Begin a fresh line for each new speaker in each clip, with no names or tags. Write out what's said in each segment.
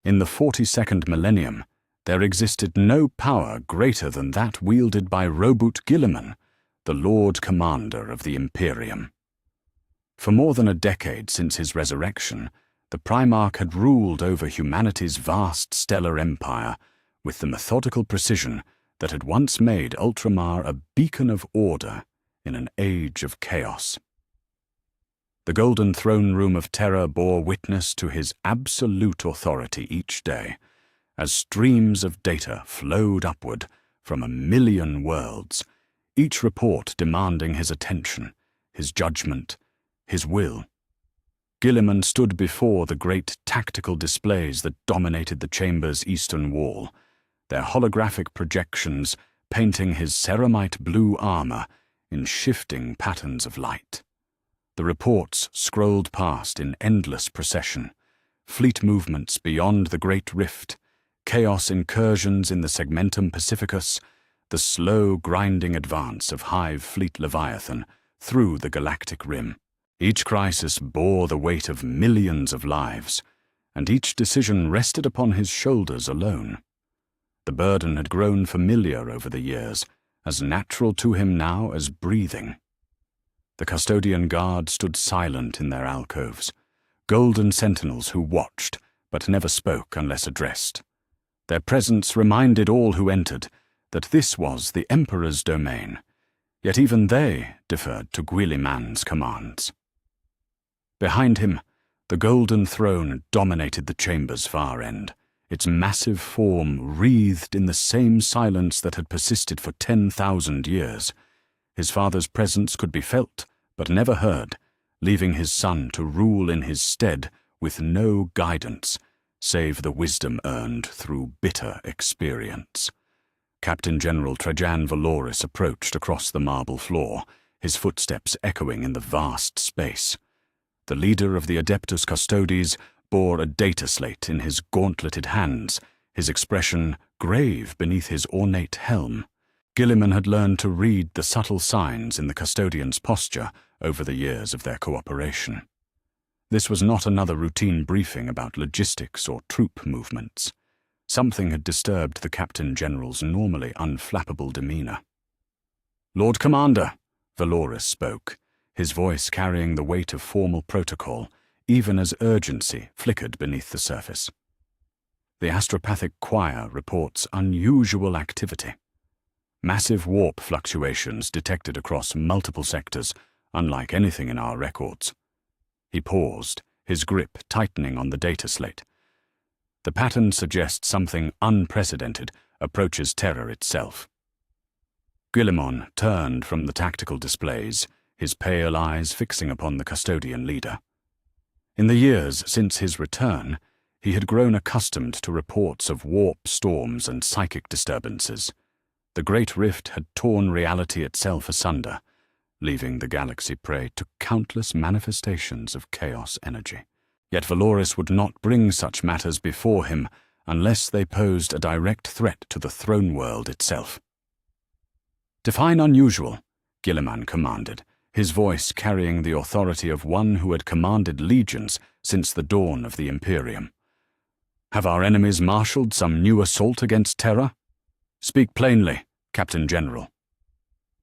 In the 42nd millennium, there existed no power greater than that wielded by Roboute Guilliman, the Lord Commander of the Imperium. For more than a decade since his resurrection, the Primarch had ruled over humanity's vast stellar empire with the methodical precision that had once made Ultramar a beacon of order in an age of chaos. The golden throne room of terror bore witness to his absolute authority each day, as streams of data flowed upward from 1,000,000 worlds, each report demanding his attention, his judgment, his will. Guilliman stood before the great tactical displays that dominated the chamber's eastern wall, their holographic projections painting his ceramite blue armor in shifting patterns of light. The reports scrolled past in endless procession, fleet movements beyond the Great Rift, chaos incursions in the Segmentum Pacificus, the slow grinding advance of Hive Fleet Leviathan through the galactic rim. Each crisis bore the weight of millions of lives, and each decision rested upon his shoulders alone. The burden had grown familiar over the years, as natural to him now as breathing. The custodian guard stood silent in their alcoves, golden sentinels who watched but never spoke unless addressed. Their presence reminded all who entered that this was the Emperor's domain, yet even they deferred to Guilliman's commands. Behind him, the golden throne dominated the chamber's far end, its massive form wreathed in the same silence that had persisted for 10,000 years. His father's presence could be felt, but never heard, leaving his son to rule in his stead with no guidance, save the wisdom earned through bitter experience. Captain General Trajan Valoris approached across the marble floor, his footsteps echoing in the vast space. The leader of the Adeptus Custodes bore a data slate in his gauntleted hands, his expression grave beneath his ornate helm. Guilliman had learned to read the subtle signs in the custodian's posture over the years of their cooperation. This was not another routine briefing about logistics or troop movements. Something had disturbed the Captain General's normally unflappable demeanor. "Lord Commander," Valoris spoke, his voice carrying the weight of formal protocol, even as urgency flickered beneath the surface. "The astropathic choir reports unusual activity. Massive warp fluctuations detected across multiple sectors, unlike anything in our records." He paused, his grip tightening on the data slate. The pattern suggests something unprecedented approaches terror itself. Guilliman turned from the tactical displays, his pale eyes fixing upon the custodian leader. In the years since his return, he had grown accustomed to reports of warp storms and psychic disturbances. The Great Rift had torn reality itself asunder, leaving the galaxy prey to countless manifestations of chaos energy. Yet Valoris would not bring such matters before him unless they posed a direct threat to the throne world itself. "Define unusual," Guilliman commanded, his voice carrying the authority of one who had commanded legions since the dawn of the Imperium. "Have our enemies marshaled some new assault against Terra? Speak plainly, Captain General."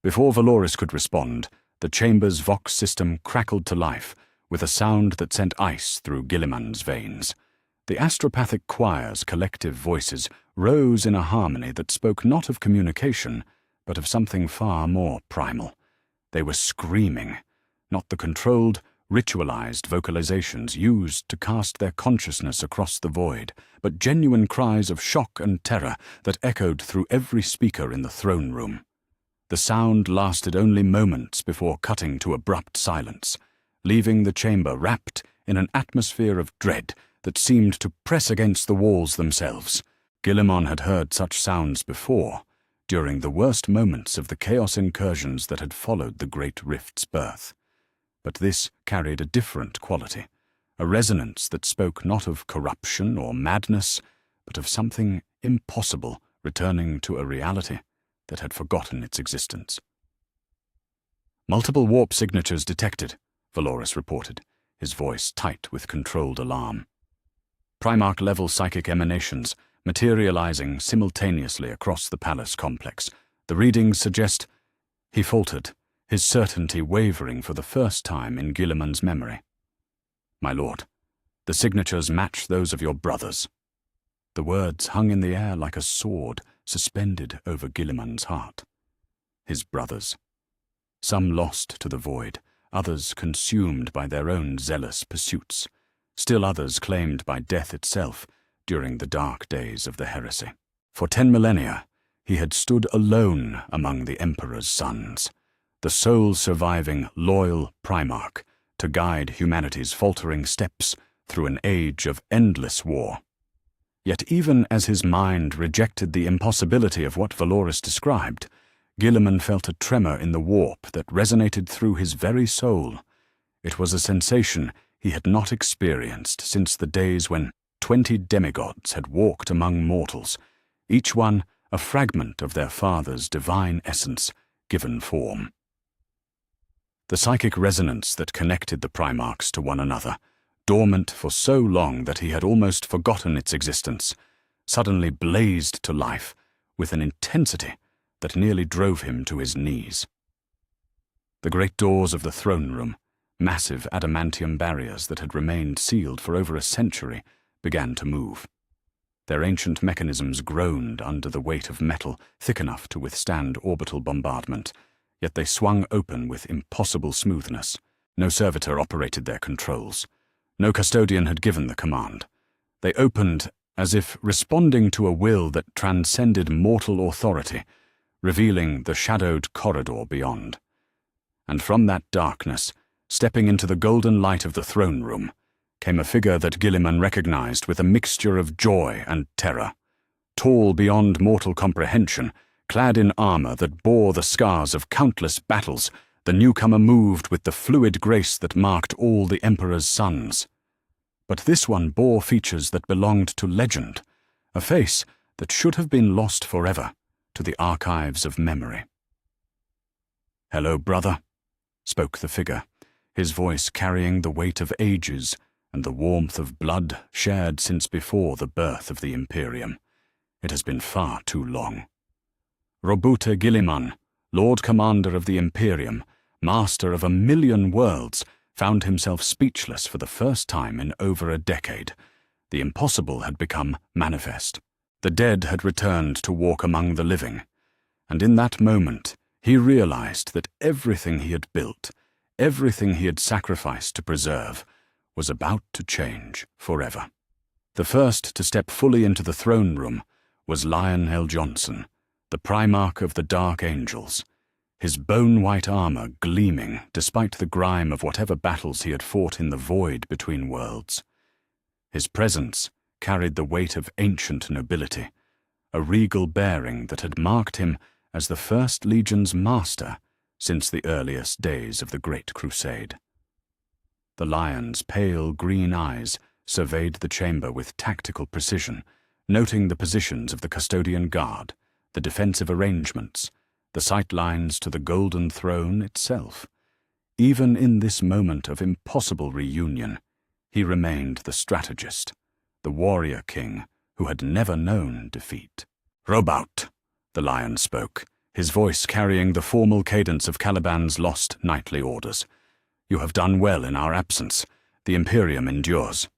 Before Valoris could respond, the chamber's vox system crackled to life with a sound that sent ice through Guilliman's veins. The astropathic choir's collective voices rose in a harmony that spoke not of communication, but of something far more primal. They were screaming, not the controlled, ritualized vocalizations used to cast their consciousness across the void, but genuine cries of shock and terror that echoed through every speaker in the throne room. The sound lasted only moments before cutting to abrupt silence, leaving the chamber wrapped in an atmosphere of dread that seemed to press against the walls themselves. Guilliman had heard such sounds before, during the worst moments of the chaos incursions that had followed the Great Rift's birth. But this carried a different quality, a resonance that spoke not of corruption or madness, but of something impossible returning to a reality that had forgotten its existence. "Multiple warp signatures detected," Valoris reported, his voice tight with controlled alarm. Primarch-level psychic emanations materializing simultaneously across the palace complex. The readings suggest... He faltered, his certainty wavering for the first time in Guilliman's memory. "My lord, the signatures match those of your brothers." The words hung in the air like a sword suspended over Guilliman's heart. His brothers. Some lost to the void, others consumed by their own zealous pursuits, still others claimed by death itself during the dark days of the heresy. For 10 millennia, he had stood alone among the Emperor's sons, the sole surviving loyal Primarch to guide humanity's faltering steps through an age of endless war. Yet even as his mind rejected the impossibility of what Valoris described, Guilliman felt a tremor in the warp that resonated through his very soul. It was a sensation he had not experienced since the days when 20 demigods had walked among mortals, each one a fragment of their father's divine essence given form. The psychic resonance that connected the Primarchs to one another, dormant for so long that he had almost forgotten its existence, suddenly blazed to life with an intensity that nearly drove him to his knees. The great doors of the throne room, massive adamantium barriers that had remained sealed for over a century, began to move. Their ancient mechanisms groaned under the weight of metal thick enough to withstand orbital bombardment, yet they swung open with impossible smoothness. No servitor operated their controls. No custodian had given the command. They opened as if responding to a will that transcended mortal authority, revealing the shadowed corridor beyond. And from that darkness, stepping into the golden light of the throne room, came a figure that Guilliman recognized with a mixture of joy and terror. Tall beyond mortal comprehension, clad in armor that bore the scars of countless battles, the newcomer moved with the fluid grace that marked all the Emperor's sons. But this one bore features that belonged to legend, a face that should have been lost forever to the archives of memory. "Hello, brother," spoke the figure, his voice carrying the weight of ages and the warmth of blood shared since before the birth of the Imperium. It has been far too long. Roboute Guilliman, Lord Commander of the Imperium, master of 1,000,000 worlds, found himself speechless for the first time in over a decade. The impossible had become manifest. The dead had returned to walk among the living, and in that moment he realized that everything he had built, everything he had sacrificed to preserve, was about to change forever. The first to step fully into the throne room was Lionel Johnson, the Primarch of the Dark Angels, his bone-white armor gleaming despite the grime of whatever battles he had fought in the void between worlds. His presence carried the weight of ancient nobility, a regal bearing that had marked him as the First Legion's master since the earliest days of the Great Crusade. The lion's pale green eyes surveyed the chamber with tactical precision, noting the positions of the custodian guard, the defensive arrangements, the sightlines to the golden throne itself. Even in this moment of impossible reunion, he remained the strategist, the warrior king who had never known defeat. "Roboute," the lion spoke, his voice carrying the formal cadence of Caliban's lost knightly orders. "You have done well in our absence. The Imperium endures."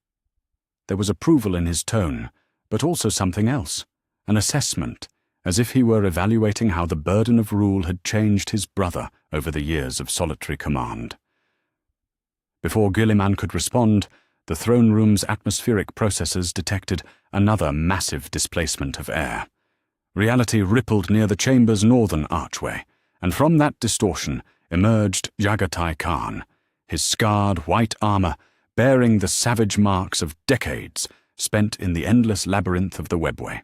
There was approval in his tone, but also something else, an assessment, as if he were evaluating how the burden of rule had changed his brother over the years of solitary command. Before Guilliman could respond, the throne room's atmospheric processors detected another massive displacement of air. Reality rippled near the chamber's northern archway, and from that distortion emerged Jagatai Khan, his scarred white armor bearing the savage marks of decades spent in the endless labyrinth of the webway.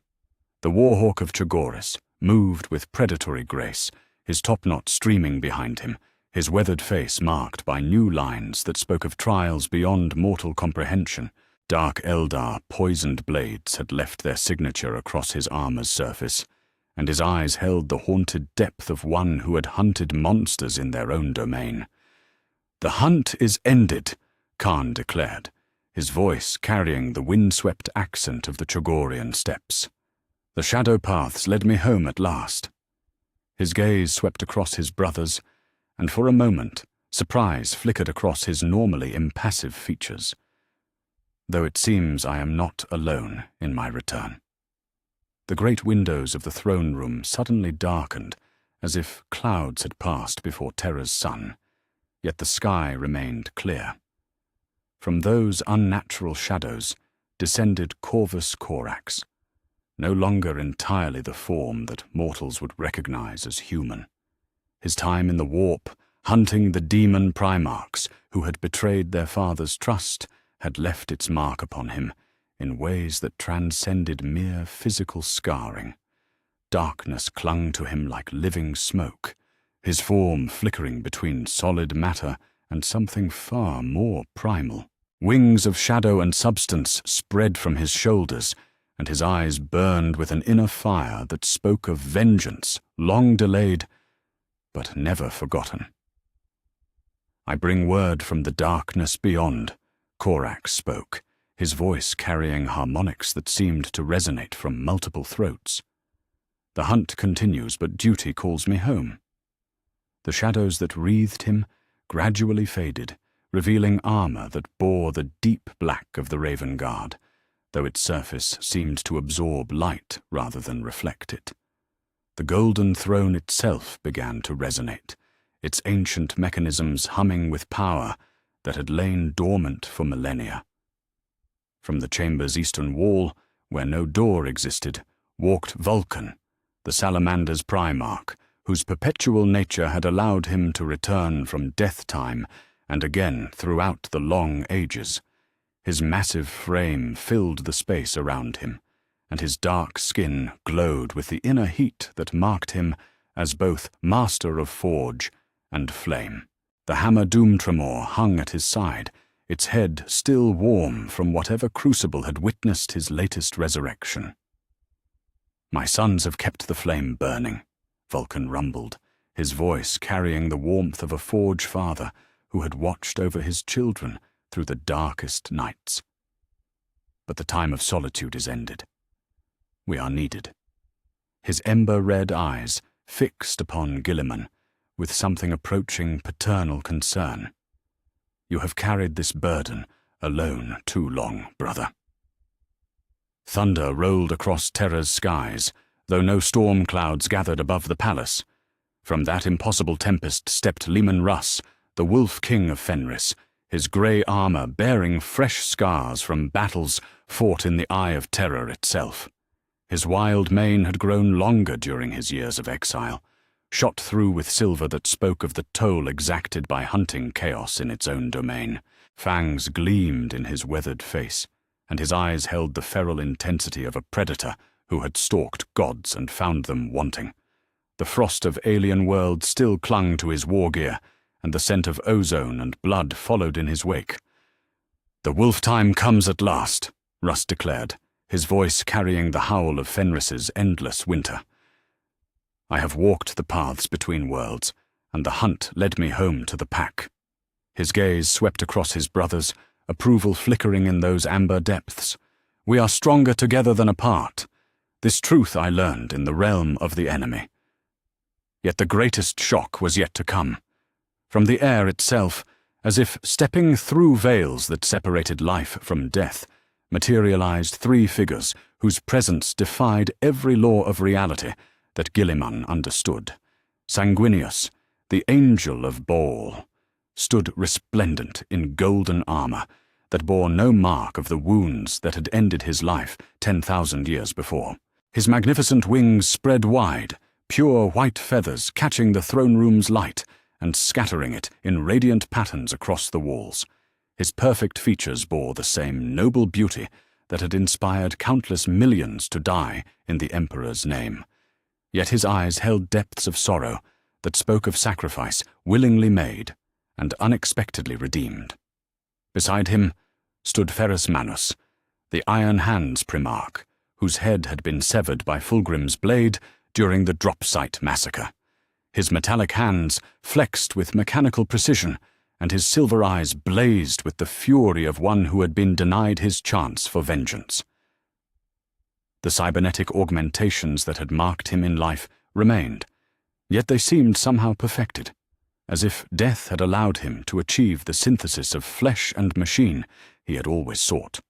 The Warhawk of Chagoris moved with predatory grace, his topknot streaming behind him, his weathered face marked by new lines that spoke of trials beyond mortal comprehension. Dark Eldar poisoned blades had left their signature across his armor's surface, and his eyes held the haunted depth of one who had hunted monsters in their own domain. "The hunt is ended," Khan declared, his voice carrying the windswept accent of the Chogorian steppes. The shadow paths led me home at last. His gaze swept across his brothers, and for a moment, surprise flickered across his normally impassive features. Though it seems I am not alone in my return. The great windows of the throne room suddenly darkened, as if clouds had passed before terror's sun, yet the sky remained clear. From those unnatural shadows descended Corvus Corax, no longer entirely the form that mortals would recognize as human. His time in the warp, hunting the demon Primarchs who had betrayed their father's trust, had left its mark upon him in ways that transcended mere physical scarring. Darkness clung to him like living smoke, his form flickering between solid matter and something far more primal. Wings of shadow and substance spread from his shoulders, and his eyes burned with an inner fire that spoke of vengeance, long delayed, but never forgotten. "I bring word from the darkness beyond," Corax spoke, his voice carrying harmonics that seemed to resonate from multiple throats. "The hunt continues, but duty calls me home." The shadows that wreathed him gradually faded, revealing armor that bore the deep black of the Raven Guard, though its surface seemed to absorb light rather than reflect it. The golden throne itself began to resonate, its ancient mechanisms humming with power that had lain dormant for millennia. From the chamber's eastern wall, where no door existed, walked Vulcan, the salamander's Primarch, whose perpetual nature had allowed him to return from death time and again throughout the long ages. His massive frame filled the space around him, and his dark skin glowed with the inner heat that marked him as both master of forge and flame. The hammer Doomtremor hung at his side, its head still warm from whatever crucible had witnessed his latest resurrection. "My sons have kept the flame burning," Vulcan rumbled, his voice carrying the warmth of a forge father who had watched over his children through the darkest nights. "But the time of solitude is ended. We are needed." His ember-red eyes fixed upon Guilliman with something approaching paternal concern. "You have carried this burden alone too long, brother." Thunder rolled across Terra's skies, though no storm clouds gathered above the palace. From that impossible tempest stepped Leman Russ, the Wolf King of Fenris, his grey armor bearing fresh scars from battles fought in the Eye of Terror itself. His wild mane had grown longer during his years of exile, shot through with silver that spoke of the toll exacted by hunting chaos in its own domain. Fangs gleamed in his weathered face, and his eyes held the feral intensity of a predator who had stalked gods and found them wanting. The frost of alien worlds still clung to his war gear, and the scent of ozone and blood followed in his wake. "The wolf time comes at last," Russ declared, his voice carrying the howl of Fenris's endless winter. "I have walked the paths between worlds, and the hunt led me home to the pack." His gaze swept across his brothers, approval flickering in those amber depths. "We are stronger together than apart. This truth I learned in the realm of the enemy." Yet the greatest shock was yet to come. From the air itself, as if stepping through veils that separated life from death, materialized three figures whose presence defied every law of reality that Guilliman understood. Sanguinius, the angel of Baal, stood resplendent in golden armor that bore no mark of the wounds that had ended his life 10,000 years before. His magnificent wings spread wide, pure white feathers catching the throne room's light and scattering it in radiant patterns across the walls. His perfect features bore the same noble beauty that had inspired countless millions to die in the Emperor's name. Yet his eyes held depths of sorrow that spoke of sacrifice willingly made and unexpectedly redeemed. Beside him stood Ferrus Manus, the Iron Hands Primarch, whose head had been severed by Fulgrim's blade during the Drop Site massacre. His metallic hands flexed with mechanical precision, and his silver eyes blazed with the fury of one who had been denied his chance for vengeance. The cybernetic augmentations that had marked him in life remained, yet they seemed somehow perfected, as if death had allowed him to achieve the synthesis of flesh and machine he had always sought.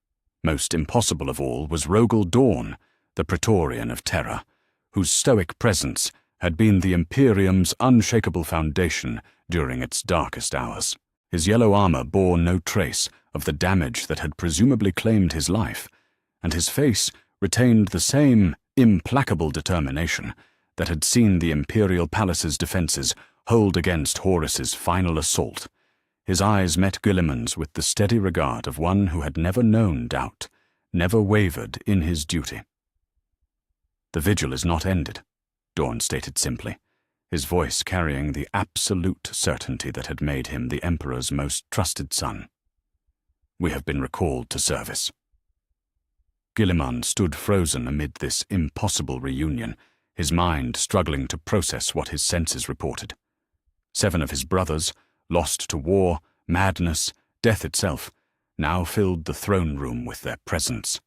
Most impossible of all was Rogel Dawn, the Praetorian of terror, whose stoic presence had been the Imperium's unshakable foundation during its darkest hours. His yellow armor bore no trace of the damage that had presumably claimed his life, and his face retained the same implacable determination that had seen the Imperial Palace's defenses hold against Horus's final assault. His eyes met Guilliman's with the steady regard of one who had never known doubt, never wavered in his duty. "The vigil is not ended," Dawn stated simply, his voice carrying the absolute certainty that had made him the Emperor's most trusted son. "We have been recalled to service." Guilliman stood frozen amid this impossible reunion, his mind struggling to process what his senses reported. 7 of his brothers, lost to war, madness, death itself, now filled the throne room with their presence.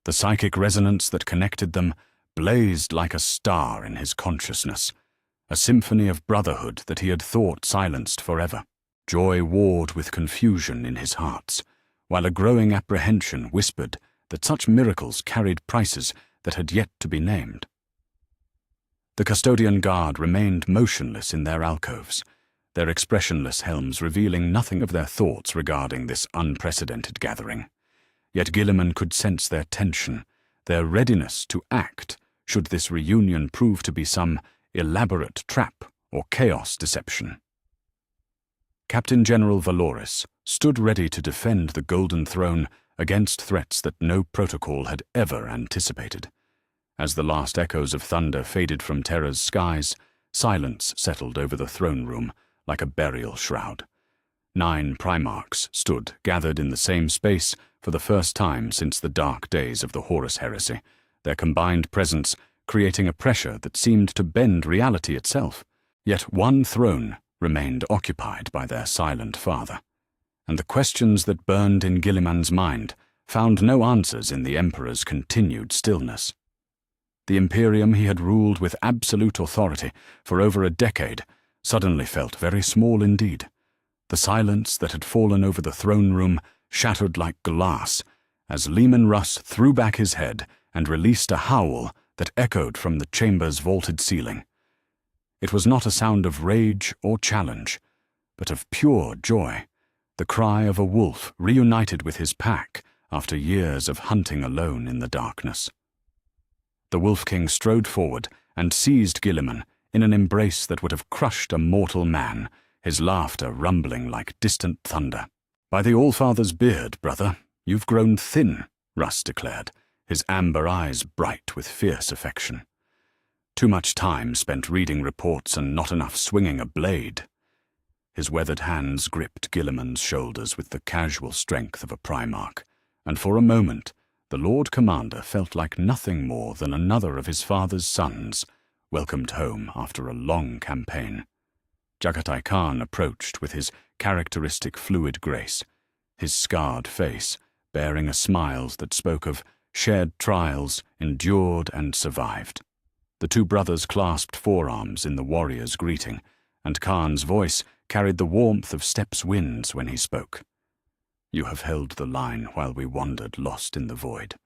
The psychic resonance that connected them blazed like a star in his consciousness, a symphony of brotherhood that he had thought silenced forever. Joy warred with confusion in his hearts, while a growing apprehension whispered that such miracles carried prices that had yet to be named. The custodian guard remained motionless in their alcoves, their expressionless helms revealing nothing of their thoughts regarding this unprecedented gathering. Yet Guilliman could sense their tension, their readiness to act should this reunion prove to be some elaborate trap or chaos deception. Captain General Valoris stood ready to defend the Golden Throne against threats that no protocol had ever anticipated. As the last echoes of thunder faded from Terra's skies, silence settled over the throne room like a burial shroud. 9 Primarchs stood gathered in the same space for the first time since the dark days of the Horus heresy, their combined presence creating a pressure that seemed to bend reality itself. Yet one throne remained occupied by their silent father, and the questions that burned in Guilliman's mind found no answers in the Emperor's continued stillness. The Imperium he had ruled with absolute authority for over a decade suddenly felt very small indeed. The silence that had fallen over the throne room shattered like glass as Leman Russ threw back his head and released a howl that echoed from the chamber's vaulted ceiling. It was not a sound of rage or challenge, but of pure joy, the cry of a wolf reunited with his pack after years of hunting alone in the darkness. The Wolf King strode forward and seized Guilliman in an embrace that would have crushed a mortal man, his laughter rumbling like distant thunder. "By the Allfather's beard, brother, you've grown thin," Russ declared, his amber eyes bright with fierce affection. "Too much time spent reading reports and not enough swinging a blade." His weathered hands gripped Guilliman's shoulders with the casual strength of a Primarch, and for a moment the Lord Commander felt like nothing more than another of his father's sons, welcomed home after a long campaign. Jagatai Khan approached with his characteristic fluid grace, his scarred face bearing a smile that spoke of shared trials endured and survived. The 2 brothers clasped forearms in the warrior's greeting, and Khan's voice carried the warmth of steppes' winds when he spoke. "You have held the line while we wandered lost in the void.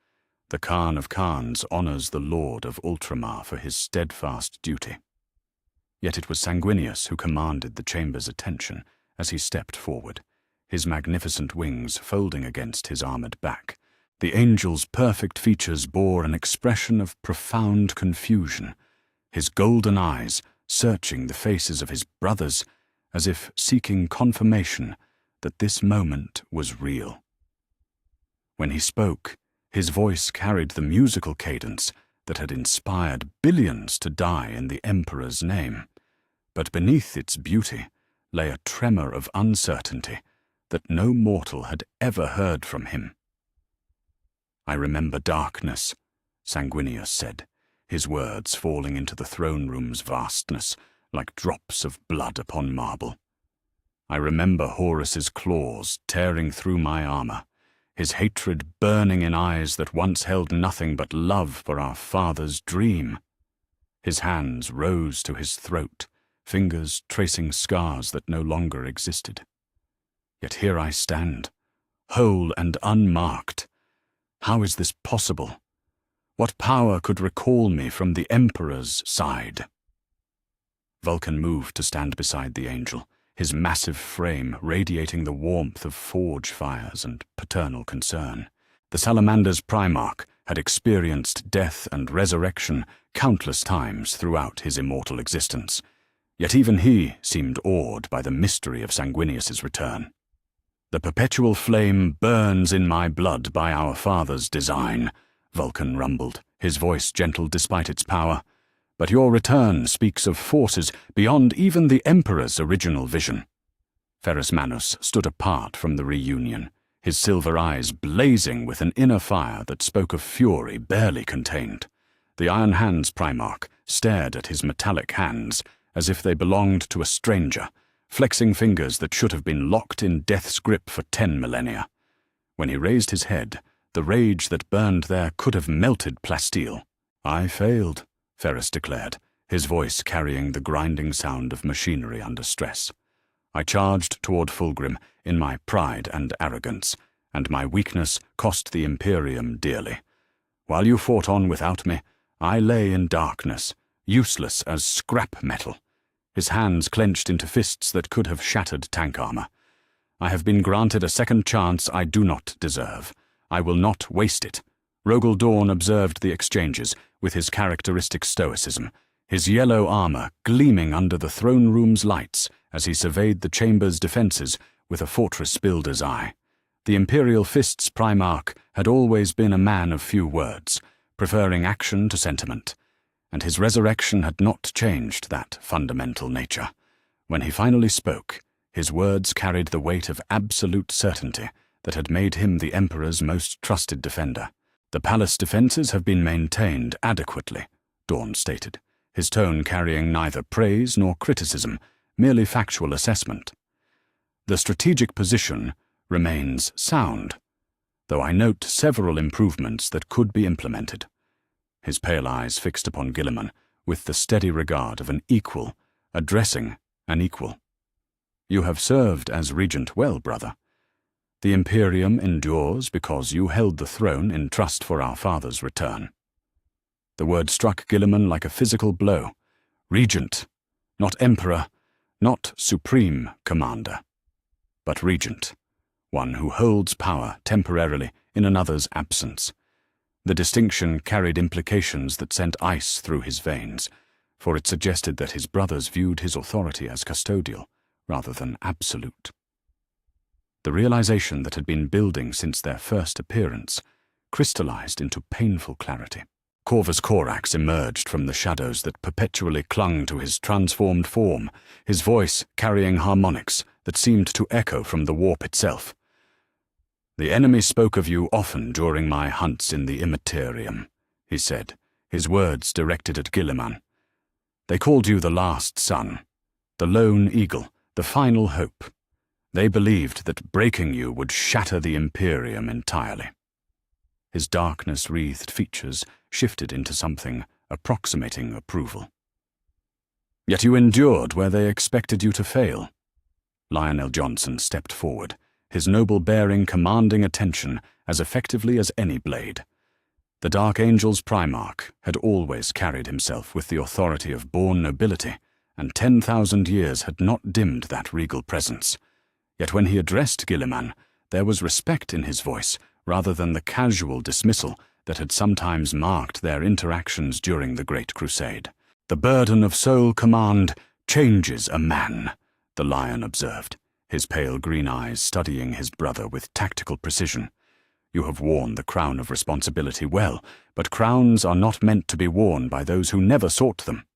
The Khan of Khans honors the Lord of Ultramar for his steadfast duty." Yet it was Sanguinius who commanded the chamber's attention as he stepped forward, his magnificent wings folding against his armored back. The angel's perfect features bore an expression of profound confusion, his golden eyes searching the faces of his brothers as if seeking confirmation that this moment was real. When he spoke, his voice carried the musical cadence that had inspired billions to die in the Emperor's name, but beneath its beauty lay a tremor of uncertainty that no mortal had ever heard from him. "I remember darkness," Sanguinius said, his words falling into the throne room's vastness like drops of blood upon marble. I remember Horus's claws tearing through my armor, his hatred burning in eyes that once held nothing but love for our father's dream. His hands rose to his throat, fingers tracing scars that no longer existed. Yet here I stand, whole and unmarked. How is this possible? What power could recall me from the Emperor's side? Vulcan moved to stand beside the angel, his massive frame radiating the warmth of forge fires and paternal concern. The salamander's Primarch had experienced death and resurrection countless times throughout his immortal existence, yet even he seemed awed by the mystery of Sanguinius's return. "The perpetual flame burns in my blood by our father's design," Vulcan rumbled, his voice gentle despite its power. "But your return speaks of forces beyond even the Emperor's original vision." Ferrus Manus stood apart from the reunion, his silver eyes blazing with an inner fire that spoke of fury barely contained. The Iron Hands Primarch stared at his metallic hands as if they belonged to a stranger, flexing fingers that should have been locked in death's grip for 10 millennia. When he raised his head, the rage that burned there could have melted plasteel. "I failed," Ferrus declared, his voice carrying the grinding sound of machinery under stress. "I charged toward Fulgrim in my pride and arrogance, and my weakness cost the Imperium dearly. While you fought on without me, I lay in darkness, useless as scrap metal." His hands clenched into fists that could have shattered tank armor. "I have been granted a second chance I do not deserve. I will not waste it." Rogel Dawn observed the exchanges with his characteristic stoicism, his yellow armor gleaming under the throne room's lights as he surveyed the chamber's defenses with a fortress builder's eye. The Imperial Fists Primarch had always been a man of few words, preferring action to sentiment, and his resurrection had not changed that fundamental nature. When he finally spoke, his words carried the weight of absolute certainty that had made him the Emperor's most trusted defender. "The palace defenses have been maintained adequately," Dawn stated, his tone carrying neither praise nor criticism, merely factual assessment. "The strategic position remains sound, though I note several improvements that could be implemented." His pale eyes fixed upon Guilliman with the steady regard of an equal, addressing an equal. "You have served as regent well, brother. The Imperium endures because you held the throne in trust for our father's return." The word struck Guilliman like a physical blow. Regent, not emperor, not supreme commander, but regent, one who holds power temporarily in another's absence. The distinction carried implications that sent ice through his veins, for it suggested that his brothers viewed his authority as custodial rather than absolute. The realization that had been building since their first appearance crystallized into painful clarity. Corvus Corax emerged from the shadows that perpetually clung to his transformed form, his voice carrying harmonics that seemed to echo from the warp itself. "The enemy spoke of you often during my hunts in the Imperium," he said, his words directed at Guilliman. "They called you the last son, the lone eagle, the final hope. They believed that breaking you would shatter the Imperium entirely." His darkness-wreathed features shifted into something approximating approval. "Yet you endured where they expected you to fail." Lionel Johnson stepped forward, his noble bearing commanding attention as effectively as any blade. The Dark Angel's Primarch had always carried himself with the authority of born nobility, and 10,000 years had not dimmed that regal presence. Yet when he addressed Guilliman, there was respect in his voice rather than the casual dismissal that had sometimes marked their interactions during the Great Crusade. "The burden of sole command changes a man," the Lion observed, his pale green eyes studying his brother with tactical precision. "You have worn the crown of responsibility well, but crowns are not meant to be worn by those who never sought them."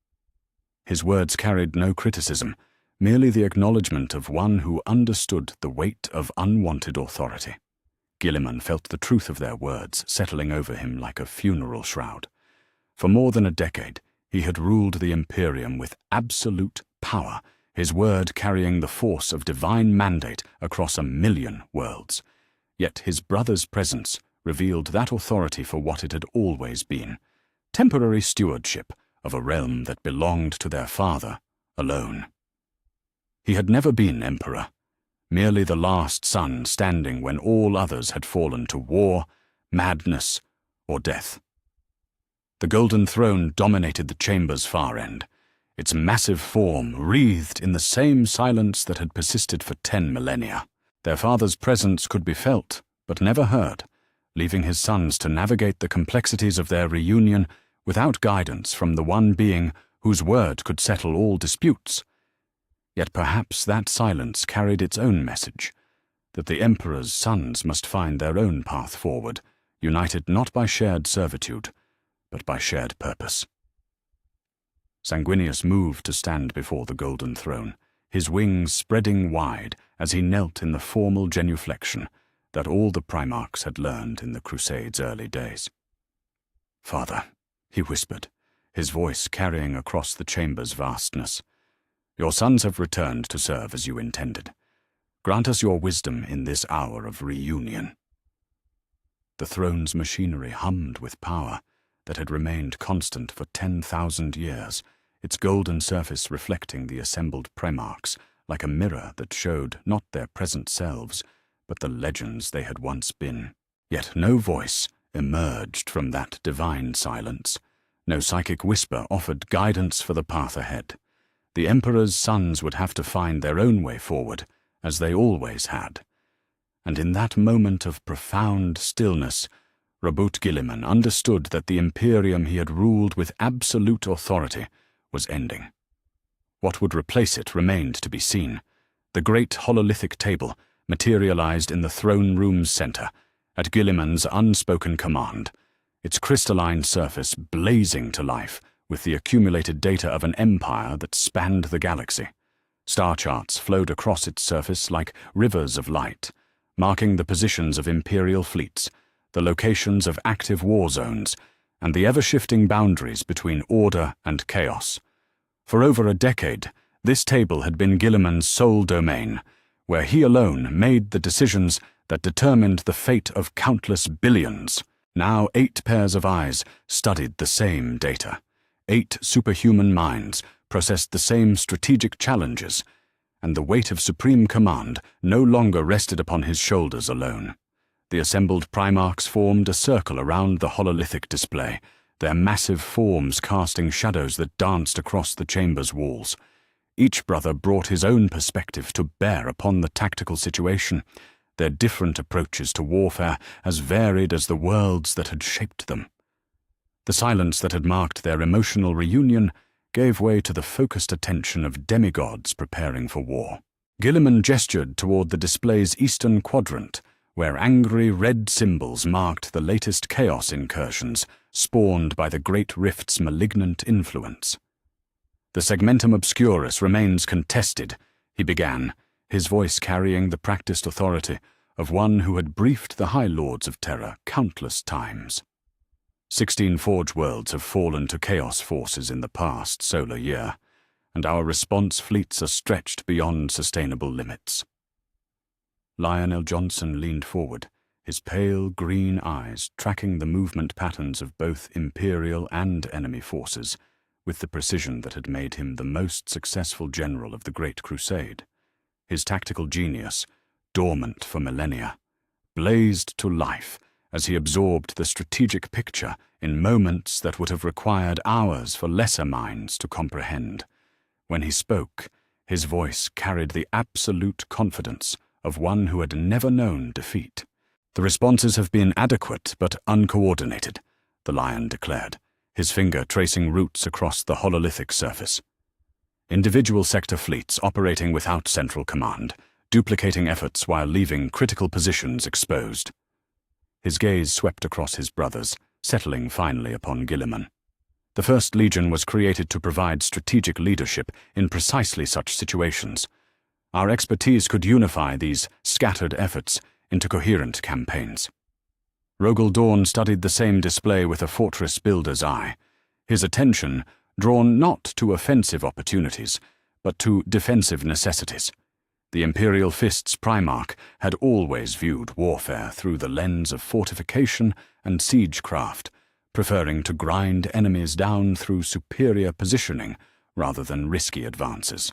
His words carried no criticism, merely the acknowledgement of one who understood the weight of unwanted authority. Guilliman felt the truth of their words settling over him like a funeral shroud. For more than a decade, he had ruled the Imperium with absolute power, his word carrying the force of divine mandate across 1,000,000 worlds. Yet his brother's presence revealed that authority for what it had always been: temporary stewardship of a realm that belonged to their father alone. He had never been emperor, merely the last son standing when all others had fallen to war, madness, or death. The golden throne dominated the chamber's far end, its massive form wreathed in the same silence that had persisted for 10 millennia. Their father's presence could be felt, but never heard, leaving his sons to navigate the complexities of their reunion without guidance from the one being whose word could settle all disputes. Yet perhaps that silence carried its own message, that the Emperor's sons must find their own path forward, united not by shared servitude, but by shared purpose. Sanguinius moved to stand before the golden throne, his wings spreading wide as he knelt in the formal genuflection that all the Primarchs had learned in the Crusade's early days. "Father," he whispered, his voice carrying across the chamber's vastness, "your sons have returned to serve as you intended. Grant us your wisdom in this hour of reunion." The throne's machinery hummed with power that had remained constant for 10,000 years, its golden surface reflecting the assembled Primarchs like a mirror that showed not their present selves, but the legends they had once been. Yet no voice emerged from that divine silence. No psychic whisper offered guidance for the path ahead. The Emperor's sons would have to find their own way forward, as they always had. And in that moment of profound stillness, Roboute Guilliman understood that the Imperium he had ruled with absolute authority was ending. What would replace it remained to be seen. The great hololithic table materialized in the throne room's center, at Guilliman's unspoken command, its crystalline surface blazing to life with the accumulated data of an empire that spanned the galaxy. Star charts flowed across its surface like rivers of light, marking the positions of Imperial fleets, the locations of active war zones, and the ever-shifting boundaries between order and chaos. For over a decade, this table had been Guilliman's sole domain, where he alone made the decisions that determined the fate of countless billions. Now 8 pairs of eyes studied the same data. 8 superhuman minds processed the same strategic challenges, and the weight of supreme command no longer rested upon his shoulders alone. The assembled Primarchs formed a circle around the hololithic display, their massive forms casting shadows that danced across the chamber's walls. Each brother brought his own perspective to bear upon the tactical situation, their different approaches to warfare as varied as the worlds that had shaped them. The silence that had marked their emotional reunion gave way to the focused attention of demigods preparing for war. Guilliman gestured toward the display's eastern quadrant, where angry red symbols marked the latest chaos incursions spawned by the Great Rift's malignant influence. "The segmentum obscurus remains contested," he began, his voice carrying the practiced authority of one who had briefed the High Lords of Terror countless times. 16 Forge worlds have fallen to chaos forces in the past solar year, and our response fleets are stretched beyond sustainable limits. Lionel Johnson leaned forward, his pale green eyes tracking the movement patterns of both Imperial and enemy forces, with the precision that had made him the most successful general of the Great Crusade. His tactical genius, dormant for millennia, blazed to life as he absorbed the strategic picture in moments that would have required hours for lesser minds to comprehend. When he spoke, his voice carried the absolute confidence of one who had never known defeat. "The responses have been adequate but uncoordinated," the Lion declared, his finger tracing routes across the hololithic surface. "Individual sector fleets operating without central command, duplicating efforts while leaving critical positions exposed." His gaze swept across his brothers, settling finally upon Guilliman. "The First Legion was created to provide strategic leadership in precisely such situations. Our expertise could unify these scattered efforts into coherent campaigns." Rogel Dawn studied the same display with a fortress builder's eye, his attention drawn not to offensive opportunities, but to defensive necessities. The Imperial Fist's Primarch had always viewed warfare through the lens of fortification and siegecraft, preferring to grind enemies down through superior positioning rather than risky advances.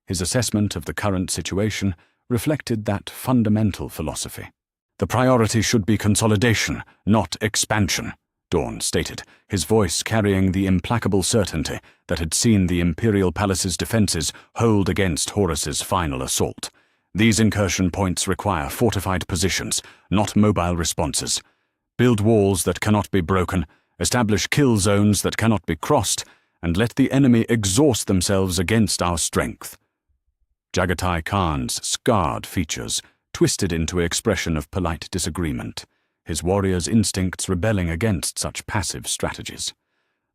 His assessment of the current situation reflected that fundamental philosophy. "The priority should be consolidation, not expansion," Dorn stated, his voice carrying the implacable certainty that had seen the Imperial Palace's defenses hold against Horus's final assault. "These incursion points require fortified positions, not mobile responses. Build walls that cannot be broken, establish kill zones that cannot be crossed, and let the enemy exhaust themselves against our strength." Jagatai Khan's scarred features twisted into an expression of polite disagreement, his warrior's instincts rebelling against such passive strategies.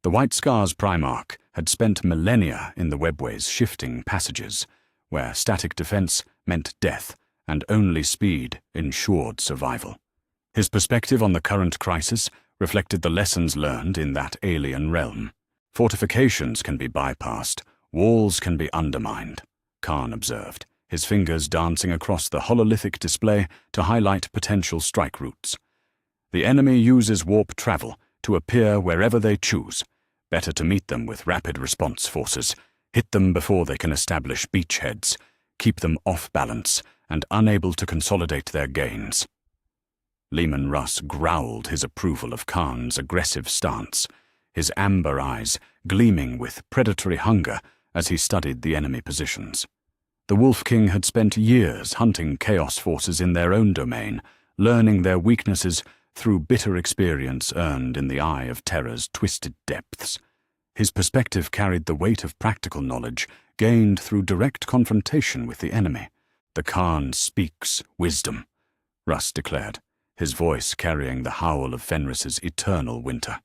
The White Scar's Primarch had spent millennia in the webway's shifting passages, where static defense meant death and only speed ensured survival. His perspective on the current crisis reflected the lessons learned in that alien realm. "Fortifications can be bypassed, walls can be undermined," Khan observed, his fingers dancing across the hololithic display to highlight potential strike routes. "The enemy uses warp travel to appear wherever they choose. Better to meet them with rapid response forces, hit them before they can establish beachheads, keep them off balance and unable to consolidate their gains." Leman Russ growled his approval of Khan's aggressive stance, his amber eyes gleaming with predatory hunger as he studied the enemy positions. The Wolf King had spent years hunting Chaos forces in their own domain, learning their weaknesses through bitter experience earned in the Eye of Terror's twisted depths. His perspective carried the weight of practical knowledge gained through direct confrontation with the enemy. "The Khan speaks wisdom," Russ declared, his voice carrying the howl of Fenris's eternal winter.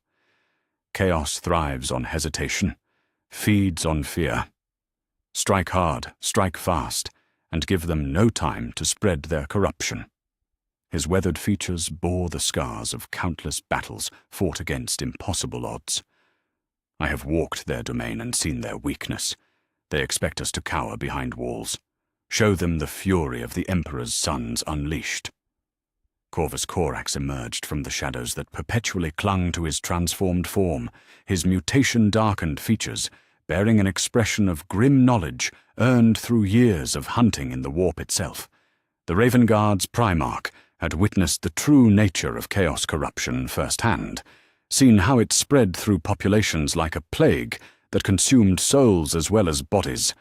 "Chaos thrives on hesitation, feeds on fear. Strike hard, strike fast, and give them no time to spread their corruption." His weathered features bore the scars of countless battles fought against impossible odds. "I have walked their domain and seen their weakness. They expect us to cower behind walls. Show them the fury of the Emperor's sons unleashed." Corvus Corax emerged from the shadows that perpetually clung to his transformed form, his mutation-darkened features bearing an expression of grim knowledge earned through years of hunting in the warp itself. The Raven Guard's Primarch had witnessed the true nature of Chaos corruption firsthand, seen how it spread through populations like a plague that consumed souls as well as bodies.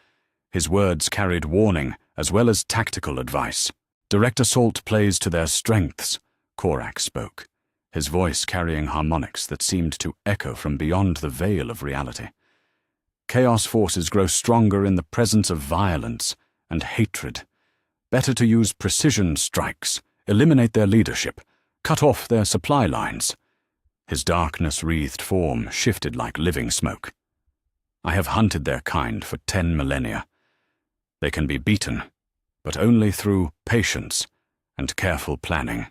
His words carried warning as well as tactical advice. "Direct assault plays to their strengths," Corax spoke, his voice carrying harmonics that seemed to echo from beyond the veil of reality. "Chaos forces grow stronger in the presence of violence and hatred. Better to use precision strikes, eliminate their leadership, cut off their supply lines." His darkness-wreathed form shifted like living smoke. "I have hunted their kind for 10 millennia. They can be beaten, but only through patience and careful planning."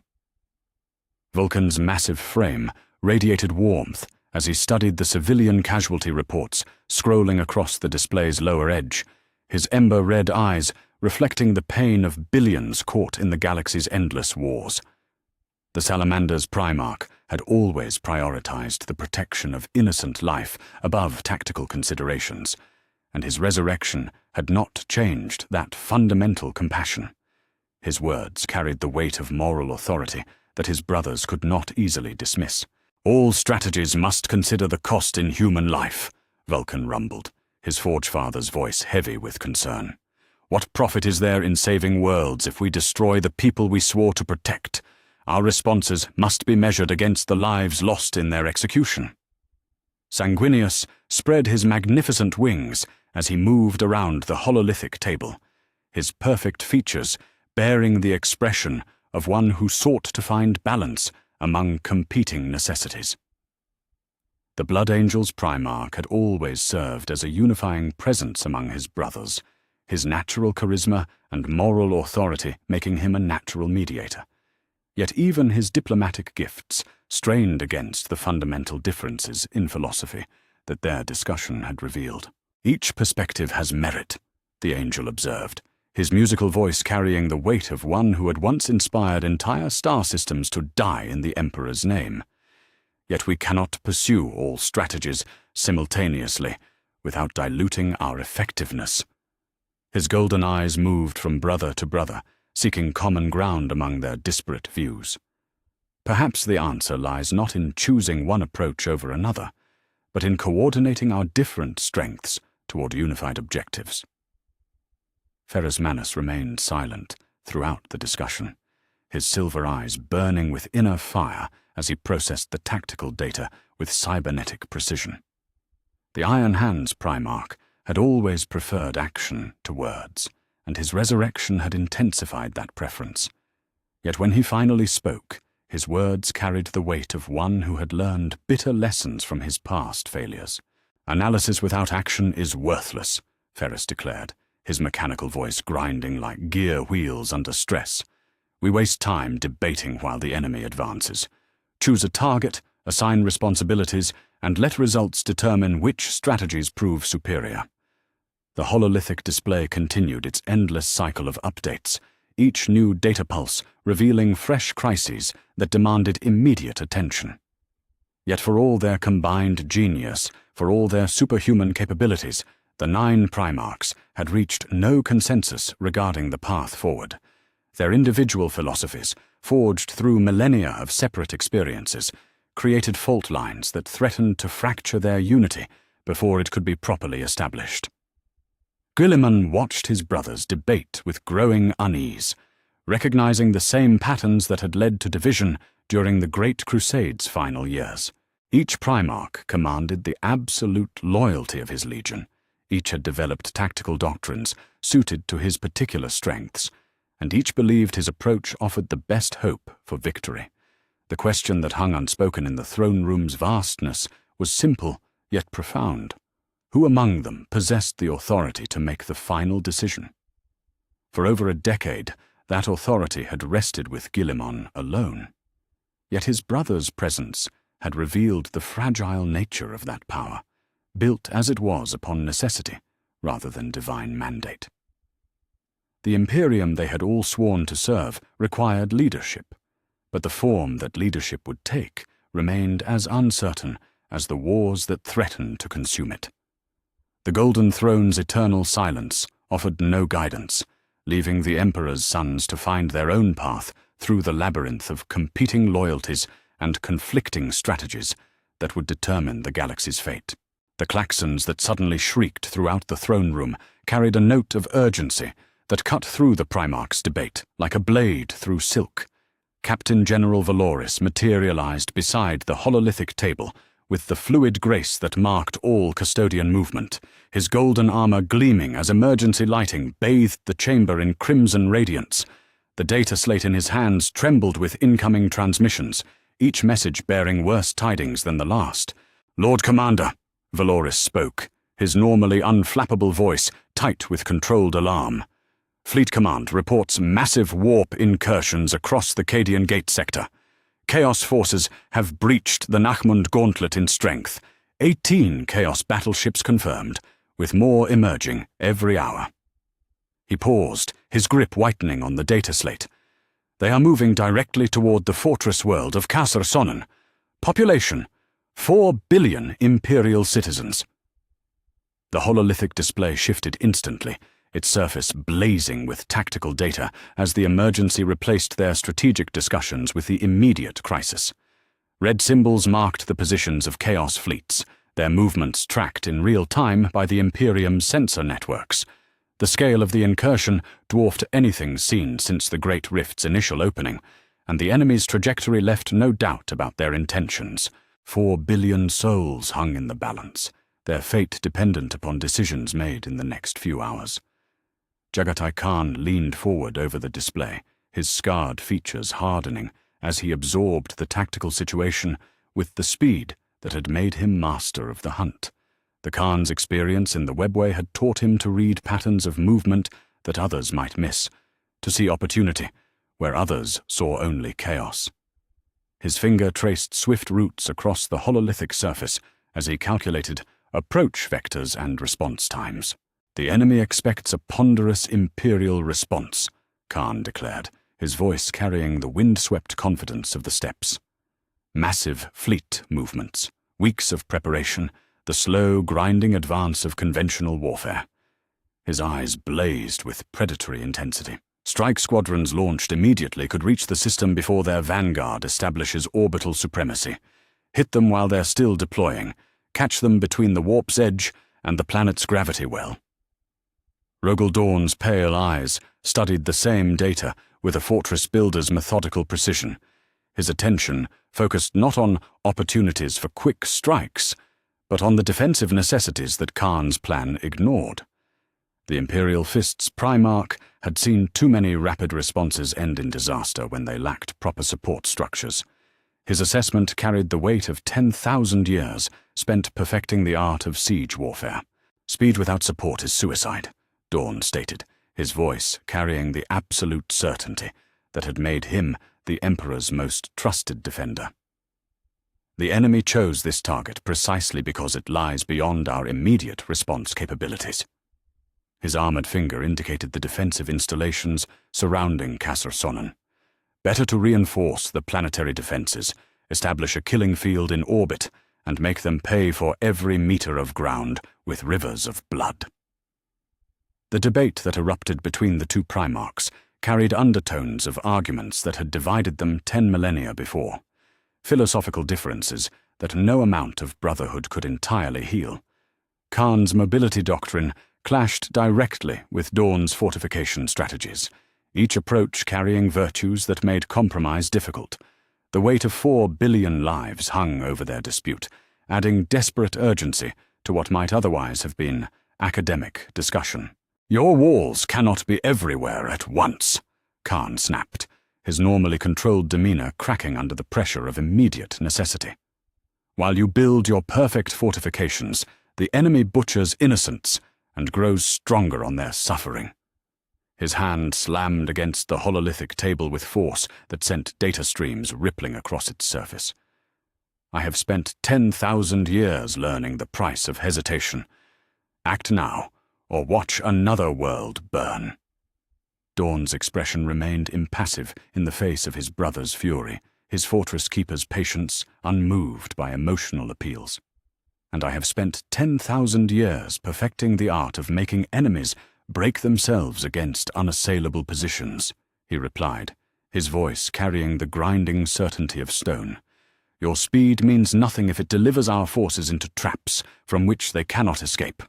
Vulcan's massive frame radiated warmth as he studied the civilian casualty reports scrolling across the display's lower edge, his ember-red eyes reflecting the pain of billions caught in the galaxy's endless wars. The Salamander's Primarch had always prioritized the protection of innocent life above tactical considerations, and his resurrection had not changed that fundamental compassion. His words carried the weight of moral authority that his brothers could not easily dismiss. "All strategies must consider the cost in human life," Vulcan rumbled, his Forgefather's voice heavy with concern. "What profit is there in saving worlds if we destroy the people we swore to protect? Our responses must be measured against the lives lost in their execution." Sanguinius spread his magnificent wings as he moved around the hololithic table, his perfect features bearing the expression of one who sought to find balance among competing necessities. The Blood Angel's Primarch had always served as a unifying presence among his brothers, his natural charisma and moral authority making him a natural mediator. Yet even his diplomatic gifts strained against the fundamental differences in philosophy that their discussion had revealed. "Each perspective has merit," the angel observed, his musical voice carrying the weight of one who had once inspired entire star systems to die in the Emperor's name. Yet we cannot pursue all strategies simultaneously without diluting our effectiveness. His golden eyes moved from brother to brother, seeking common ground among their disparate views. Perhaps the answer lies not in choosing one approach over another, but in coordinating our different strengths toward unified objectives. Ferrus Manus remained silent throughout the discussion, his silver eyes burning with inner fire as he processed the tactical data with cybernetic precision. The Iron Hands Primarch had always preferred action to words, and his resurrection had intensified that preference. Yet when he finally spoke, his words carried the weight of one who had learned bitter lessons from his past failures. "Analysis without action is worthless," Ferrus declared, his mechanical voice grinding like gear wheels under stress. "We waste time debating while the enemy advances. Choose a target, assign responsibilities, and let results determine which strategies prove superior." The hololithic display continued its endless cycle of updates, each new data pulse revealing fresh crises that demanded immediate attention. Yet for all their combined genius, for all their superhuman capabilities, the 9 Primarchs had reached no consensus regarding the path forward. Their individual philosophies, forged through millennia of separate experiences, created fault lines that threatened to fracture their unity before it could be properly established. Guilliman watched his brothers debate with growing unease, recognizing the same patterns that had led to division during the Great Crusade's final years. Each Primarch commanded the absolute loyalty of his legion. Each had developed tactical doctrines suited to his particular strengths, and each believed his approach offered the best hope for victory. The question that hung unspoken in the throne room's vastness was simple yet profound. Who among them possessed the authority to make the final decision? For over a decade, that authority had rested with Guilliman alone. Yet his brother's presence had revealed the fragile nature of that power, built as it was upon necessity rather than divine mandate. The Imperium they had all sworn to serve required leadership, but the form that leadership would take remained as uncertain as the wars that threatened to consume it. The Golden Throne's eternal silence offered no guidance, leaving the Emperor's sons to find their own path through the labyrinth of competing loyalties and conflicting strategies that would determine the galaxy's fate. The klaxons that suddenly shrieked throughout the throne room carried a note of urgency that cut through the Primarch's debate like a blade through silk. Captain General Valoris materialized beside the hololithic table with the fluid grace that marked all custodian movement, his golden armor gleaming as emergency lighting bathed the chamber in crimson radiance. The data slate in his hands trembled with incoming transmissions, each message bearing worse tidings than the last. "Lord Commander," Valoris spoke, his normally unflappable voice tight with controlled alarm. "Fleet Command reports massive warp incursions across the Cadian Gate sector. Chaos forces have breached the Nachmund Gauntlet in strength. 18 Chaos battleships confirmed, with more emerging every hour." He paused, his grip whitening on the data slate. "They are moving directly toward the fortress world of Kasr Sonnen. Population, 4 billion Imperial citizens." The hololithic display shifted instantly, its surface blazing with tactical data as the emergency replaced their strategic discussions with the immediate crisis. Red symbols marked the positions of Chaos fleets, their movements tracked in real time by the Imperium sensor networks. The scale of the incursion dwarfed anything seen since the Great Rift's initial opening, and the enemy's trajectory left no doubt about their intentions. 4 billion souls hung in the balance, their fate dependent upon decisions made in the next few hours. Jagatai Khan leaned forward over the display, his scarred features hardening as he absorbed the tactical situation with the speed that had made him master of the hunt. The Khan's experience in the webway had taught him to read patterns of movement that others might miss, to see opportunity where others saw only chaos. His finger traced swift routes across the hololithic surface as he calculated approach vectors and response times. The enemy expects a ponderous Imperial response, Khan declared, his voice carrying the wind-swept confidence of the steppes. Massive fleet movements, weeks of preparation, the slow, grinding advance of conventional warfare. His eyes blazed with predatory intensity. Strike squadrons launched immediately could reach the system before their vanguard establishes orbital supremacy. Hit them while they're still deploying. Catch them between the warp's edge and the planet's gravity well. Rogel Dawn's pale eyes studied the same data with a fortress builder's methodical precision. His attention focused not on opportunities for quick strikes, but on the defensive necessities that Khan's plan ignored. The Imperial Fist's Primarch had seen too many rapid responses end in disaster when they lacked proper support structures. His assessment carried the weight of 10,000 years spent perfecting the art of siege warfare. Speed without support is suicide, Dawn stated, his voice carrying the absolute certainty that had made him the Emperor's most trusted defender. The enemy chose this target precisely because it lies beyond our immediate response capabilities. His armored finger indicated the defensive installations surrounding Kasr Sonnen. Better to reinforce the planetary defenses, establish a killing field in orbit, and make them pay for every meter of ground with rivers of blood. The debate that erupted between the two Primarchs carried undertones of arguments that had divided them 10 millennia before. Philosophical differences that no amount of brotherhood could entirely heal. Khan's mobility doctrine clashed directly with Dawn's fortification strategies, each approach carrying virtues that made compromise difficult. The weight of 4 billion lives hung over their dispute, adding desperate urgency to what might otherwise have been academic discussion. "Your walls cannot be everywhere at once," Khan snapped, his normally controlled demeanor cracking under the pressure of immediate necessity. "While you build your perfect fortifications, the enemy butchers innocents and grows stronger on their suffering." His hand slammed against the hololithic table with force that sent data streams rippling across its surface. "I have spent 10,000 years learning the price of hesitation. Act now, or watch another world burn." Dawn's expression remained impassive in the face of his brother's fury, his fortress keeper's patience unmoved by emotional appeals. "And I have spent 10,000 years perfecting the art of making enemies break themselves against unassailable positions," he replied, his voice carrying the grinding certainty of stone. "Your speed means nothing if it delivers our forces into traps from which they cannot escape."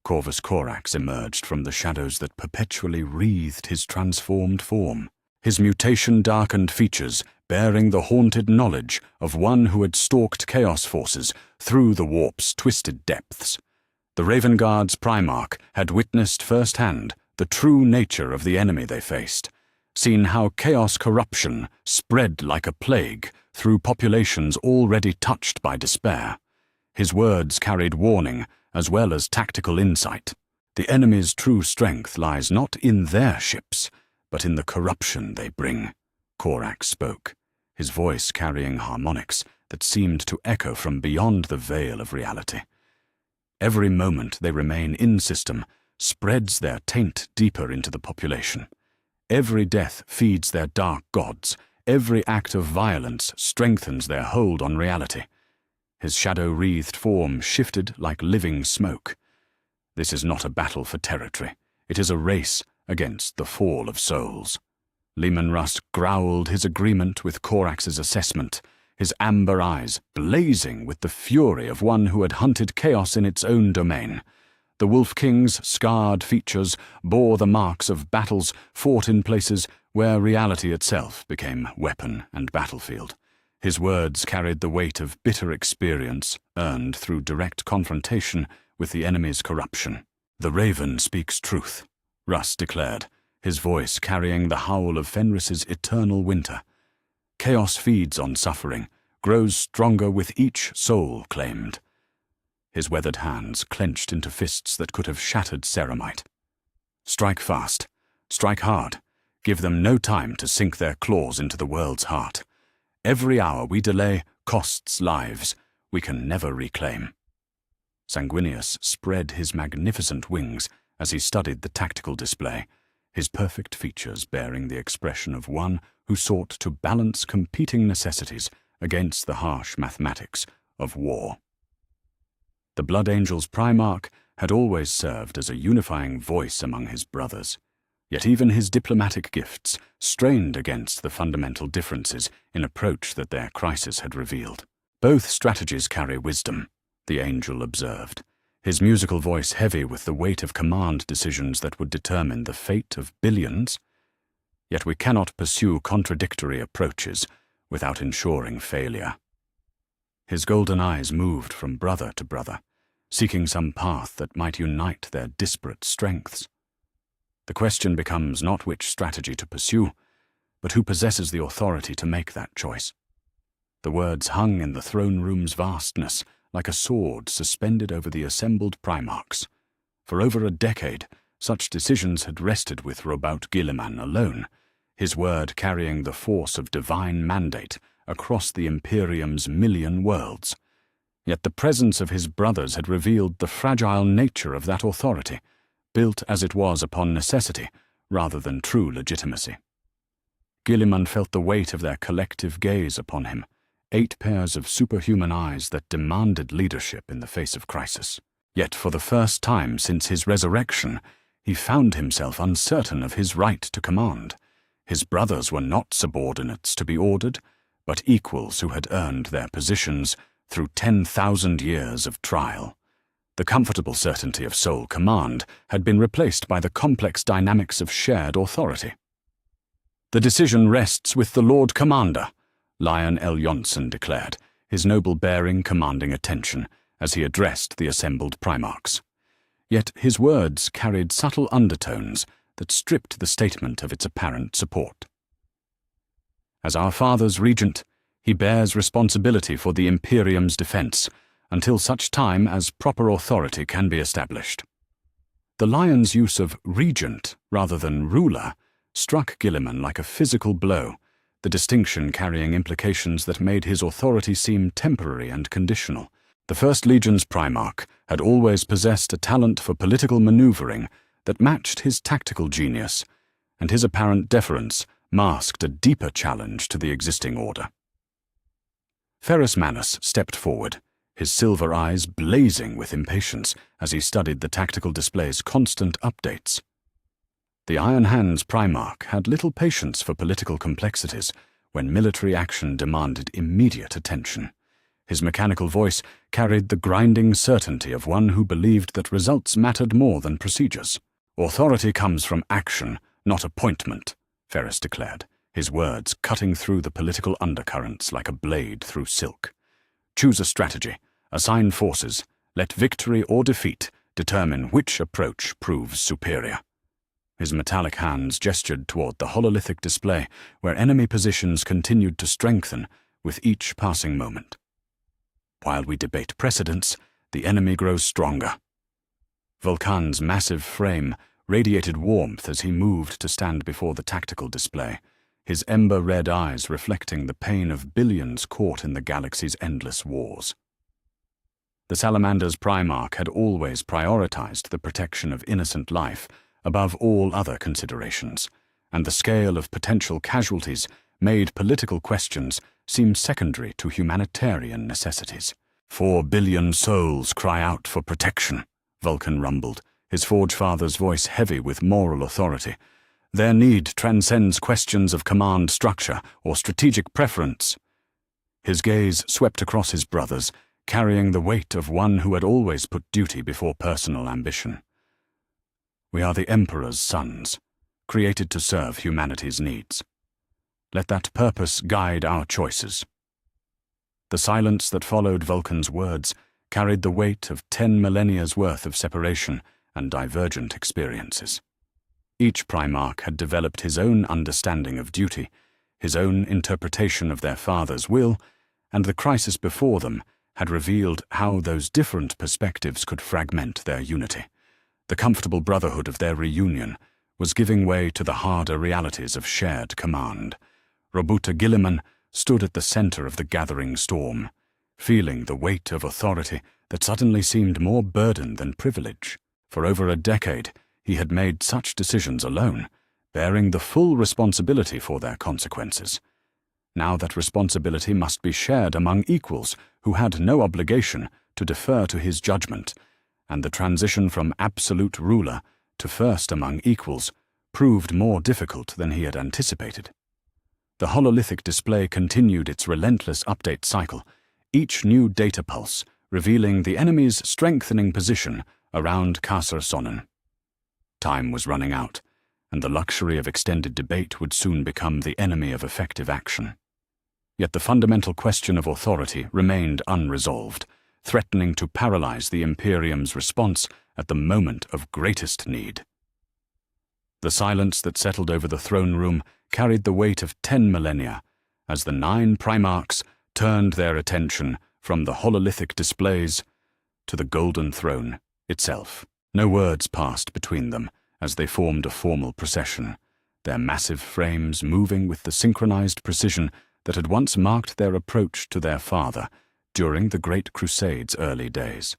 Corvus Corax emerged from the shadows that perpetually wreathed his transformed form, his mutation-darkened features bearing the haunted knowledge of one who had stalked Chaos forces through the warp's twisted depths. The Raven Guard's Primarch had witnessed firsthand the true nature of the enemy they faced, seen how Chaos corruption spread like a plague through populations already touched by despair. His words carried warning as well as tactical insight. The enemy's true strength lies not in their ships, but in the corruption they bring, Corax spoke, his voice carrying harmonics that seemed to echo from beyond the veil of reality. Every moment they remain in system spreads their taint deeper into the population. Every death feeds their dark gods. Every act of violence strengthens their hold on reality. His shadow-wreathed form shifted like living smoke. This is not a battle for territory. It is a race against the fall of souls. Leman Russ growled his agreement with Corax's assessment, his amber eyes blazing with the fury of one who had hunted chaos in its own domain. The Wolf King's scarred features bore the marks of battles fought in places where reality itself became weapon and battlefield. His words carried the weight of bitter experience earned through direct confrontation with the enemy's corruption. "The Raven speaks truth," Russ declared, his voice carrying the howl of Fenris's eternal winter. "Chaos feeds on suffering, grows stronger with each soul claimed." His weathered hands clenched into fists that could have shattered ceramite. "Strike fast, strike hard, give them no time to sink their claws into the world's heart. Every hour we delay costs lives we can never reclaim." Sanguinius spread his magnificent wings as he studied the tactical display, his perfect features bearing the expression of one who sought to balance competing necessities against the harsh mathematics of war. The Blood Angel's Primarch had always served as a unifying voice among his brothers, yet even his diplomatic gifts strained against the fundamental differences in approach that their crisis had revealed. Both strategies carry wisdom, the Angel observed, his musical voice heavy with the weight of command decisions that would determine the fate of billions. Yet we cannot pursue contradictory approaches without ensuring failure. His golden eyes moved from brother to brother, seeking some path that might unite their disparate strengths. The question becomes not which strategy to pursue, but who possesses the authority to make that choice. The words hung in the throne room's vastness like a sword suspended over the assembled Primarchs. For over a decade, such decisions had rested with Robout Guilliman alone, his word carrying the force of divine mandate across the Imperium's million worlds. Yet the presence of his brothers had revealed the fragile nature of that authority, built as it was upon necessity rather than true legitimacy. Guilliman felt the weight of their collective gaze upon him, 8 pairs of superhuman eyes that demanded leadership in the face of crisis. Yet for the first time since his resurrection, he found himself uncertain of his right to command. His brothers were not subordinates to be ordered, but equals who had earned their positions through 10,000 years of trial. The comfortable certainty of sole command had been replaced by the complex dynamics of shared authority. "The decision rests with the Lord Commander," Lion L. Jonson declared, his noble bearing commanding attention as he addressed the assembled Primarchs. Yet his words carried subtle undertones that stripped the statement of its apparent support. As our father's regent, he bears responsibility for the Imperium's defense until such time as proper authority can be established. The Lion's use of regent rather than ruler struck Guilliman like a physical blow, the distinction carrying implications that made his authority seem temporary and conditional. The First Legion's Primarch had always possessed a talent for political maneuvering that matched his tactical genius, and his apparent deference masked a deeper challenge to the existing order. Ferrus Manus stepped forward, his silver eyes blazing with impatience as he studied the tactical display's constant updates. The Iron Hands Primarch had little patience for political complexities when military action demanded immediate attention. His mechanical voice carried the grinding certainty of one who believed that results mattered more than procedures. "Authority comes from action, not appointment," Ferrus declared, his words cutting through the political undercurrents like a blade through silk. "Choose a strategy, assign forces, let victory or defeat determine which approach proves superior." His metallic hands gestured toward the hololithic display where enemy positions continued to strengthen with each passing moment. "While we debate precedents, the enemy grows stronger." Vulcan's massive frame radiated warmth as he moved to stand before the tactical display, his ember-red eyes reflecting the pain of billions caught in the galaxy's endless wars. The Salamander's Primarch had always prioritized the protection of innocent life above all other considerations, and the scale of potential casualties made political questions seem secondary to humanitarian necessities. 4 billion souls cry out for protection," Vulcan rumbled, his Forge Father's voice heavy with moral authority. "Their need transcends questions of command structure or strategic preference." His gaze swept across his brothers, carrying the weight of one who had always put duty before personal ambition. "We are the Emperor's sons, created to serve humanity's needs. Let that purpose guide our choices." The silence that followed Vulcan's words carried the weight of 10 millennia's worth of separation and divergent experiences. Each Primarch had developed his own understanding of duty, his own interpretation of their father's will, and the crisis before them had revealed how those different perspectives could fragment their unity. The comfortable brotherhood of their reunion was giving way to the harder realities of shared command. Robuta Guilliman stood at the center of the gathering storm, feeling the weight of authority that suddenly seemed more burden than privilege. For over a decade, he had made such decisions alone, bearing the full responsibility for their consequences. Now that responsibility must be shared among equals who had no obligation to defer to his judgment, and the transition from absolute ruler to first among equals proved more difficult than he had anticipated. The hololithic display continued its relentless update cycle, each new data pulse revealing the enemy's strengthening position around Qasr Sonnen. Time was running out, and the luxury of extended debate would soon become the enemy of effective action. Yet the fundamental question of authority remained unresolved, threatening to paralyze the Imperium's response at the moment of greatest need. The silence that settled over the throne room carried the weight of 10 millennia, as the 9 Primarchs turned their attention from the hololithic displays to the golden throne itself. No words passed between them as they formed a formal procession, their massive frames moving with the synchronized precision that had once marked their approach to their father during the Great Crusade's early days.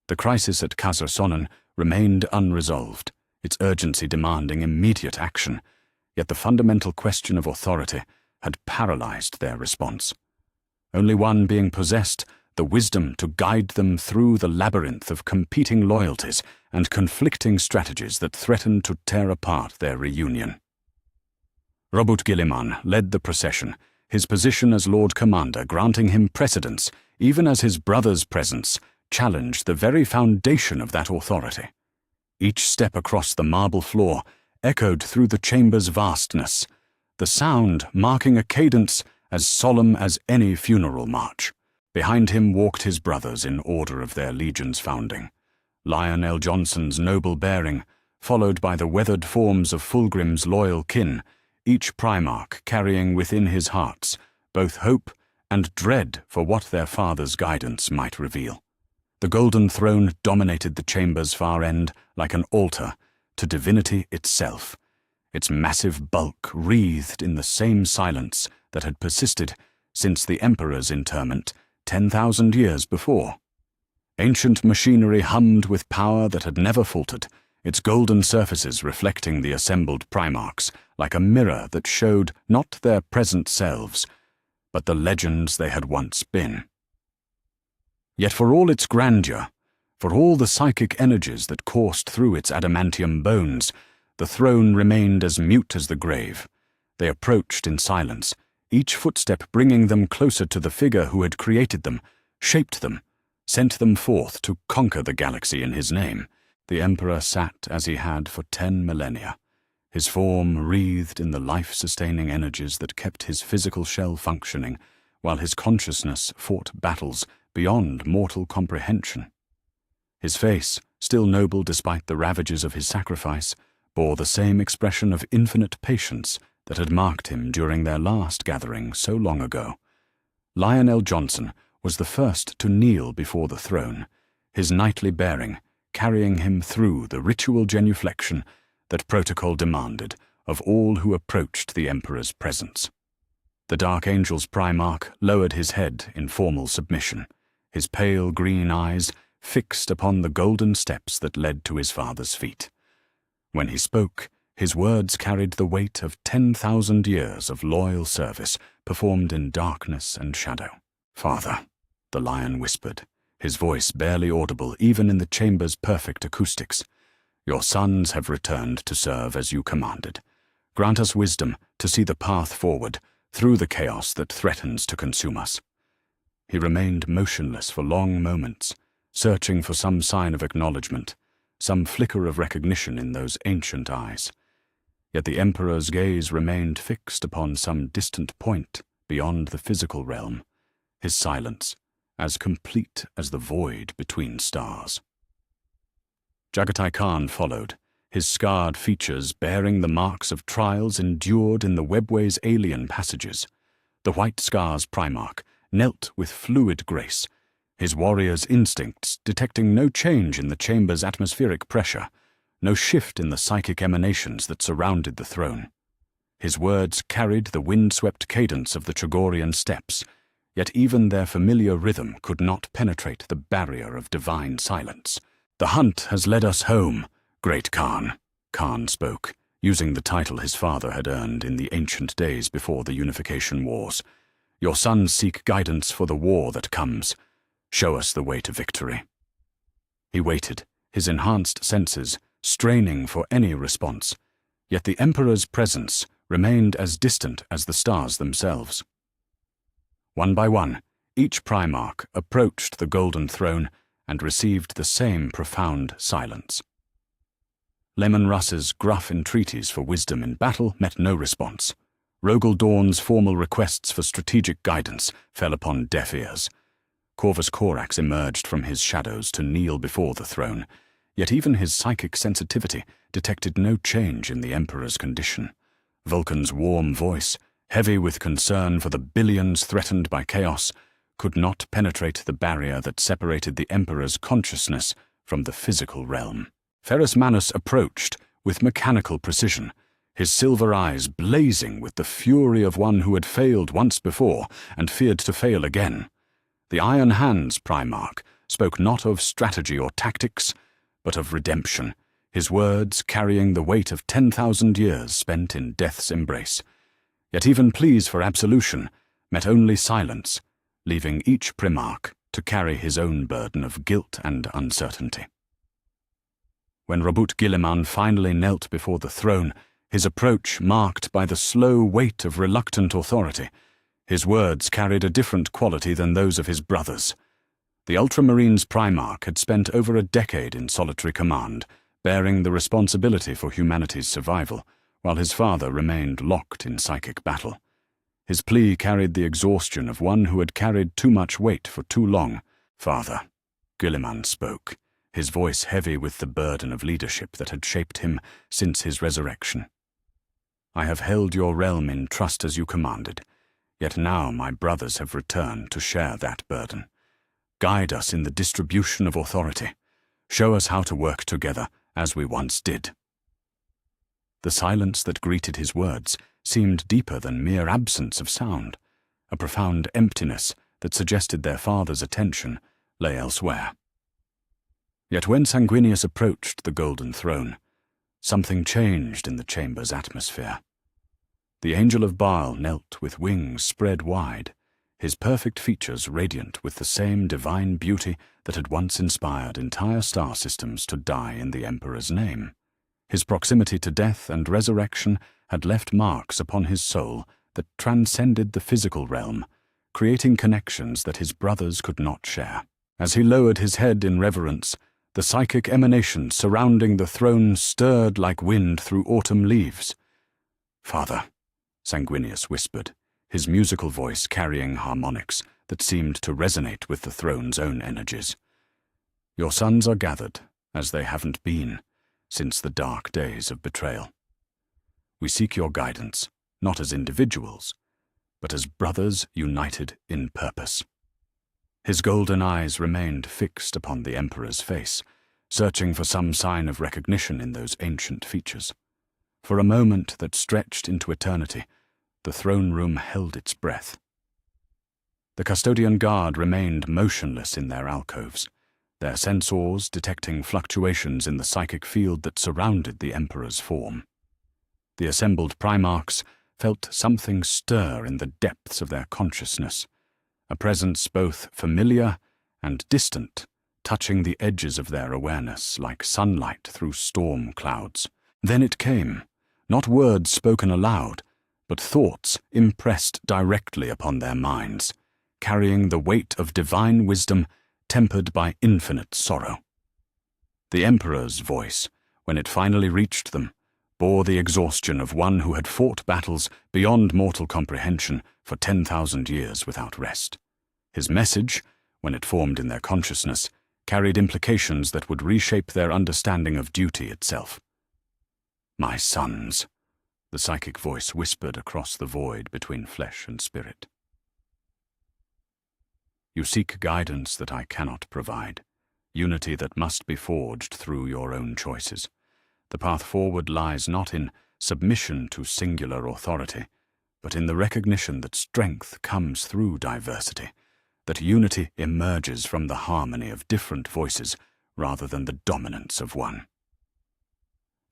The crisis at Qasr Sonnen remained unresolved, its urgency demanding immediate action, yet the fundamental question of authority had paralyzed their response. Only one being possessed the wisdom to guide them through the labyrinth of competing loyalties and conflicting strategies that threatened to tear apart their reunion. Roboute Guilliman led the procession, his position as Lord Commander granting him precedence, even as his brother's presence challenged the very foundation of that authority. Each step across the marble floor echoed through the chamber's vastness, the sound marking a cadence as solemn as any funeral march. Behind him walked his brothers in order of their legion's founding, Lionel Johnson's noble bearing, followed by the weathered forms of Fulgrim's loyal kin, each Primarch carrying within his hearts both hope and dread for what their father's guidance might reveal. The golden throne dominated the chamber's far end like an altar to divinity itself, its massive bulk wreathed in the same silence that had persisted since the Emperor's interment 10,000 years before. Ancient machinery hummed with power that had never faltered, its golden surfaces reflecting the assembled Primarchs like a mirror that showed not their present selves, but the legends they had once been. Yet for all its grandeur, for all the psychic energies that coursed through its adamantium bones, the throne remained as mute as the grave. They approached in silence, each footstep bringing them closer to the figure who had created them, shaped them, sent them forth to conquer the galaxy in his name. The Emperor sat as he had for 10 millennia, his form wreathed in the life-sustaining energies that kept his physical shell functioning, while his consciousness fought battles beyond mortal comprehension. His face, still noble despite the ravages of his sacrifice, bore the same expression of infinite patience that had marked him during their last gathering so long ago. Lionel Johnson was the first to kneel before the throne, his knightly bearing carrying him through the ritual genuflection that protocol demanded of all who approached the Emperor's presence. The Dark Angel's Primarch lowered his head in formal submission, his pale green eyes fixed upon the golden steps that led to his father's feet. When he spoke, his words carried the weight of 10,000 years of loyal service performed in darkness and shadow. "Father," the lion whispered, his voice barely audible even in the chamber's perfect acoustics, "your sons have returned to serve as you commanded. Grant us wisdom to see the path forward through the chaos that threatens to consume us." He remained motionless for long moments, searching for some sign of acknowledgement, some flicker of recognition in those ancient eyes. Yet the Emperor's gaze remained fixed upon some distant point beyond the physical realm, his silence as complete as the void between stars. Jagatai Khan followed, his scarred features bearing the marks of trials endured in the webway's alien passages. The White Scar's Primarch knelt with fluid grace, his warrior's instincts detecting no change in the chamber's atmospheric pressure, no shift in the psychic emanations that surrounded the throne. His words carried the wind-swept cadence of the Chagorian steppes, yet even their familiar rhythm could not penetrate the barrier of divine silence. "The hunt has led us home," Great Khan, Khan spoke, using the title his father had earned in the ancient days before the Unification Wars. Your sons seek guidance for the war that comes. Show us the way to victory. He waited, his enhanced senses straining for any response, yet the Emperor's presence remained as distant as the stars themselves. One by one, each Primarch approached the Golden Throne and received the same profound silence. Leman Russ's gruff entreaties for wisdom in battle met no response. Rogel Dawn's formal requests for strategic guidance fell upon deaf ears. Corvus Corax emerged from his shadows to kneel before the throne, yet even his psychic sensitivity detected no change in the Emperor's condition. Vulcan's warm voice, heavy with concern for the billions threatened by chaos, could not penetrate the barrier that separated the Emperor's consciousness from the physical realm. Ferrus Manus approached with mechanical precision, his silver eyes blazing with the fury of one who had failed once before and feared to fail again. The Iron Hands Primarch spoke not of strategy or tactics, but of redemption, his words carrying the weight of 10,000 years spent in death's embrace. Yet even pleas for absolution met only silence, leaving each Primarch to carry his own burden of guilt and uncertainty. When Robut Guilliman finally knelt before the throne, his approach marked by the slow weight of reluctant authority, his words carried a different quality than those of his brothers. The Ultramarines Primarch had spent over a decade in solitary command, bearing the responsibility for humanity's survival, while his father remained locked in psychic battle. His plea carried the exhaustion of one who had carried too much weight for too long. "Father," Guilliman spoke, his voice heavy with the burden of leadership that had shaped him since his resurrection. "I have held your realm in trust as you commanded, yet now my brothers have returned to share that burden. Guide us in the distribution of authority. Show us how to work together as we once did." The silence that greeted his words seemed deeper than mere absence of sound. A profound emptiness that suggested their father's attention lay elsewhere. Yet when Sanguinius approached the Golden Throne, something changed in the chamber's atmosphere. The Angel of Baal knelt with wings spread wide, his perfect features radiant with the same divine beauty that had once inspired entire star systems to die in the Emperor's name. His proximity to death and resurrection had left marks upon his soul that transcended the physical realm, creating connections that his brothers could not share. As he lowered his head in reverence, the psychic emanations surrounding the throne stirred like wind through autumn leaves. "Father," Sanguinius whispered, his musical voice carrying harmonics that seemed to resonate with the throne's own energies. "Your sons are gathered, as they haven't been, since the dark days of betrayal. We seek your guidance, not as individuals, but as brothers united in purpose." His golden eyes remained fixed upon the Emperor's face, searching for some sign of recognition in those ancient features. For a moment that stretched into eternity, the throne room held its breath. The custodian guard remained motionless in their alcoves, their sensors detecting fluctuations in the psychic field that surrounded the Emperor's form. The assembled Primarchs felt something stir in the depths of their consciousness, a presence both familiar and distant, touching the edges of their awareness like sunlight through storm clouds. Then it came, not words spoken aloud, but thoughts impressed directly upon their minds, carrying the weight of divine wisdom tempered by infinite sorrow. The Emperor's voice, when it finally reached them, bore the exhaustion of one who had fought battles beyond mortal comprehension for 10,000 years without rest. His message, when it formed in their consciousness, carried implications that would reshape their understanding of duty itself. "My sons," the psychic voice whispered across the void between flesh and spirit. "You seek guidance that I cannot provide, unity that must be forged through your own choices. The path forward lies not in submission to singular authority, but in the recognition that strength comes through diversity, that unity emerges from the harmony of different voices rather than the dominance of one."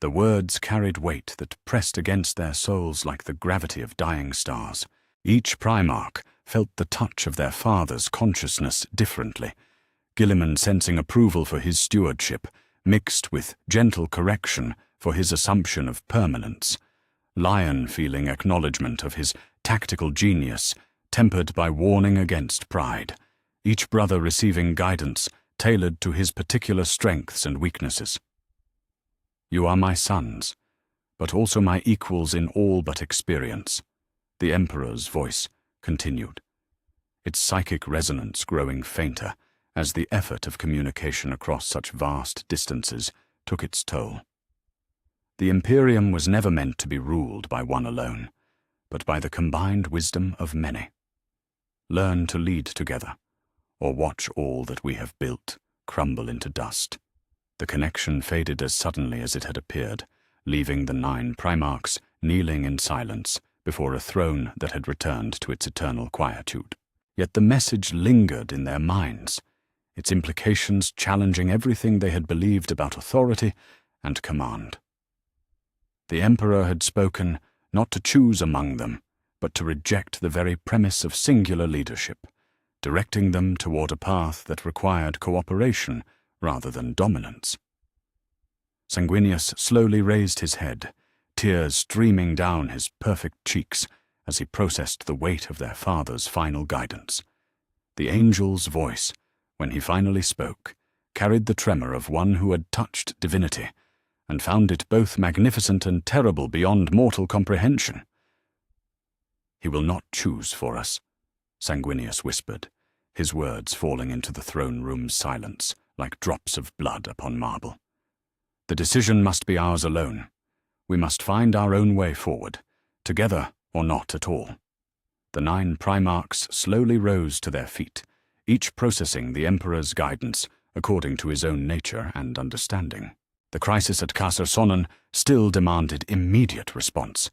The words carried weight that pressed against their souls like the gravity of dying stars. Each Primarch felt the touch of their father's consciousness differently, Guilliman sensing approval for his stewardship, mixed with gentle correction for his assumption of permanence. Lion feeling acknowledgement of his tactical genius, tempered by warning against pride, each brother receiving guidance tailored to his particular strengths and weaknesses. "You are my sons, but also my equals in all but experience," the Emperor's voice continued, its psychic resonance growing fainter as the effort of communication across such vast distances took its toll. The Imperium was never meant to be ruled by one alone, but by the combined wisdom of many. Learn to lead together, or watch all that we have built crumble into dust. The connection faded as suddenly as it had appeared, leaving the 9 Primarchs kneeling in silence before a throne that had returned to its eternal quietude. Yet the message lingered in their minds, its implications challenging everything they had believed about authority and command. The Emperor had spoken not to choose among them, but to reject the very premise of singular leadership, directing them toward a path that required cooperation rather than dominance. Sanguinius slowly raised his head, tears streaming down his perfect cheeks as he processed the weight of their father's final guidance. The angel's voice, when he finally spoke, carried the tremor of one who had touched divinity, and found it both magnificent and terrible beyond mortal comprehension. "He will not choose for us," Sanguinius whispered, his words falling into the throne room's silence like drops of blood upon marble. "The decision must be ours alone. We must find our own way forward, together or not at all." The 9 Primarchs slowly rose to their feet, each processing the Emperor's guidance according to his own nature and understanding. The crisis at Casa Sonnen still demanded immediate response,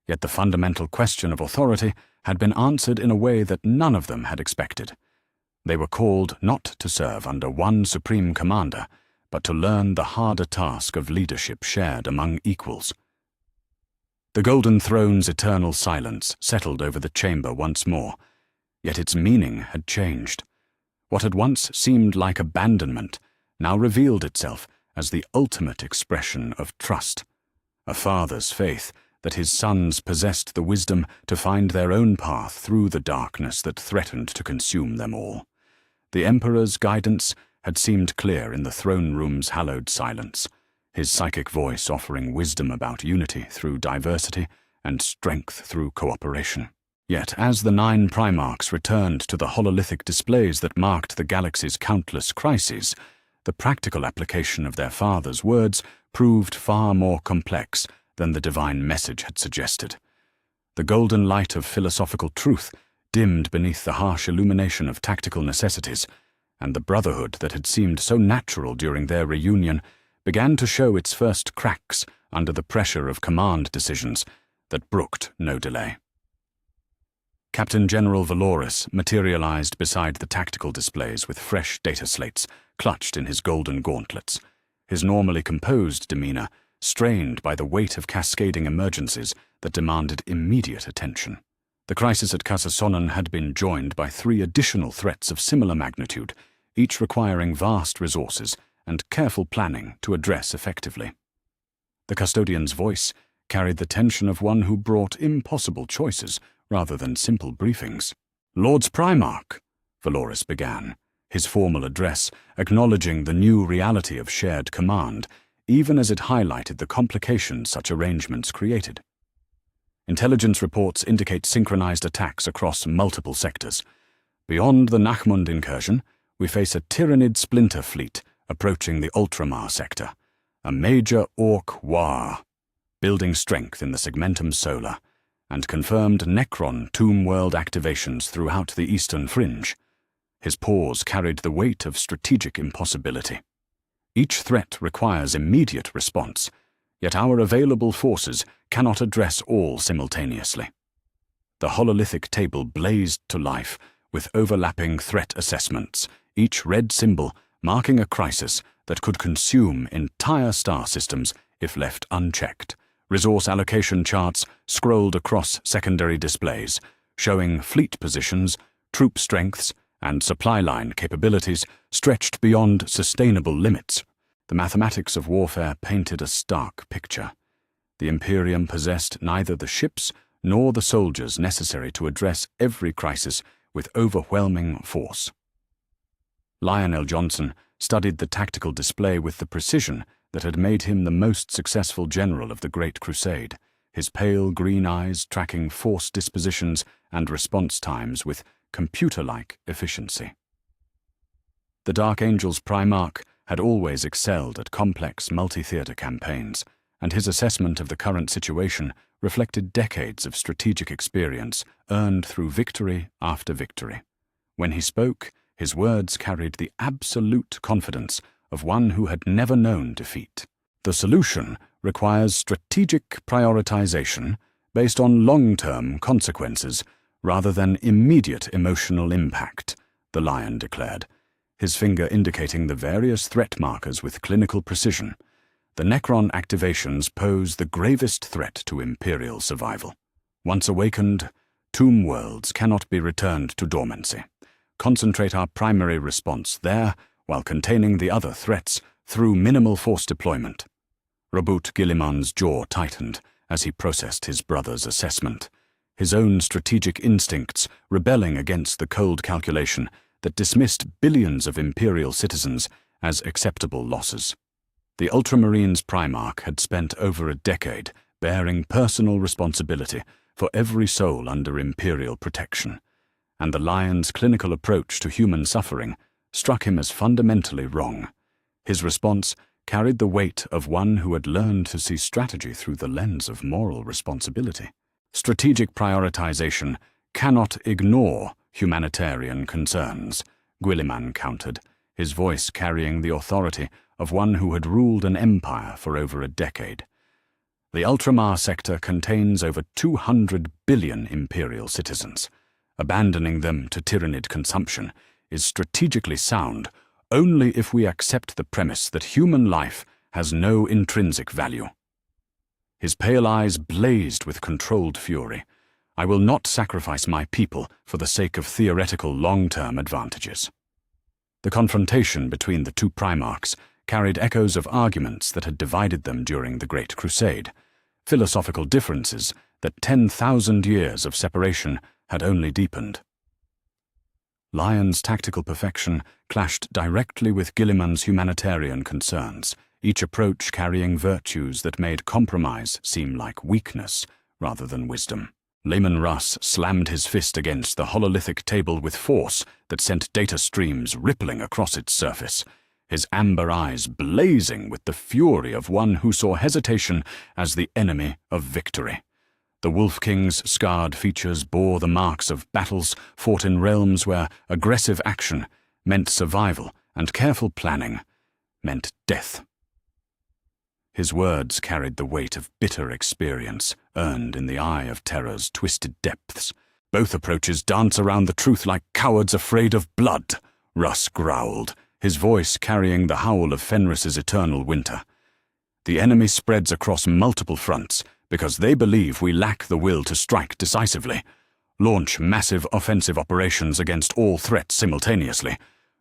yet the fundamental question of authority had been answered in a way that none of them had expected. They were called not to serve under one supreme commander, but to learn the harder task of leadership shared among equals. The Golden Throne's eternal silence settled over the chamber once more, yet its meaning had changed. What had once seemed like abandonment now revealed itself as the ultimate expression of trust, a father's faith that his sons possessed the wisdom to find their own path through the darkness that threatened to consume them all. The Emperor's guidance had seemed clear in the throne room's hallowed silence, his psychic voice offering wisdom about unity through diversity and strength through cooperation. Yet as the 9 Primarchs returned to the hololithic displays that marked the galaxy's countless crises, the practical application of their father's words proved far more complex than the divine message had suggested. The golden light of philosophical truth dimmed beneath the harsh illumination of tactical necessities, and the brotherhood that had seemed so natural during their reunion began to show its first cracks under the pressure of command decisions that brooked no delay. Captain General Valoris materialized beside the tactical displays with fresh data slates clutched in his golden gauntlets, his normally composed demeanor strained by the weight of cascading emergencies that demanded immediate attention. The crisis at Casa Sonnen had been joined by 3 additional threats of similar magnitude, each requiring vast resources and careful planning to address effectively. The custodian's voice carried the tension of one who brought impossible choices rather than simple briefings. "Lords Primarch," Valoris began, his formal address acknowledging the new reality of shared command, even as it highlighted the complications such arrangements created. Intelligence reports indicate synchronized attacks across multiple sectors. Beyond the Nachmund incursion, we face a Tyrannid splinter fleet approaching the Ultramar sector, a major Orc war, building strength in the Segmentum Solar, and confirmed Necron Tomb World activations throughout the eastern fringe. His pause carried the weight of strategic impossibility. Each threat requires immediate response, yet our available forces cannot address all simultaneously. The hololithic table blazed to life with overlapping threat assessments, each red symbol marking a crisis that could consume entire star systems if left unchecked. Resource allocation charts scrolled across secondary displays, showing fleet positions, troop strengths, and supply line capabilities stretched beyond sustainable limits. The mathematics of warfare painted a stark picture. The Imperium possessed neither the ships nor the soldiers necessary to address every crisis with overwhelming force. Lionel Johnson studied the tactical display with the precision that had made him the most successful general of the Great Crusade, his pale green eyes tracking force dispositions and response times with computer-like efficiency. The Dark Angel's Primarch had always excelled at complex multi-theater campaigns, and his assessment of the current situation reflected decades of strategic experience earned through victory after victory. When he spoke, his words carried the absolute confidence of one who had never known defeat. The solution requires strategic prioritization based on long-term consequences rather than immediate emotional impact, the Lion declared, his finger indicating the various threat markers with clinical precision. The Necron activations pose the gravest threat to Imperial survival. Once awakened, tomb worlds cannot be returned to dormancy. Concentrate our primary response there while containing the other threats through minimal force deployment. Roboute Guilliman's jaw tightened as he processed his brother's assessment, his own strategic instincts rebelling against the cold calculation that dismissed billions of Imperial citizens as acceptable losses. The Ultramarines Primarch had spent over a decade bearing personal responsibility for every soul under Imperial protection, and the Lion's clinical approach to human suffering struck him as fundamentally wrong. His response carried the weight of one who had learned to see strategy through the lens of moral responsibility. Strategic prioritization cannot ignore humanitarian concerns, Guilliman countered, his voice carrying the authority of one who had ruled an empire for over a decade. The Ultramar sector contains over 200 billion Imperial citizens. Abandoning them to tyrannid consumption is strategically sound only if we accept the premise that human life has no intrinsic value. His pale eyes blazed with controlled fury. I will not sacrifice my people for the sake of theoretical long-term advantages. The confrontation between the two Primarchs carried echoes of arguments that had divided them during the Great Crusade, philosophical differences that 10,000 years of separation had only deepened. Lion's tactical perfection clashed directly with Guilliman's humanitarian concerns, each approach carrying virtues that made compromise seem like weakness rather than wisdom. Leman Russ slammed his fist against the hololithic table with force that sent data streams rippling across its surface, his amber eyes blazing with the fury of one who saw hesitation as the enemy of victory. The Wolf King's scarred features bore the marks of battles fought in realms where aggressive action meant survival and careful planning meant death. His words carried the weight of bitter experience earned in the eye of terror's twisted depths. Both approaches dance around the truth like cowards afraid of blood, Russ growled, his voice carrying the howl of Fenris's eternal winter. The enemy spreads across multiple fronts because they believe we lack the will to strike decisively. Launch massive offensive operations against all threats simultaneously.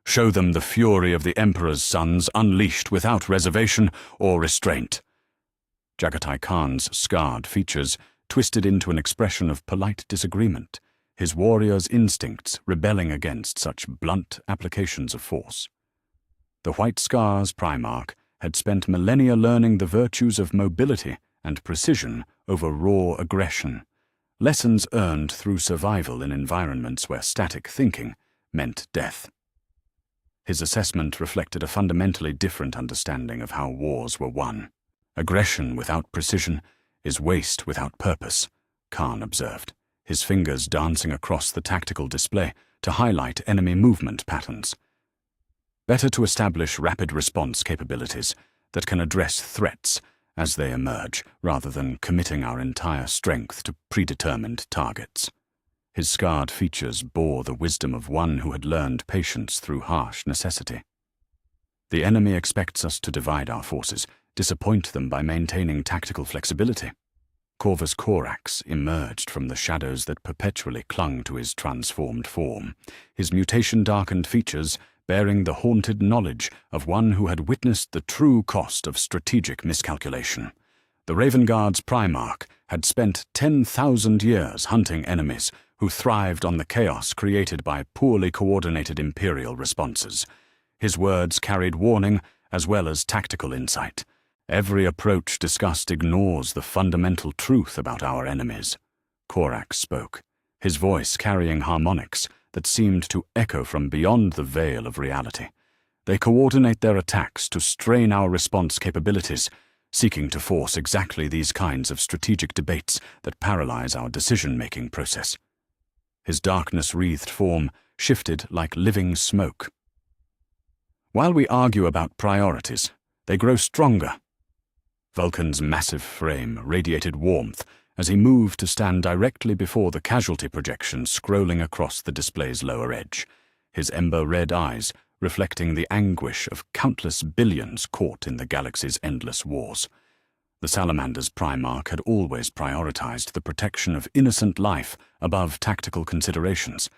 Show them the fury of the Emperor's sons unleashed without reservation or restraint. Jagatai Khan's scarred features twisted into an expression of polite disagreement, his warrior's instincts rebelling against such blunt applications of force. The White Scar's Primarch had spent millennia learning the virtues of mobility and precision over raw aggression, lessons earned through survival in environments where static thinking meant death. His assessment reflected a fundamentally different understanding of how wars were won. Aggression without precision is waste without purpose, Khan observed, his fingers dancing across the tactical display to highlight enemy movement patterns. Better to establish rapid response capabilities that can address threats as they emerge, rather than committing our entire strength to predetermined targets. His scarred features bore the wisdom of one who had learned patience through harsh necessity. The enemy expects us to divide our forces, disappoint them by maintaining tactical flexibility. Corvus Corax emerged from the shadows that perpetually clung to his transformed form, his mutation-darkened features bearing the haunted knowledge of one who had witnessed the true cost of strategic miscalculation. The Raven Guard's Primarch had spent 10,000 years hunting enemies who thrived on the chaos created by poorly coordinated Imperial responses. His words carried warning as well as tactical insight. Every approach discussed ignores the fundamental truth about our enemies. Corax spoke, his voice carrying harmonics that seemed to echo from beyond the veil of reality. They coordinate their attacks to strain our response capabilities, seeking to force exactly these kinds of strategic debates that paralyze our decision-making process. His darkness-wreathed form shifted like living smoke. While we argue about priorities, they grow stronger. Vulcan's massive frame radiated warmth as he moved to stand directly before the casualty projection scrolling across the display's lower edge, his ember-red eyes reflecting the anguish of countless billions caught in the galaxy's endless wars. The Salamander's Primarch had always prioritized the protection of innocent life above tactical considerations,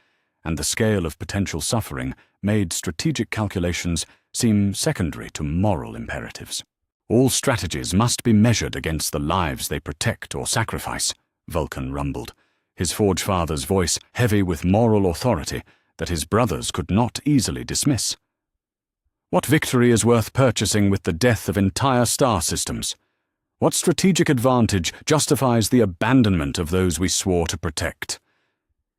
and the scale of potential suffering made strategic calculations seem secondary to moral imperatives. All strategies must be measured against the lives they protect or sacrifice, Vulcan rumbled, his Forge Father's voice heavy with moral authority that his brothers could not easily dismiss. What victory is worth purchasing with the death of entire star systems? What strategic advantage justifies the abandonment of those we swore to protect?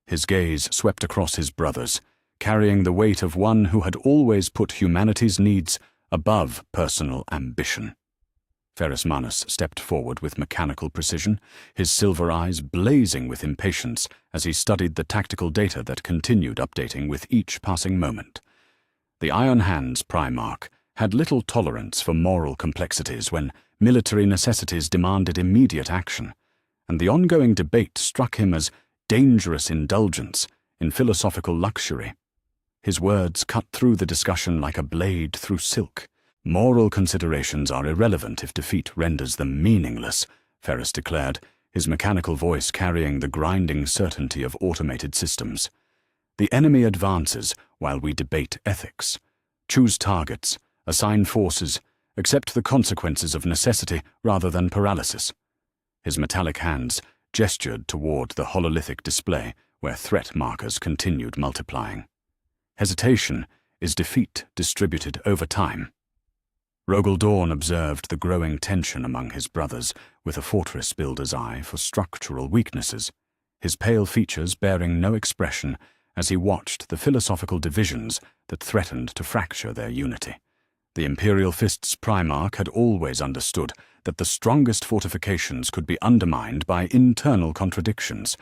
His gaze swept across his brothers, carrying the weight of one who had always put humanity's needs above personal ambition. Ferrus Manus stepped forward with mechanical precision, his silver eyes blazing with impatience as he studied the tactical data that continued updating with each passing moment. The Iron Hands Primarch had little tolerance for moral complexities when military necessities demanded immediate action, and the ongoing debate struck him as dangerous indulgence in philosophical luxury. His words cut through the discussion like a blade through silk. Moral considerations are irrelevant if defeat renders them meaningless, Ferrus declared, his mechanical voice carrying the grinding certainty of automated systems. The enemy advances while we debate ethics. Choose targets, assign forces, accept the consequences of necessity rather than paralysis. His metallic hands gestured toward the hololithic display where threat markers continued multiplying. Hesitation is defeat distributed over time. Rogel Dawn observed the growing tension among his brothers with a fortress builder's eye for structural weaknesses, his pale features bearing no expression as he watched the philosophical divisions that threatened to fracture their unity. The Imperial Fist's Primarch had always understood that the strongest fortifications could be undermined by internal contradictions,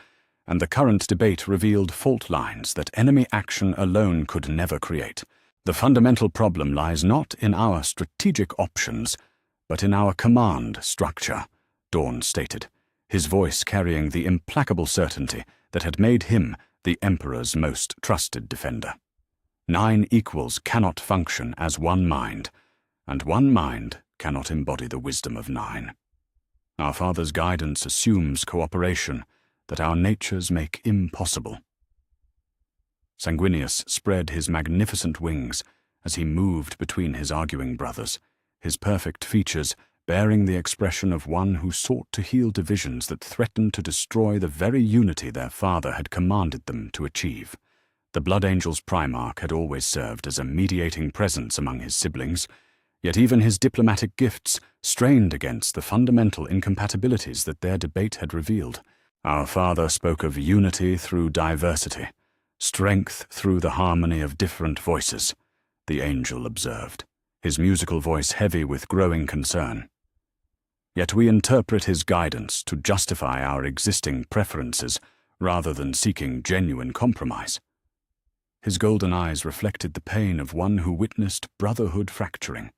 and the current debate revealed fault lines that enemy action alone could never create. The fundamental problem lies not in our strategic options, but in our command structure, Dawn stated, his voice carrying the implacable certainty that had made him the Emperor's most trusted defender. 9 equals cannot function as one mind, and one mind cannot embody the wisdom of 9. Our Father's guidance assumes cooperation that our natures make impossible. Sanguinius spread his magnificent wings as he moved between his arguing brothers, his perfect features bearing the expression of one who sought to heal divisions that threatened to destroy the very unity their father had commanded them to achieve. The Blood Angel's Primarch had always served as a mediating presence among his siblings, yet even his diplomatic gifts strained against the fundamental incompatibilities that their debate had revealed. Our Father spoke of unity through diversity, strength through the harmony of different voices, the angel observed, his musical voice heavy with growing concern. Yet we interpret his guidance to justify our existing preferences rather than seeking genuine compromise. His golden eyes reflected the pain of one who witnessed brotherhood fracturing.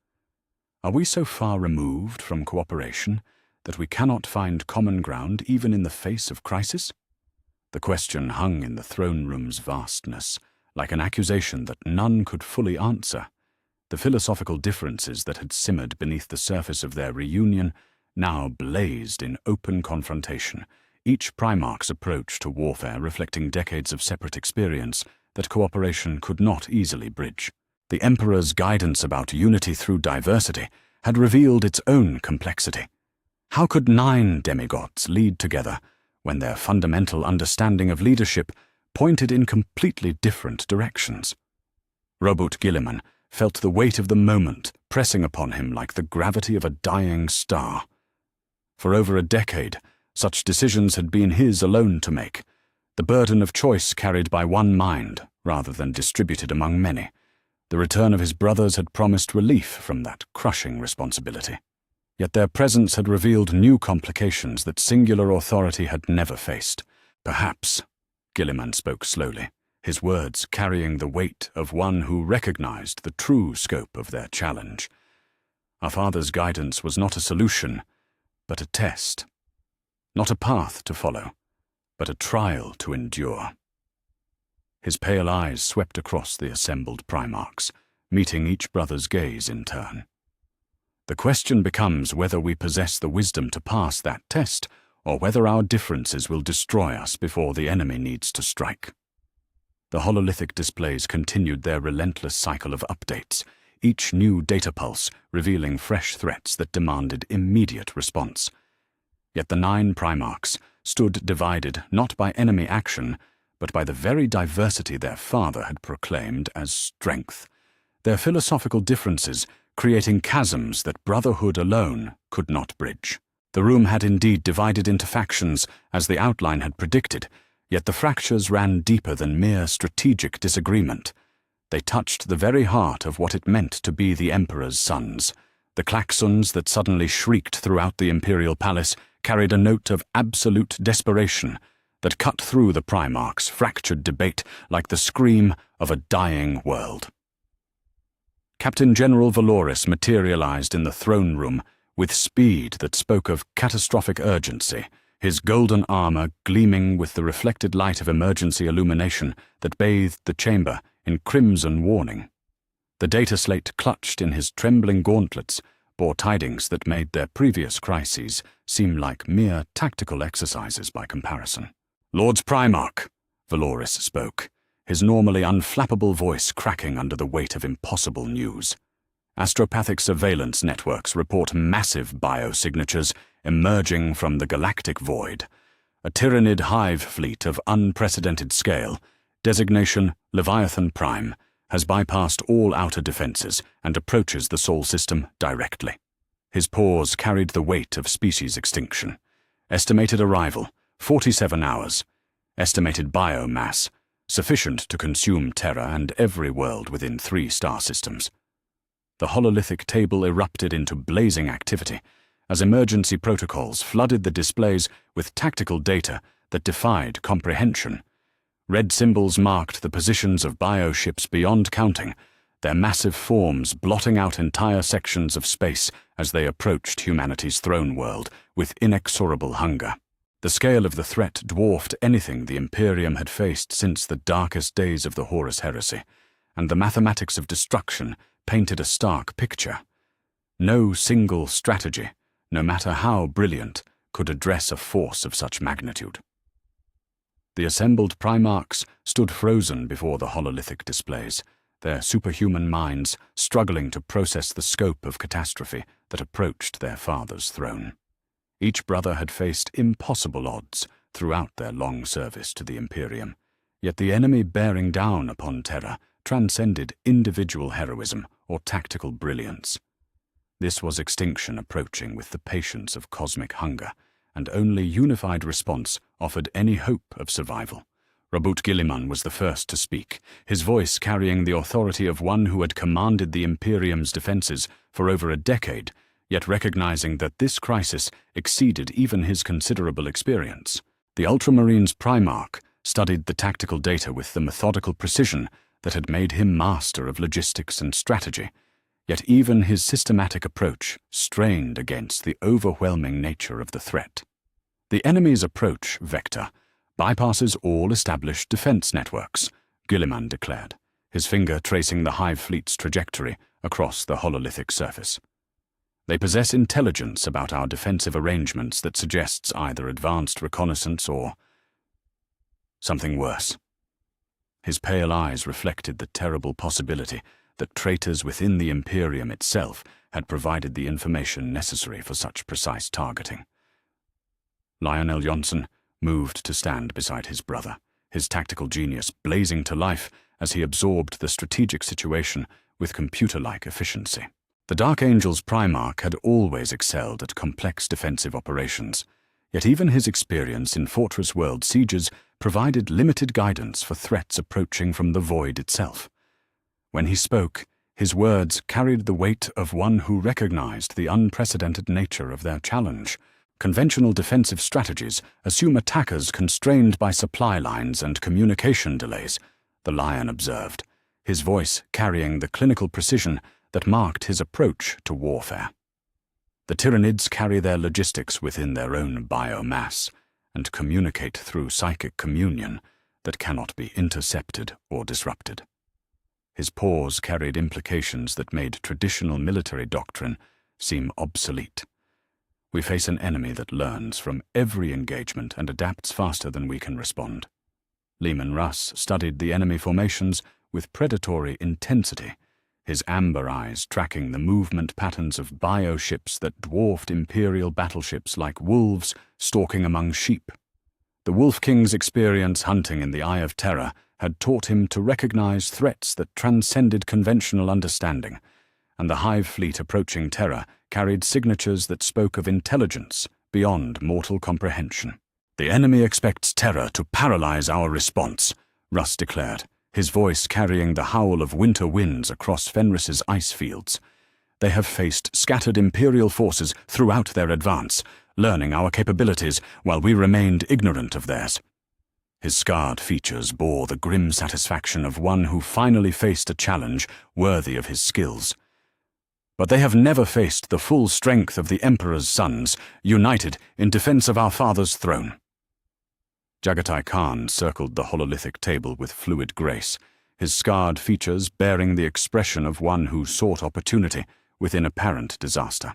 Are we so far removed from cooperation that we cannot find common ground even in the face of crisis? The question hung in the throne room's vastness, like an accusation that none could fully answer, The philosophical differences that had simmered beneath the surface of their reunion now blazed in open confrontation, each Primarch's approach to warfare reflecting decades of separate experience that cooperation could not easily bridge. The Emperor's guidance about unity through diversity had revealed its own complexity. How could 9 demigods lead together when their fundamental understanding of leadership pointed in completely different directions? Roboute Guilliman felt the weight of the moment pressing upon him like the gravity of a dying star. For over a decade, such decisions had been his alone to make, the burden of choice carried by one mind rather than distributed among many. The return of his brothers had promised relief from that crushing responsibility. Yet their presence had revealed new complications that singular authority had never faced. Perhaps, Guilliman spoke slowly, his words carrying the weight of one who recognized the true scope of their challenge. Our father's guidance was not a solution, but a test. Not a path to follow, but a trial to endure. His pale eyes swept across the assembled Primarchs, meeting each brother's gaze in turn. The question becomes whether we possess the wisdom to pass that test, or whether our differences will destroy us before the enemy needs to strike. The hololithic displays continued their relentless cycle of updates, each new data pulse revealing fresh threats that demanded immediate response. Yet the 9 Primarchs stood divided not by enemy action, but by the very diversity their father had proclaimed as strength, their philosophical differences creating chasms that brotherhood alone could not bridge. The room had indeed divided into factions, as the outline had predicted, yet the fractures ran deeper than mere strategic disagreement. They touched the very heart of what it meant to be the Emperor's sons. The klaxons that suddenly shrieked throughout the Imperial Palace carried a note of absolute desperation that cut through the Primarch's fractured debate like the scream of a dying world. Captain General Valoris materialized in the throne room with speed that spoke of catastrophic urgency, his golden armor gleaming with the reflected light of emergency illumination that bathed the chamber in crimson warning. The data slate clutched in his trembling gauntlets bore tidings that made their previous crises seem like mere tactical exercises by comparison. "Lords Primarch," Valoris spoke, his normally unflappable voice cracking under the weight of impossible news. Astropathic surveillance networks report massive biosignatures emerging from the galactic void. A Tyranid hive fleet of unprecedented scale, designation Leviathan Prime, has bypassed all outer defenses and approaches the Sol system directly. His pause carried the weight of species extinction. Estimated arrival, 47 hours. Estimated biomass, sufficient to consume Terra and every world within 3 star systems. The hololithic table erupted into blazing activity as emergency protocols flooded the displays with tactical data that defied comprehension. Red symbols marked the positions of bioships beyond counting, their massive forms blotting out entire sections of space as they approached humanity's throne world with inexorable hunger. The scale of the threat dwarfed anything the Imperium had faced since the darkest days of the Horus Heresy, and the mathematics of destruction painted a stark picture. No single strategy, no matter how brilliant, could address a force of such magnitude. The assembled Primarchs stood frozen before the hololithic displays, their superhuman minds struggling to process the scope of catastrophe that approached their father's throne. Each brother had faced impossible odds throughout their long service to the Imperium, yet the enemy bearing down upon Terra transcended individual heroism or tactical brilliance. This was extinction approaching with the patience of cosmic hunger, and only unified response offered any hope of survival. Roboute Guilliman was the first to speak, his voice carrying the authority of one who had commanded the Imperium's defenses for over a decade, yet recognizing that this crisis exceeded even his considerable experience. The Ultramarine's Primarch studied the tactical data with the methodical precision that had made him master of logistics and strategy, yet even his systematic approach strained against the overwhelming nature of the threat. The enemy's approach vector bypasses all established defense networks, Guilliman declared, his finger tracing the Hive Fleet's trajectory across the hololithic surface. They possess intelligence about our defensive arrangements that suggests either advanced reconnaissance or something worse. His pale eyes reflected the terrible possibility that traitors within the Imperium itself had provided the information necessary for such precise targeting. Lionel Johnson moved to stand beside his brother, his tactical genius blazing to life as he absorbed the strategic situation with computer-like efficiency. The Dark Angel's Primarch had always excelled at complex defensive operations, yet even his experience in Fortress World sieges provided limited guidance for threats approaching from the void itself. When he spoke, his words carried the weight of one who recognized the unprecedented nature of their challenge. Conventional defensive strategies assume attackers constrained by supply lines and communication delays, the Lion observed, his voice carrying the clinical precision that marked his approach to warfare. The Tyranids carry their logistics within their own biomass and communicate through psychic communion that cannot be intercepted or disrupted. His pause carried implications that made traditional military doctrine seem obsolete. We face an enemy that learns from every engagement and adapts faster than we can respond. Leman Russ studied the enemy formations with predatory intensity, his amber eyes tracking the movement patterns of bioships that dwarfed Imperial battleships like wolves stalking among sheep. The Wolf King's experience hunting in the Eye of Terror had taught him to recognize threats that transcended conventional understanding, and the Hive Fleet approaching Terror carried signatures that spoke of intelligence beyond mortal comprehension. "The enemy expects Terror to paralyze our response," Russ declared, his voice carrying the howl of winter winds across Fenris's ice fields. "They have faced scattered Imperial forces throughout their advance, learning our capabilities while we remained ignorant of theirs." His scarred features bore the grim satisfaction of one who finally faced a challenge worthy of his skills. "But they have never faced the full strength of the Emperor's sons, united in defense of our father's throne." Jagatai Khan circled the hololithic table with fluid grace, his scarred features bearing the expression of one who sought opportunity within apparent disaster.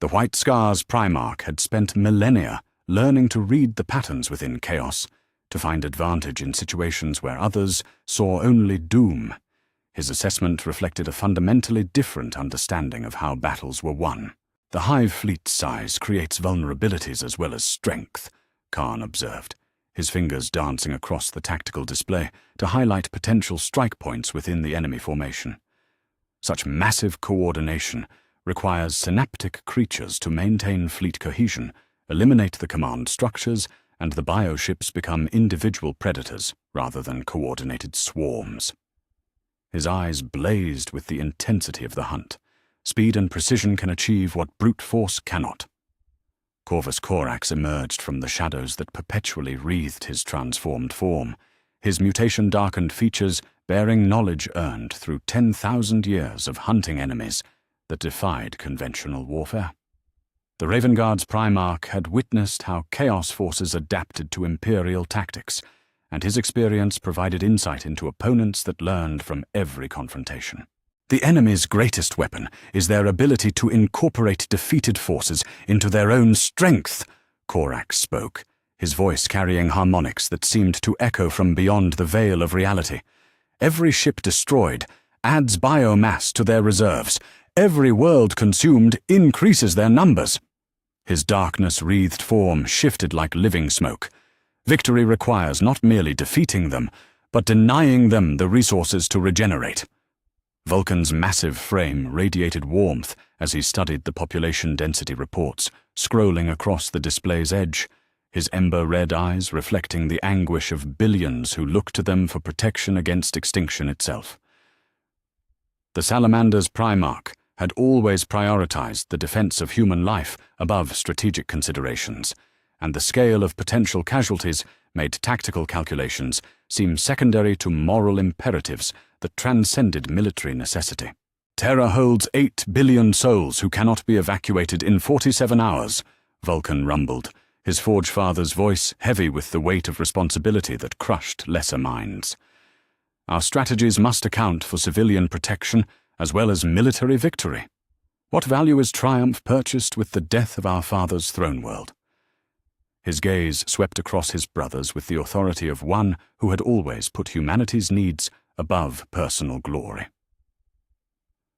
The White Scar's Primarch had spent millennia learning to read the patterns within chaos, to find advantage in situations where others saw only doom. His assessment reflected a fundamentally different understanding of how battles were won. "The Hive Fleet's size creates vulnerabilities as well as strength," Khan observed, his fingers dancing across the tactical display to highlight potential strike points within the enemy formation. "Such massive coordination requires synaptic creatures to maintain fleet cohesion, eliminate the command structures, and the bioships become individual predators rather than coordinated swarms." His eyes blazed with the intensity of the hunt. Speed and precision can achieve what brute force cannot. Corvus Corax emerged from the shadows that perpetually wreathed his transformed form, his mutation-darkened features bearing knowledge earned through 10,000 years of hunting enemies that defied conventional warfare. The Raven Guard's Primarch had witnessed how Chaos forces adapted to Imperial tactics, and his experience provided insight into opponents that learned from every confrontation. "The enemy's greatest weapon is their ability to incorporate defeated forces into their own strength," Corax spoke, his voice carrying harmonics that seemed to echo from beyond the veil of reality. "Every ship destroyed adds biomass to their reserves. Every world consumed increases their numbers." His darkness-wreathed form shifted like living smoke. "Victory requires not merely defeating them, but denying them the resources to regenerate." Vulcan's massive frame radiated warmth as he studied the population density reports, scrolling across the display's edge, his ember-red eyes reflecting the anguish of billions who look to them for protection against extinction itself. The Salamander's Primarch had always prioritized the defense of human life above strategic considerations, and the scale of potential casualties made tactical calculations seem secondary to moral imperatives that transcended military necessity. "Terra holds 8 billion souls who cannot be evacuated in 47 hours, Vulcan rumbled, his Forge-Father's voice heavy with the weight of responsibility that crushed lesser minds. Our strategies must account for civilian protection as well as military victory. What value is triumph purchased with the death of our father's throne world? His gaze swept across his brothers with the authority of one who had always put humanity's needs above personal glory.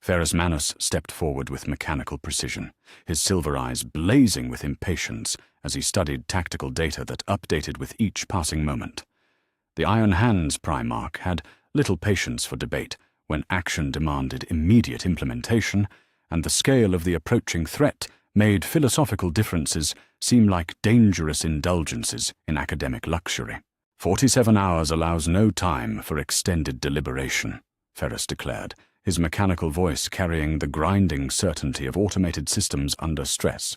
Ferrus Manus stepped forward with mechanical precision, his silver eyes blazing with impatience as he studied tactical data that updated with each passing moment. The Iron Hands Primarch had little patience for debate when action demanded immediate implementation, and the scale of the approaching threat made philosophical differences seem like dangerous indulgences in academic luxury. 47 hours allows no time for extended deliberation, Ferrus declared, his mechanical voice carrying the grinding certainty of automated systems under stress.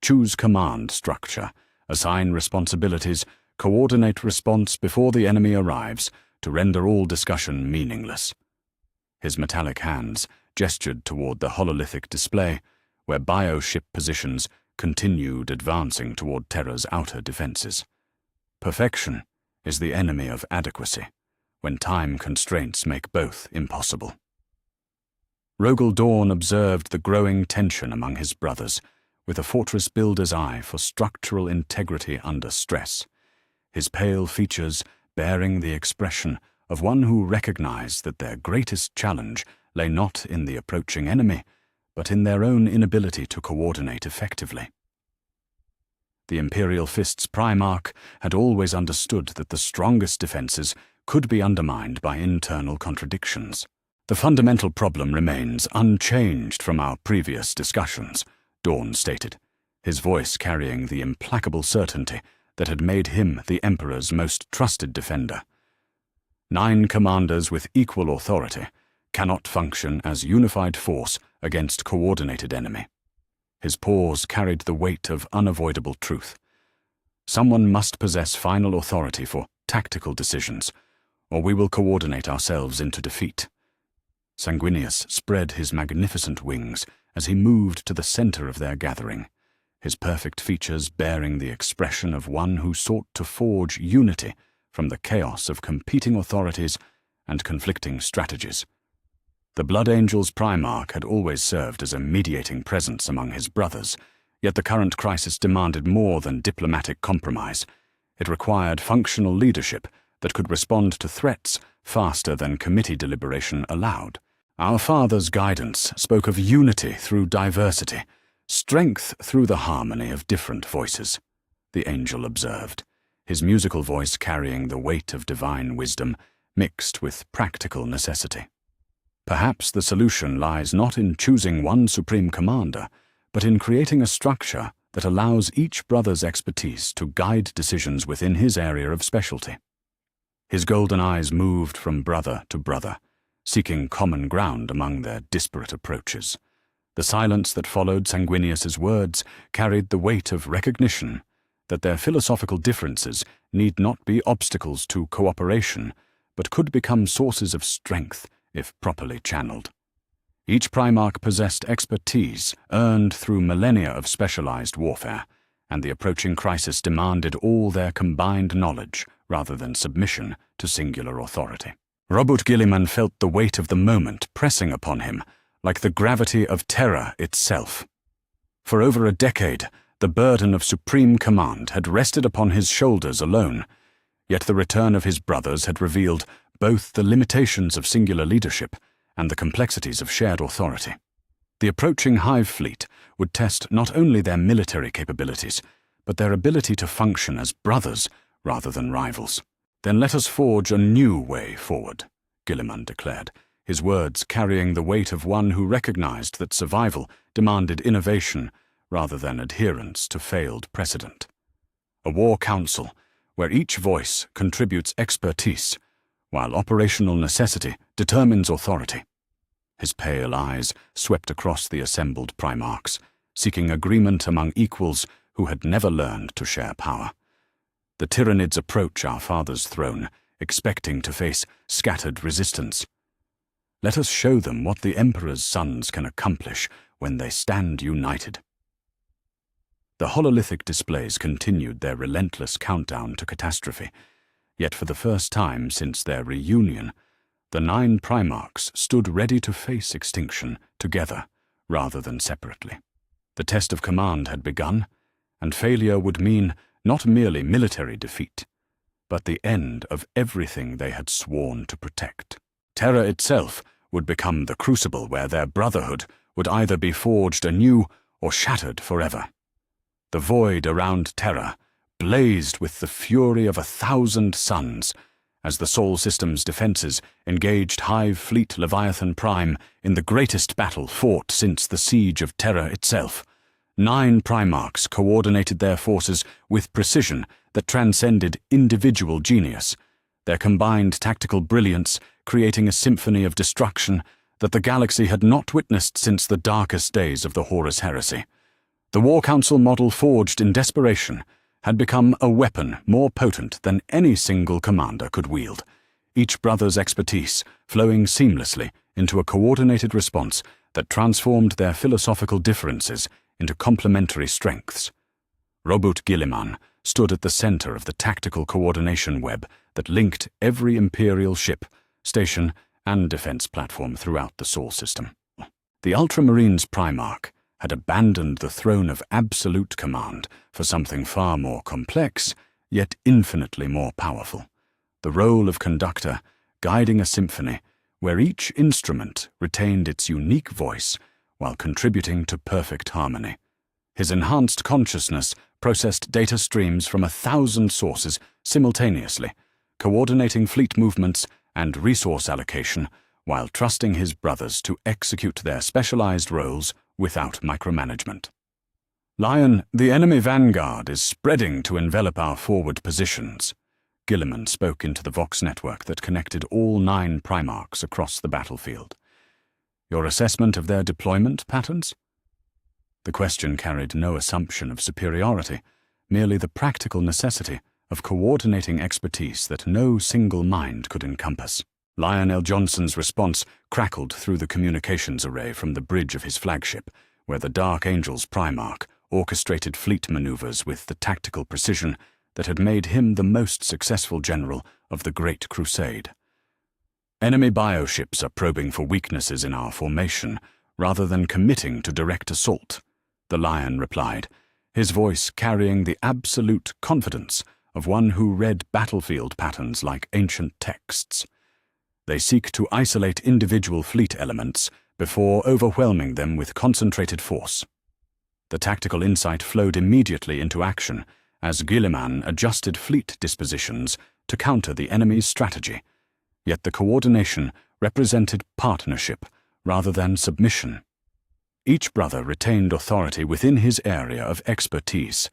Choose command structure, assign responsibilities, coordinate response before the enemy arrives to render all discussion meaningless. His metallic hands gestured toward the hololithic display, where bioship positions continued advancing toward Terra's outer defenses. Perfection is the enemy of adequacy, when time constraints make both impossible. Rogel Dawn observed the growing tension among his brothers, with a fortress builder's eye for structural integrity under stress, his pale features bearing the expression of one who recognized that their greatest challenge lay not in the approaching enemy, but in their own inability to coordinate effectively. The Imperial Fist's Primarch had always understood that the strongest defenses could be undermined by internal contradictions. The fundamental problem remains unchanged from our previous discussions, Dawn stated, his voice carrying the implacable certainty that had made him the Emperor's most trusted defender. 9 commanders with equal authority cannot function as unified force against coordinated enemy. His pause carried the weight of unavoidable truth. Someone must possess final authority for tactical decisions, or we will coordinate ourselves into defeat. Sanguinius spread his magnificent wings as he moved to the center of their gathering, his perfect features bearing the expression of one who sought to forge unity from the chaos of competing authorities and conflicting strategies. The Blood Angel's Primarch had always served as a mediating presence among his brothers, yet the current crisis demanded more than diplomatic compromise. It required functional leadership that could respond to threats faster than committee deliberation allowed. Our father's guidance spoke of unity through diversity, strength through the harmony of different voices, the angel observed, his musical voice carrying the weight of divine wisdom mixed with practical necessity. Perhaps the solution lies not in choosing one supreme commander, but in creating a structure that allows each brother's expertise to guide decisions within his area of specialty. His golden eyes moved from brother to brother, seeking common ground among their disparate approaches. The silence that followed Sanguinius's words carried the weight of recognition that their philosophical differences need not be obstacles to cooperation, but could become sources of strength if properly channeled. Each Primarch possessed expertise earned through millennia of specialized warfare, and the approaching crisis demanded all their combined knowledge rather than submission to singular authority. Robert Guilliman felt the weight of the moment pressing upon him, like the gravity of terror itself. For over a decade, the burden of supreme command had rested upon his shoulders alone, yet the return of his brothers had revealed both the limitations of singular leadership and the complexities of shared authority. The approaching Hive fleet would test not only their military capabilities, but their ability to function as brothers rather than rivals. Then let us forge a new way forward, Guilliman declared, his words carrying the weight of one who recognized that survival demanded innovation rather than adherence to failed precedent. A war council where each voice contributes expertise, while operational necessity determines authority. His pale eyes swept across the assembled Primarchs, seeking agreement among equals who had never learned to share power. The Tyranids approach our father's throne, expecting to face scattered resistance. Let us show them what the Emperor's sons can accomplish when they stand united. The hololithic displays continued their relentless countdown to catastrophe, yet for the first time since their reunion, The 9 Primarchs stood ready to face extinction together rather than separately. The test of command had begun, and failure would mean not merely military defeat, but the end of everything they had sworn to protect. Terra itself would become the crucible where their brotherhood would either be forged anew or shattered forever. The void around Terra blazed with the fury of 1,000 suns as the Sol System's defenses engaged Hive Fleet Leviathan Prime in the greatest battle fought since the siege of Terra itself. 9 Primarchs coordinated their forces with precision that transcended individual genius, their combined tactical brilliance creating a symphony of destruction that the galaxy had not witnessed since the darkest days of the Horus Heresy. The War Council model forged in desperation had become a weapon more potent than any single commander could wield, each brother's expertise flowing seamlessly into a coordinated response that transformed their philosophical differences into complementary strengths. Roboute Guilliman stood at the center of the tactical coordination web that linked every Imperial ship, station, and defense platform throughout the Sol system. The Ultramarines Primarch had abandoned the throne of absolute command for something far more complex, yet infinitely more powerful. The role of conductor, guiding a symphony where each instrument retained its unique voice while contributing to perfect harmony. His enhanced consciousness processed data streams from 1,000 sources simultaneously, coordinating fleet movements and resource allocation while trusting his brothers to execute their specialized roles without micromanagement. Lion, the enemy vanguard is spreading to envelop our forward positions. Guilliman spoke into the Vox network that connected all 9 Primarchs across the battlefield. Your assessment of their deployment patterns? The question carried no assumption of superiority, merely the practical necessity of coordinating expertise that no single mind could encompass. Lionel Johnson's response crackled through the communications array from the bridge of his flagship, where the Dark Angels Primarch orchestrated fleet maneuvers with the tactical precision that had made him the most successful general of the Great Crusade. Enemy bioships are probing for weaknesses in our formation rather than committing to direct assault, the Lion replied, his voice carrying the absolute confidence of one who read battlefield patterns like ancient texts. They seek to isolate individual fleet elements before overwhelming them with concentrated force. The tactical insight flowed immediately into action as Guilliman adjusted fleet dispositions to counter the enemy's strategy, yet the coordination represented partnership rather than submission. Each brother retained authority within his area of expertise,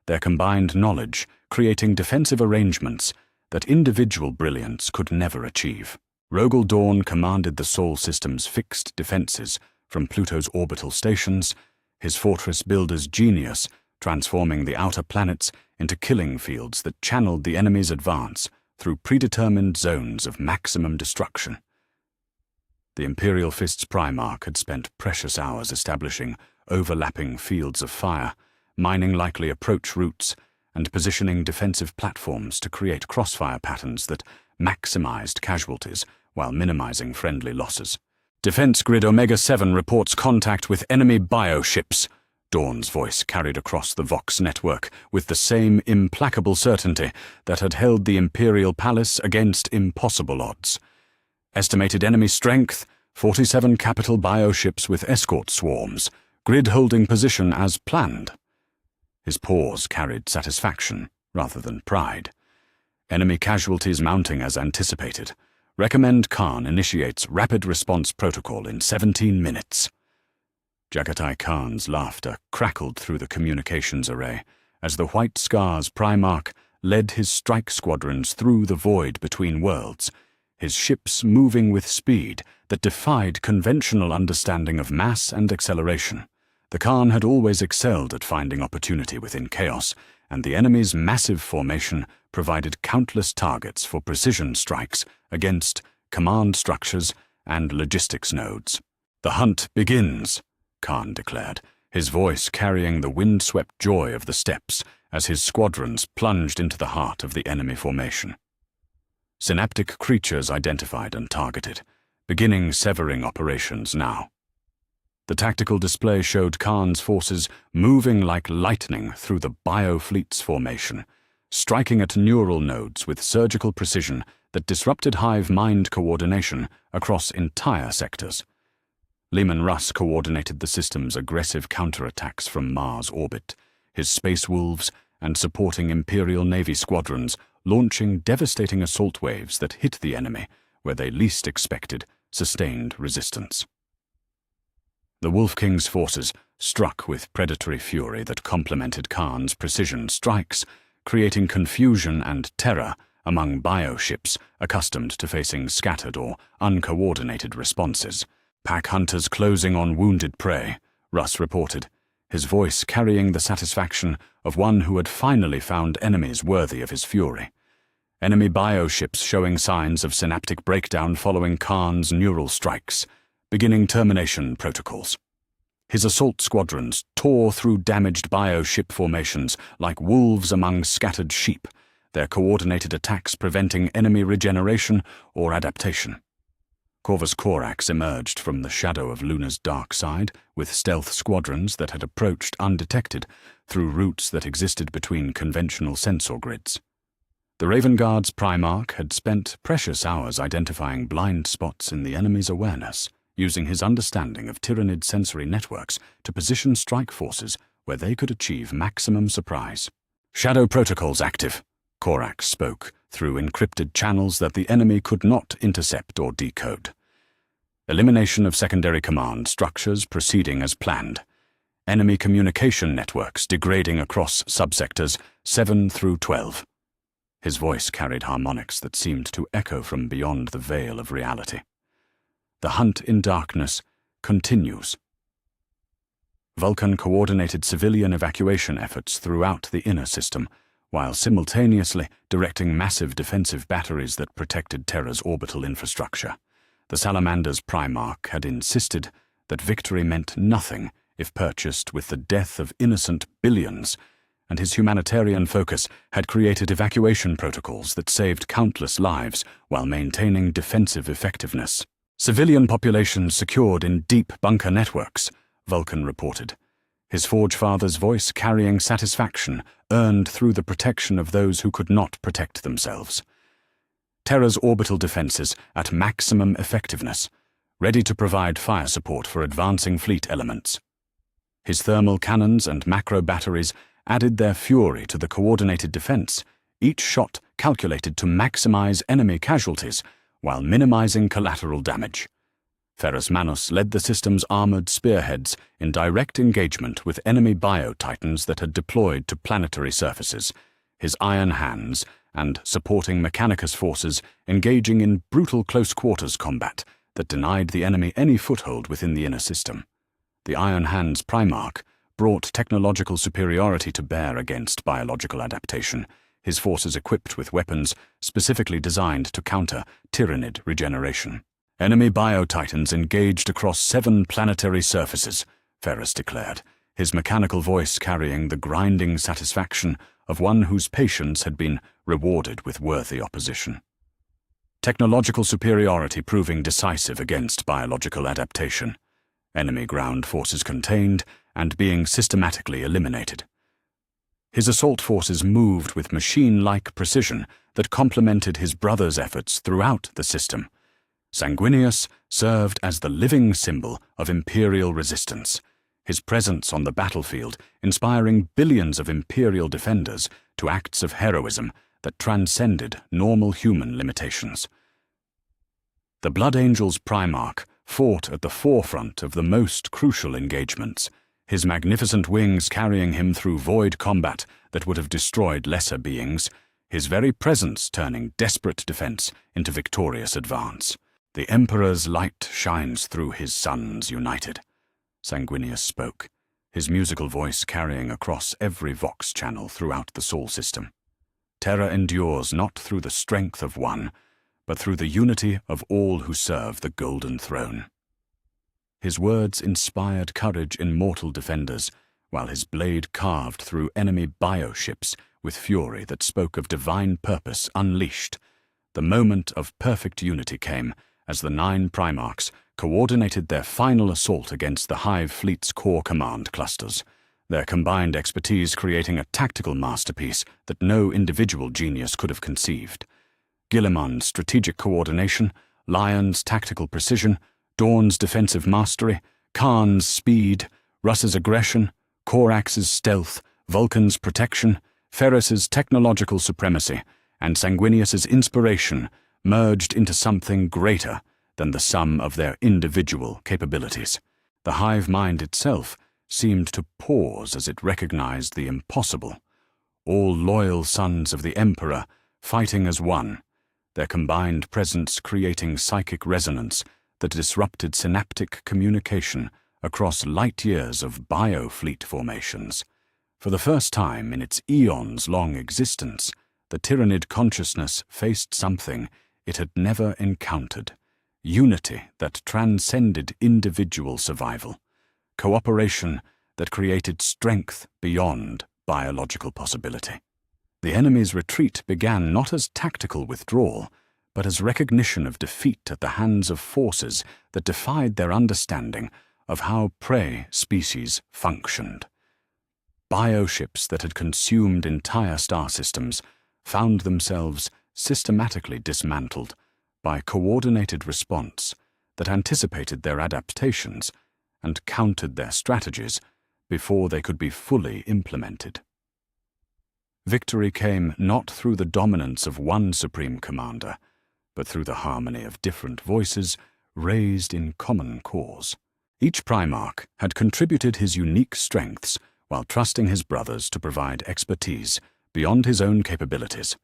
their combined knowledge creating defensive arrangements that individual brilliance could never achieve. Rogel Dawn commanded the Sol system's fixed defenses from Pluto's orbital stations, his fortress builder's genius transforming the outer planets into killing fields that channeled the enemy's advance through predetermined zones of maximum destruction. The Imperial Fist's Primarch had spent precious hours establishing overlapping fields of fire, mining likely approach routes, and positioning defensive platforms to create crossfire patterns that maximized casualties while minimizing friendly losses. Defense Grid Omega-7 reports contact with enemy bioships. Dawn's voice carried across the Vox network with the same implacable certainty that had held the Imperial Palace against impossible odds. Estimated enemy strength, 47 capital bioships with escort swarms, grid holding position as planned. His pause carried satisfaction rather than pride. Enemy casualties mounting as anticipated. Recommend Khan initiates rapid response protocol in 17 minutes. Jagatai Khan's laughter crackled through the communications array as the White Scars Primarch led his strike squadrons through the void between worlds, his ships moving with speed that defied conventional understanding of mass and acceleration. The Khan had always excelled at finding opportunity within chaos, and the enemy's massive formation provided countless targets for precision strikes against command structures and logistics nodes. "The hunt begins," Khan declared, his voice carrying the wind-swept joy of the steppes as his squadrons plunged into the heart of the enemy formation. Synaptic creatures identified and targeted, beginning severing operations now. The tactical display showed Khan's forces moving like lightning through the biofleet's formation, striking at neural nodes with surgical precision that disrupted hive mind coordination across entire sectors. Leman Russ coordinated the system's aggressive counterattacks from Mars orbit, his space wolves and supporting Imperial Navy squadrons launching devastating assault waves that hit the enemy where they least expected sustained resistance. The Wolf King's forces struck with predatory fury that complemented Khan's precision strikes, creating confusion and terror among bioships accustomed to facing scattered or uncoordinated responses. Pack hunters closing on wounded prey, Russ reported, his voice carrying the satisfaction of one who had finally found enemies worthy of his fury. Enemy bioships showing signs of synaptic breakdown following Khan's neural strikes, beginning termination protocols. His assault squadrons tore through damaged bioship formations like wolves among scattered sheep, their coordinated attacks preventing enemy regeneration or adaptation. Corvus Corax emerged from the shadow of Luna's dark side with stealth squadrons that had approached undetected through routes that existed between conventional sensor grids. The Raven Guard's Primarch had spent precious hours identifying blind spots in the enemy's awareness, using his understanding of Tyranid sensory networks to position strike forces where they could achieve maximum surprise. Shadow protocols active, Corax spoke, through encrypted channels that the enemy could not intercept or decode. Elimination of secondary command structures proceeding as planned. Enemy communication networks degrading across subsectors 7 through 12. His voice carried harmonics that seemed to echo from beyond the veil of reality. The hunt in darkness continues. Vulcan coordinated civilian evacuation efforts throughout the inner system, while simultaneously directing massive defensive batteries that protected Terra's orbital infrastructure. The Salamander's Primarch had insisted that victory meant nothing if purchased with the death of innocent billions, and his humanitarian focus had created evacuation protocols that saved countless lives while maintaining defensive effectiveness. Civilian populations secured in deep bunker networks, Vulcan reported, his Forge Father's voice carrying satisfaction earned through the protection of those who could not protect themselves. Terra's orbital defenses at maximum effectiveness, ready to provide fire support for advancing fleet elements. His thermal cannons and macro batteries added their fury to the coordinated defense, each shot calculated to maximize enemy casualties while minimizing collateral damage. Ferrus Manus led the system's armored spearheads in direct engagement with enemy bio-titans that had deployed to planetary surfaces, his iron hands and supporting Mechanicus forces engaging in brutal close-quarters combat that denied the enemy any foothold within the inner system. The Iron Hands Primarch brought technological superiority to bear against biological adaptation, his forces equipped with weapons specifically designed to counter Tyranid regeneration. Enemy bio-titans engaged across 7 planetary surfaces, Ferrus declared, his mechanical voice carrying the grinding satisfaction of one whose patience had been rewarded with worthy opposition. Technological superiority proving decisive against biological adaptation. Enemy ground forces contained and being systematically eliminated. His assault forces moved with machine-like precision that complemented his brother's efforts throughout the system. Sanguinius served as the living symbol of Imperial resistance, his presence on the battlefield inspiring billions of Imperial defenders to acts of heroism that transcended normal human limitations. The Blood Angel's Primarch fought at the forefront of the most crucial engagements, his magnificent wings carrying him through void combat that would have destroyed lesser beings, his very presence turning desperate defense into victorious advance. The Emperor's light shines through his sons united, Sanguinius spoke, his musical voice carrying across every vox channel throughout the Sol system. Terra endures not through the strength of one, but through the unity of all who serve the Golden Throne. His words inspired courage in mortal defenders, while his blade carved through enemy bioships with fury that spoke of divine purpose unleashed. the moment of perfect unity came as the 9 Primarchs coordinated their final assault against the Hive Fleet's core command clusters, their combined expertise creating a tactical masterpiece that no individual genius could have conceived. Guilliman's strategic coordination, Lion's tactical precision, Dawn's defensive mastery, Khan's speed, Russ's aggression, Korax's stealth, Vulcan's protection, Ferris's technological supremacy, and Sanguinius's inspiration merged into something greater than the sum of their individual capabilities. The hive mind itself seemed to pause as it recognized the impossible. All loyal sons of the Emperor fighting as one, their combined presence creating psychic resonance that disrupted synaptic communication across light years of bio-fleet formations. For the first time in its eons-long existence, the Tyrannid consciousness faced something it had never encountered: unity that transcended individual survival, cooperation that created strength beyond biological possibility. The enemy's retreat began not as tactical withdrawal, but as recognition of defeat at the hands of forces that defied their understanding of how prey species functioned. Bioships that had consumed entire star systems found themselves systematically dismantled by coordinated response that anticipated their adaptations and countered their strategies before they could be fully implemented. Victory came not through the dominance of one supreme commander, but through the harmony of different voices raised in common cause. Each Primarch had contributed his unique strengths while trusting his brothers to provide expertise beyond his own capabilities.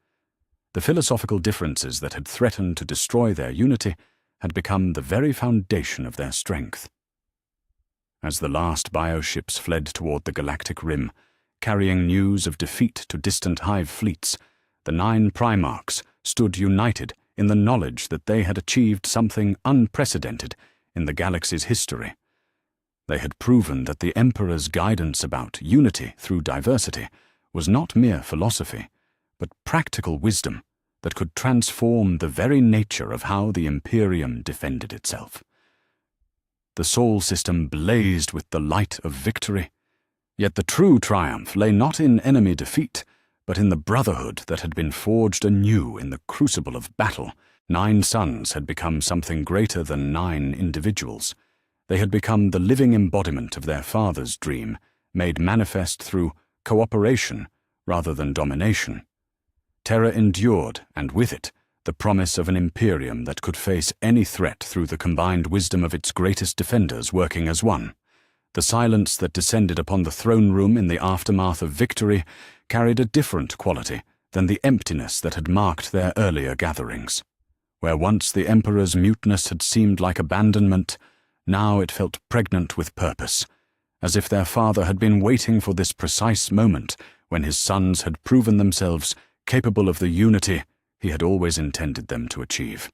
The philosophical differences that had threatened to destroy their unity had become the very foundation of their strength. As the last bioships fled toward the galactic rim, carrying news of defeat to distant hive fleets, the 9 Primarchs stood united in the knowledge that they had achieved something unprecedented in the galaxy's history. They had proven that the Emperor's guidance about unity through diversity was not mere philosophy, but practical wisdom that could transform the very nature of how the Imperium defended itself. The Sol system blazed with the light of victory, yet the true triumph lay not in enemy defeat, but in the brotherhood that had been forged anew in the crucible of battle. 9 sons had become something greater than 9 individuals. They had become the living embodiment of their father's dream, made manifest through cooperation rather than domination. Terror endured, and with it, the promise of an Imperium that could face any threat through the combined wisdom of its greatest defenders working as one. The silence that descended upon the throne room in the aftermath of victory carried a different quality than the emptiness that had marked their earlier gatherings. Where once the Emperor's muteness had seemed like abandonment, now it felt pregnant with purpose, as if their father had been waiting for this precise moment when his sons had proven themselves capable of the unity he had always intended them to achieve.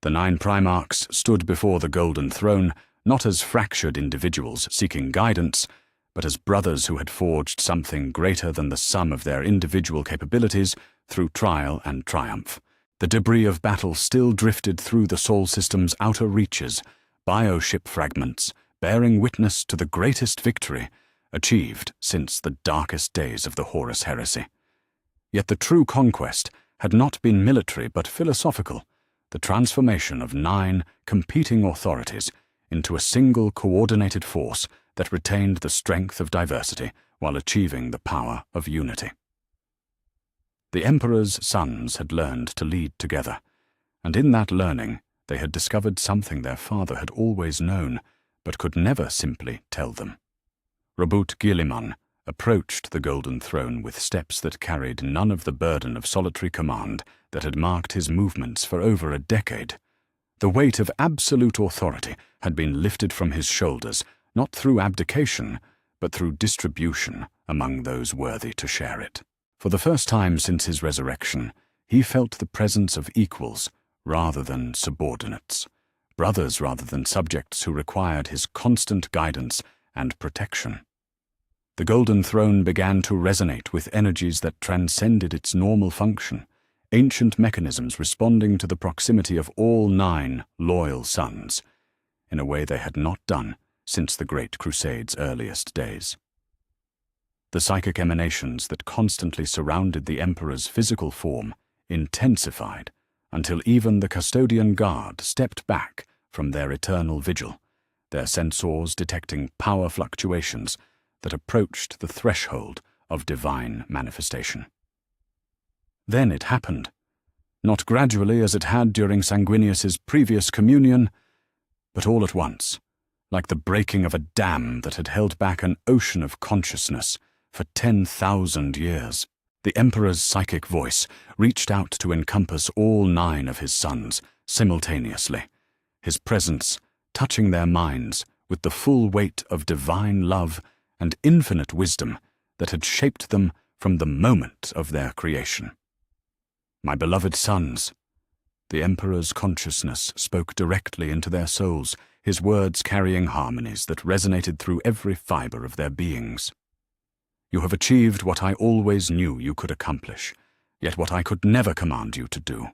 The 9 Primarchs stood before the Golden Throne not as fractured individuals seeking guidance, but as brothers who had forged something greater than the sum of their individual capabilities through trial and triumph. The debris of battle still drifted through the Sol system's outer reaches, bioship fragments bearing witness to the greatest victory achieved since the darkest days of the Horus Heresy. Yet the true conquest had not been military but philosophical, the transformation of 9 competing authorities into a single coordinated force that retained the strength of diversity while achieving the power of unity. The Emperor's sons had learned to lead together, and in that learning they had discovered something their father had always known but could never simply tell them. Roboute Guilliman approached the Golden Throne with steps that carried none of the burden of solitary command that had marked his movements for over a decade. The weight of absolute authority had been lifted from his shoulders, not through abdication, but through distribution among those worthy to share it. For the first time since his resurrection, he felt the presence of equals rather than subordinates, brothers rather than subjects who required his constant guidance and protection. The Golden Throne began to resonate with energies that transcended its normal function, ancient mechanisms responding to the proximity of all 9 loyal sons, in a way they had not done since the Great Crusade's earliest days. The psychic emanations that constantly surrounded the Emperor's physical form intensified until even the custodian guard stepped back from their eternal vigil, their sensors detecting power fluctuations that approached the threshold of divine manifestation. Then it happened, not gradually as it had during Sanguinius's previous communion, but all at once, like the breaking of a dam that had held back an ocean of consciousness for 10,000 years. The Emperor's psychic voice reached out to encompass all 9 of his sons simultaneously, his presence touching their minds with the full weight of divine love and infinite wisdom that had shaped them from the moment of their creation. My beloved sons, the Emperor's consciousness spoke directly into their souls, his words carrying harmonies that resonated through every fiber of their beings. You have achieved what I always knew you could accomplish, yet what I could never command you to do.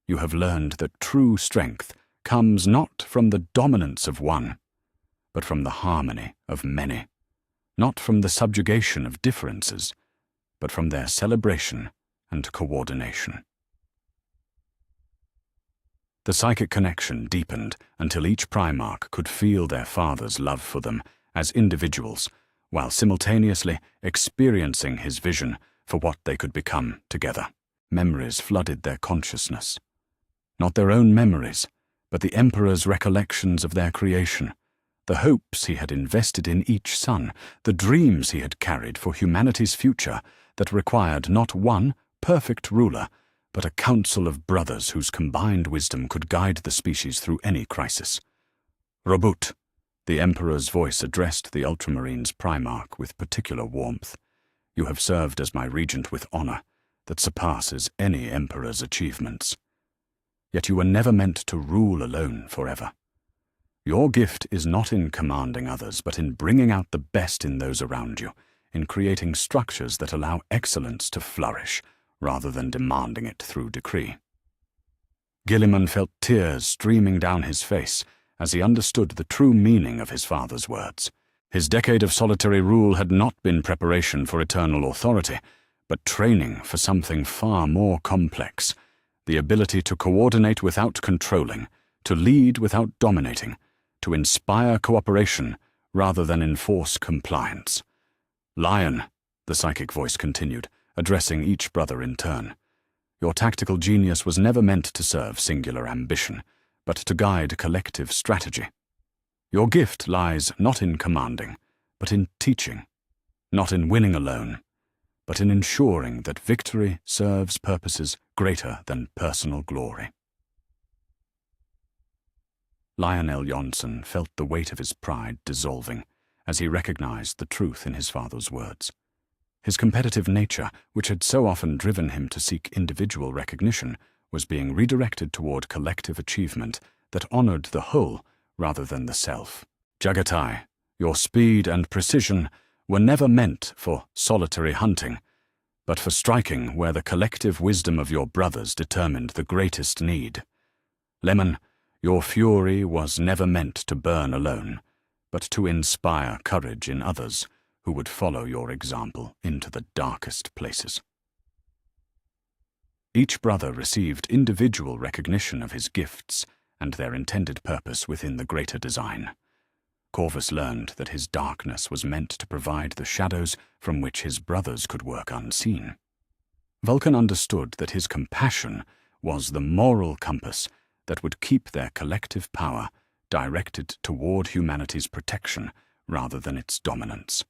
You have learned that true strength comes not from the dominance of one, but from the harmony of many, not from the subjugation of differences, but from their celebration and coordination. The psychic connection deepened until each Primarch could feel their father's love for them as individuals, while simultaneously experiencing his vision for what they could become together. Memories flooded their consciousness. Not their own memories, but the Emperor's recollections of their creation, the hopes he had invested in each son, the dreams he had carried for humanity's future that required not one perfect ruler, but a council of brothers whose combined wisdom could guide the species through any crisis. Robut, the Emperor's voice addressed the Ultramarines' Primarch with particular warmth. You have served as my regent with honor that surpasses any Emperor's achievements. Yet you were never meant to rule alone forever. Your gift is not in commanding others, but in bringing out the best in those around you, in creating structures that allow excellence to flourish, rather than demanding it through decree. Guilliman felt tears streaming down his face as he understood the true meaning of his father's words. His decade of solitary rule had not been preparation for eternal authority, but training for something far more complex, the ability to coordinate without controlling, to lead without dominating, to inspire cooperation rather than enforce compliance. Lion, the psychic voice continued, addressing each brother in turn. Your tactical genius was never meant to serve singular ambition, but to guide collective strategy. Your gift lies not in commanding, but in teaching, not in winning alone, but in ensuring that victory serves purposes greater than personal glory. Lionel Jonsson felt the weight of his pride dissolving as he recognized the truth in his father's words. His competitive nature, which had so often driven him to seek individual recognition, was being redirected toward collective achievement that honored the whole rather than the self. Jagatai, your speed and precision were never meant for solitary hunting, but for striking where the collective wisdom of your brothers determined the greatest need. Lemon, your fury was never meant to burn alone, but to inspire courage in others who would follow your example into the darkest places. Each brother received individual recognition of his gifts and their intended purpose within the greater design. Corvus learned that his darkness was meant to provide the shadows from which his brothers could work unseen. Vulcan understood that his compassion was the moral compass that would keep their collective power directed toward humanity's protection rather than its dominance.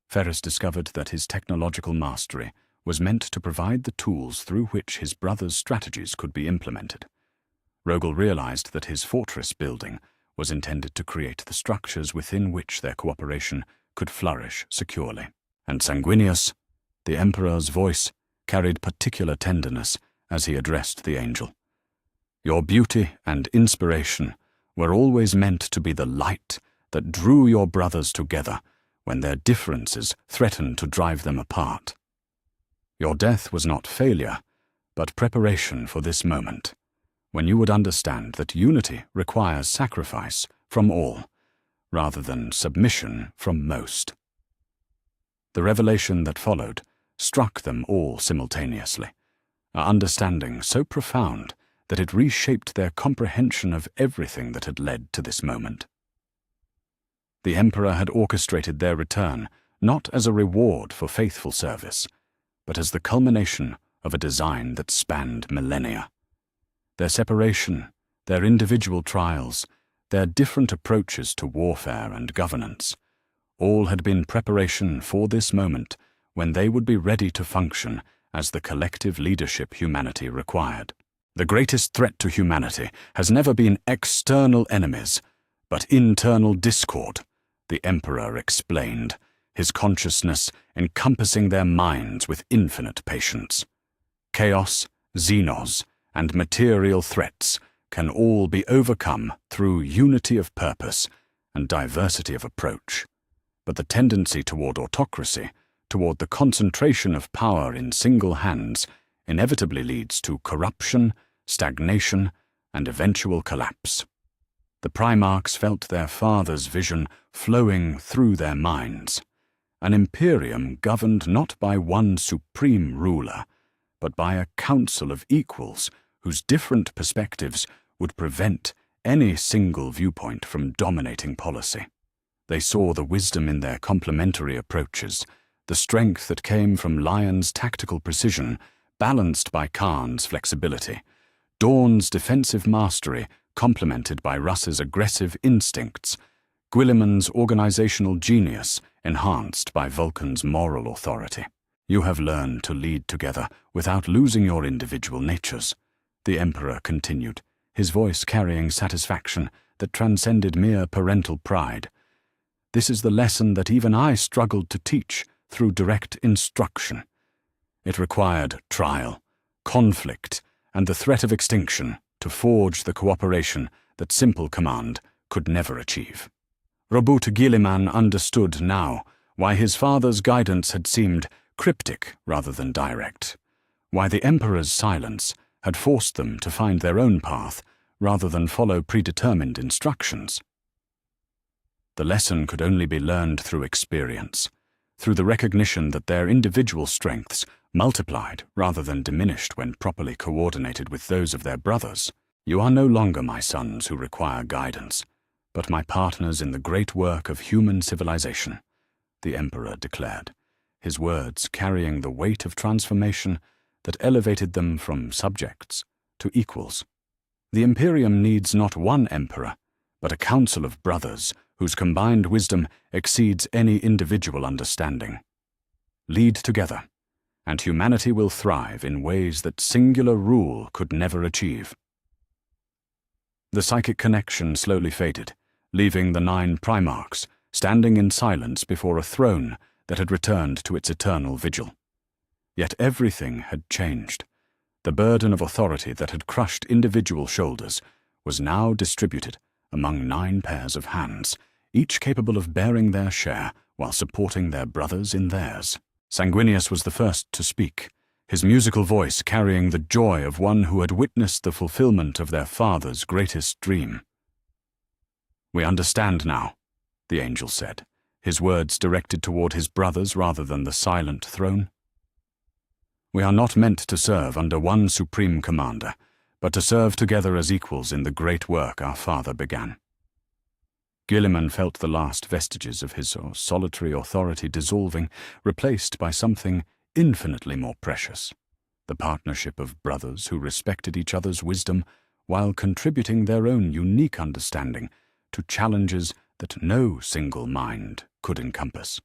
Ferris discovered that his technological mastery was meant to provide the tools through which his brothers' strategies could be implemented. Rogel realized that his fortress building was intended to create the structures within which their cooperation could flourish securely. And Sanguinius, the Emperor's voice, carried particular tenderness as he addressed the angel. Your beauty and inspiration were always meant to be the light that drew your brothers together when their differences threatened to drive them apart. Your death was not failure, but preparation for this moment, when you would understand that unity requires sacrifice from all, rather than submission from most. The revelation that followed struck them all simultaneously, an understanding so profound that it reshaped their comprehension of everything that had led to this moment. The Emperor had orchestrated their return not as a reward for faithful service, but as the culmination of a design that spanned millennia. Their separation, their individual trials, their different approaches to warfare and governance, all had been preparation for this moment when they would be ready to function as the collective leadership humanity required. The greatest threat to humanity has never been external enemies, but internal discord, the Emperor explained, his consciousness encompassing their minds with infinite patience. Chaos, xenos, and material threats can all be overcome through unity of purpose and diversity of approach. But the tendency toward autocracy, toward the concentration of power in single hands, inevitably leads to corruption, stagnation, and eventual collapse. The Primarchs felt their father's vision flowing through their minds. An Imperium governed not by one supreme ruler, but by a council of equals whose different perspectives would prevent any single viewpoint from dominating policy. They saw the wisdom in their complementary approaches, the strength that came from Lion's tactical precision, balanced by Khan's flexibility, Dawn's defensive mastery, complemented by Russ's aggressive instincts, Guilliman's organizational genius, enhanced by Vulcan's moral authority. You have learned to lead together without losing your individual natures, the Emperor continued, his voice carrying satisfaction that transcended mere parental pride. This is the lesson that even I struggled to teach through direct instruction. It required trial, conflict, and the threat of extinction to forge the cooperation that simple command could never achieve. Robert Guilliman understood now why his father's guidance had seemed cryptic rather than direct, why the Emperor's silence had forced them to find their own path rather than follow predetermined instructions. The lesson could only be learned through experience, through the recognition that their individual strengths multiplied rather than diminished when properly coordinated with those of their brothers. You are no longer my sons who require guidance, but my partners in the great work of human civilization, the Emperor declared, his words carrying the weight of transformation that elevated them from subjects to equals. The Imperium needs not one emperor, but a council of brothers whose combined wisdom exceeds any individual understanding. Lead together, and humanity will thrive in ways that singular rule could never achieve. The psychic connection slowly faded, leaving the 9 Primarchs standing in silence before a throne that had returned to its eternal vigil. Yet everything had changed. The burden of authority that had crushed individual shoulders was now distributed among 9 pairs of hands, each capable of bearing their share while supporting their brothers in theirs. Sanguinius was the first to speak, his musical voice carrying the joy of one who had witnessed the fulfillment of their father's greatest dream. "We understand now," the angel said, his words directed toward his brothers rather than the silent throne. "We are not meant to serve under one supreme commander, but to serve together as equals in the great work our father began." Guilliman felt the last vestiges of his solitary authority dissolving, replaced by something infinitely more precious, the partnership of brothers who respected each other's wisdom while contributing their own unique understanding to challenges that no single mind could encompass.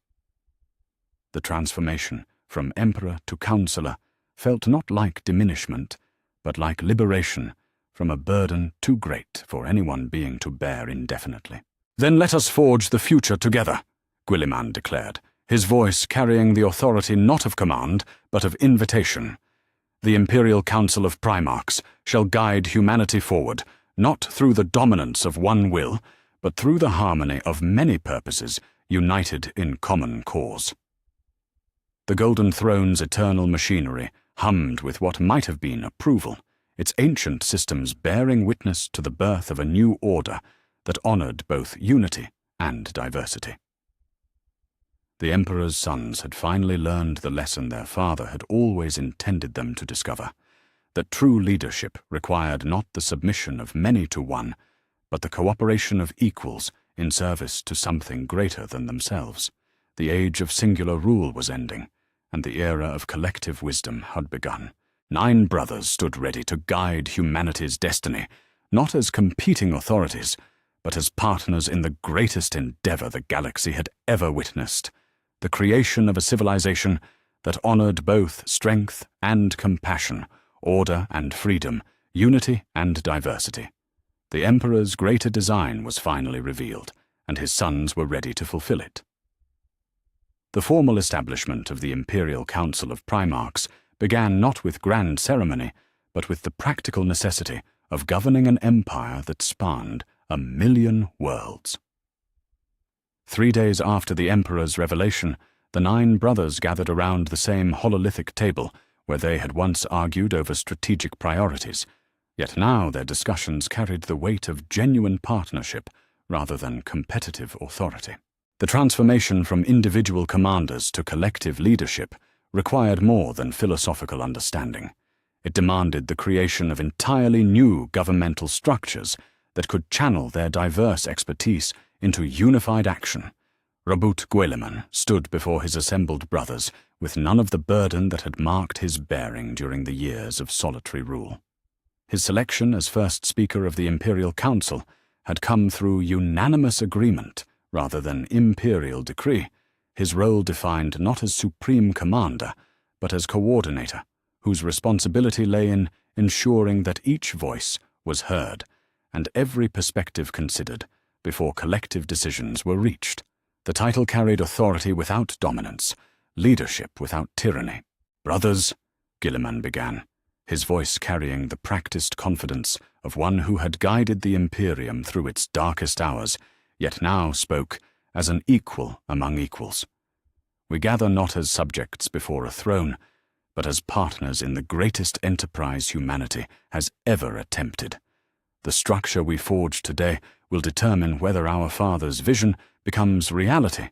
The transformation from emperor to counselor felt not like diminishment, but like liberation from a burden too great for any one being to bear indefinitely. "Then let us forge the future together," Guilliman declared, his voice carrying the authority not of command, but of invitation. "The Imperial Council of Primarchs shall guide humanity forward, not through the dominance of one will, but through the harmony of many purposes united in common cause." The Golden Throne's eternal machinery hummed with what might have been approval, its ancient systems bearing witness to the birth of a new order that honored both unity and diversity. The Emperor's sons had finally learned the lesson their father had always intended them to discover, that true leadership required not the submission of many to one, but the cooperation of equals in service to something greater than themselves. The age of singular rule was ending, and the era of collective wisdom had begun. 9 brothers stood ready to guide humanity's destiny, not as competing authorities, but as partners in the greatest endeavor the galaxy had ever witnessed, the creation of a civilization that honored both strength and compassion, order and freedom, unity and diversity. The Emperor's greater design was finally revealed, and his sons were ready to fulfill it. The formal establishment of the Imperial Council of Primarchs began not with grand ceremony, but with the practical necessity of governing an empire that spanned 1,000,000 worlds. 3 days after the Emperor's revelation, the 9 brothers gathered around the same hololithic table where they had once argued over strategic priorities, yet now their discussions carried the weight of genuine partnership rather than competitive authority. The transformation from individual commanders to collective leadership required more than philosophical understanding. It demanded the creation of entirely new governmental structures that could channel their diverse expertise into unified action. Guilliman stood before his assembled brothers with none of the burden that had marked his bearing during the years of solitary rule. His selection as first speaker of the Imperial Council had come through unanimous agreement rather than imperial decree, his role defined not as supreme commander, but as coordinator, whose responsibility lay in ensuring that each voice was heard and every perspective considered before collective decisions were reached. The title carried authority without dominance, leadership without tyranny. "Brothers," Guilliman began, his voice carrying the practiced confidence of one who had guided the Imperium through its darkest hours, yet now spoke as an equal among equals. "We gather not as subjects before a throne, but as partners in the greatest enterprise humanity has ever attempted. The structure we forge today will determine whether our father's vision becomes reality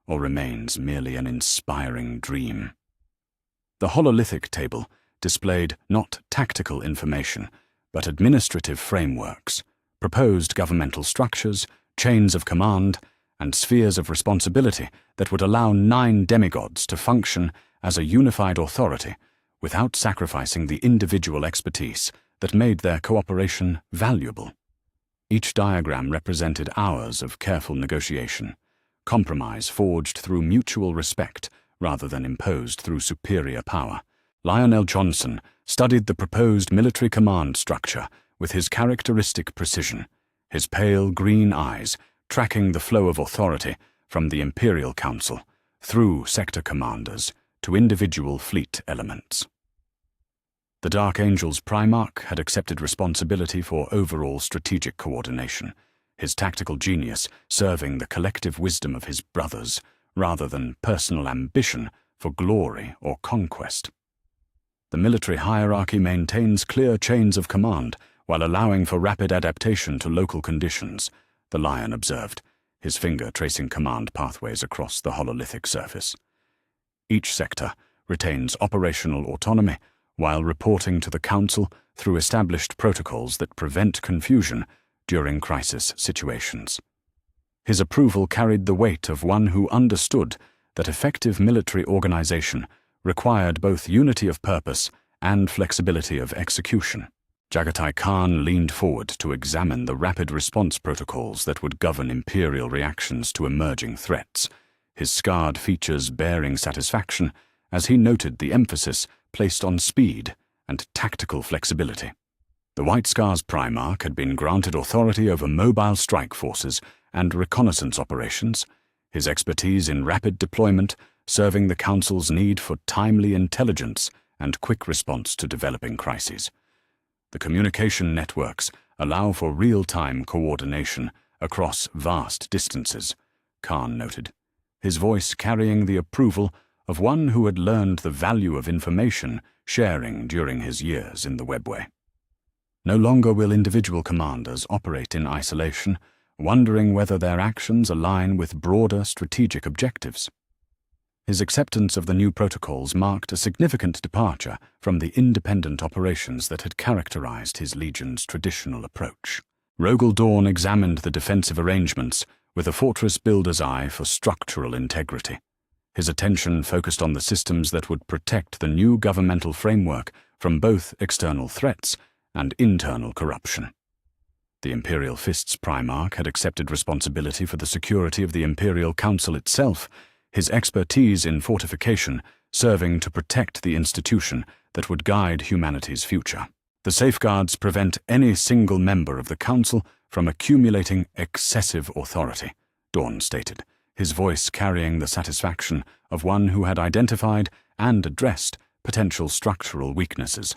or remains merely an inspiring dream." The hololithic table displayed not tactical information, but administrative frameworks, proposed governmental structures, chains of command, and spheres of responsibility that would allow 9 demigods to function as a unified authority without sacrificing the individual expertise that made their cooperation valuable. Each diagram represented hours of careful negotiation, compromise forged through mutual respect rather than imposed through superior power. Lionel Johnson studied the proposed military command structure with his characteristic precision, his pale green eyes tracking the flow of authority from the Imperial Council through sector commanders to individual fleet elements. The Dark Angel's Primarch had accepted responsibility for overall strategic coordination, his tactical genius serving the collective wisdom of his brothers rather than personal ambition for glory or conquest. The military hierarchy maintains clear chains of command while allowing for rapid adaptation to local conditions, the Lion observed, his finger tracing command pathways across the hololithic surface. Each sector retains operational autonomy while reporting to the Council through established protocols that prevent confusion during crisis situations. His approval carried the weight of one who understood that effective military organization required both unity of purpose and flexibility of execution. Jagatai Khan leaned forward to examine the rapid response protocols that would govern Imperial reactions to emerging threats, his scarred features bearing satisfaction as he noted the emphasis placed on speed and tactical flexibility. The White Scars Primarch had been granted authority over mobile strike forces and reconnaissance operations, his expertise in rapid deployment serving the Council's need for timely intelligence and quick response to developing crises. The communication networks allow for real-time coordination across vast distances, Khan noted, his voice carrying the approval of one who had learned the value of information sharing during his years in the webway. No longer will individual commanders operate in isolation, wondering whether their actions align with broader strategic objectives. His acceptance of the new protocols marked a significant departure from the independent operations that had characterized his legion's traditional approach. Rogel Dawn examined the defensive arrangements with a fortress builder's eye for structural integrity. His attention focused on the systems that would protect the new governmental framework from both external threats and internal corruption. The Imperial Fist's Primarch had accepted responsibility for the security of the Imperial Council itself, his expertise in fortification serving to protect the institution that would guide humanity's future. The safeguards prevent any single member of the Council from accumulating excessive authority, Dawn stated, his voice carrying the satisfaction of one who had identified and addressed potential structural weaknesses.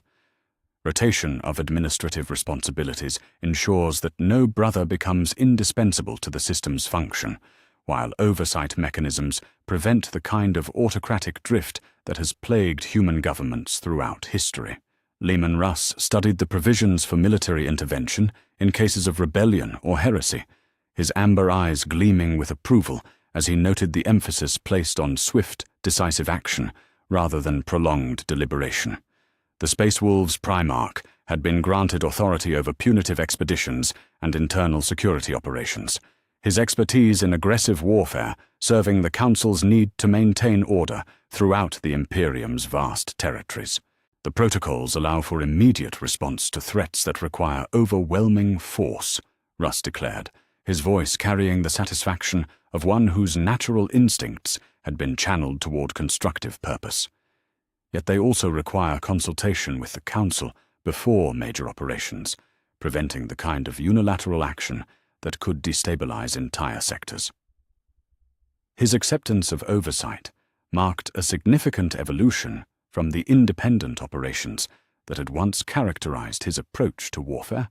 Rotation of administrative responsibilities ensures that no brother becomes indispensable to the system's function, while oversight mechanisms prevent the kind of autocratic drift that has plagued human governments throughout history. Leman Russ studied the provisions for military intervention in cases of rebellion or heresy, his amber eyes gleaming with approval as he noted the emphasis placed on swift, decisive action rather than prolonged deliberation. The Space Wolves Primarch had been granted authority over punitive expeditions and internal security operations, his expertise in aggressive warfare serving the Council's need to maintain order throughout the Imperium's vast territories. The protocols allow for immediate response to threats that require overwhelming force, Russ declared, his voice carrying the satisfaction of one whose natural instincts had been channeled toward constructive purpose. Yet they also require consultation with the Council before major operations, preventing the kind of unilateral action that could destabilize entire sectors. His acceptance of oversight marked a significant evolution from the independent operations that had once characterized his approach to warfare.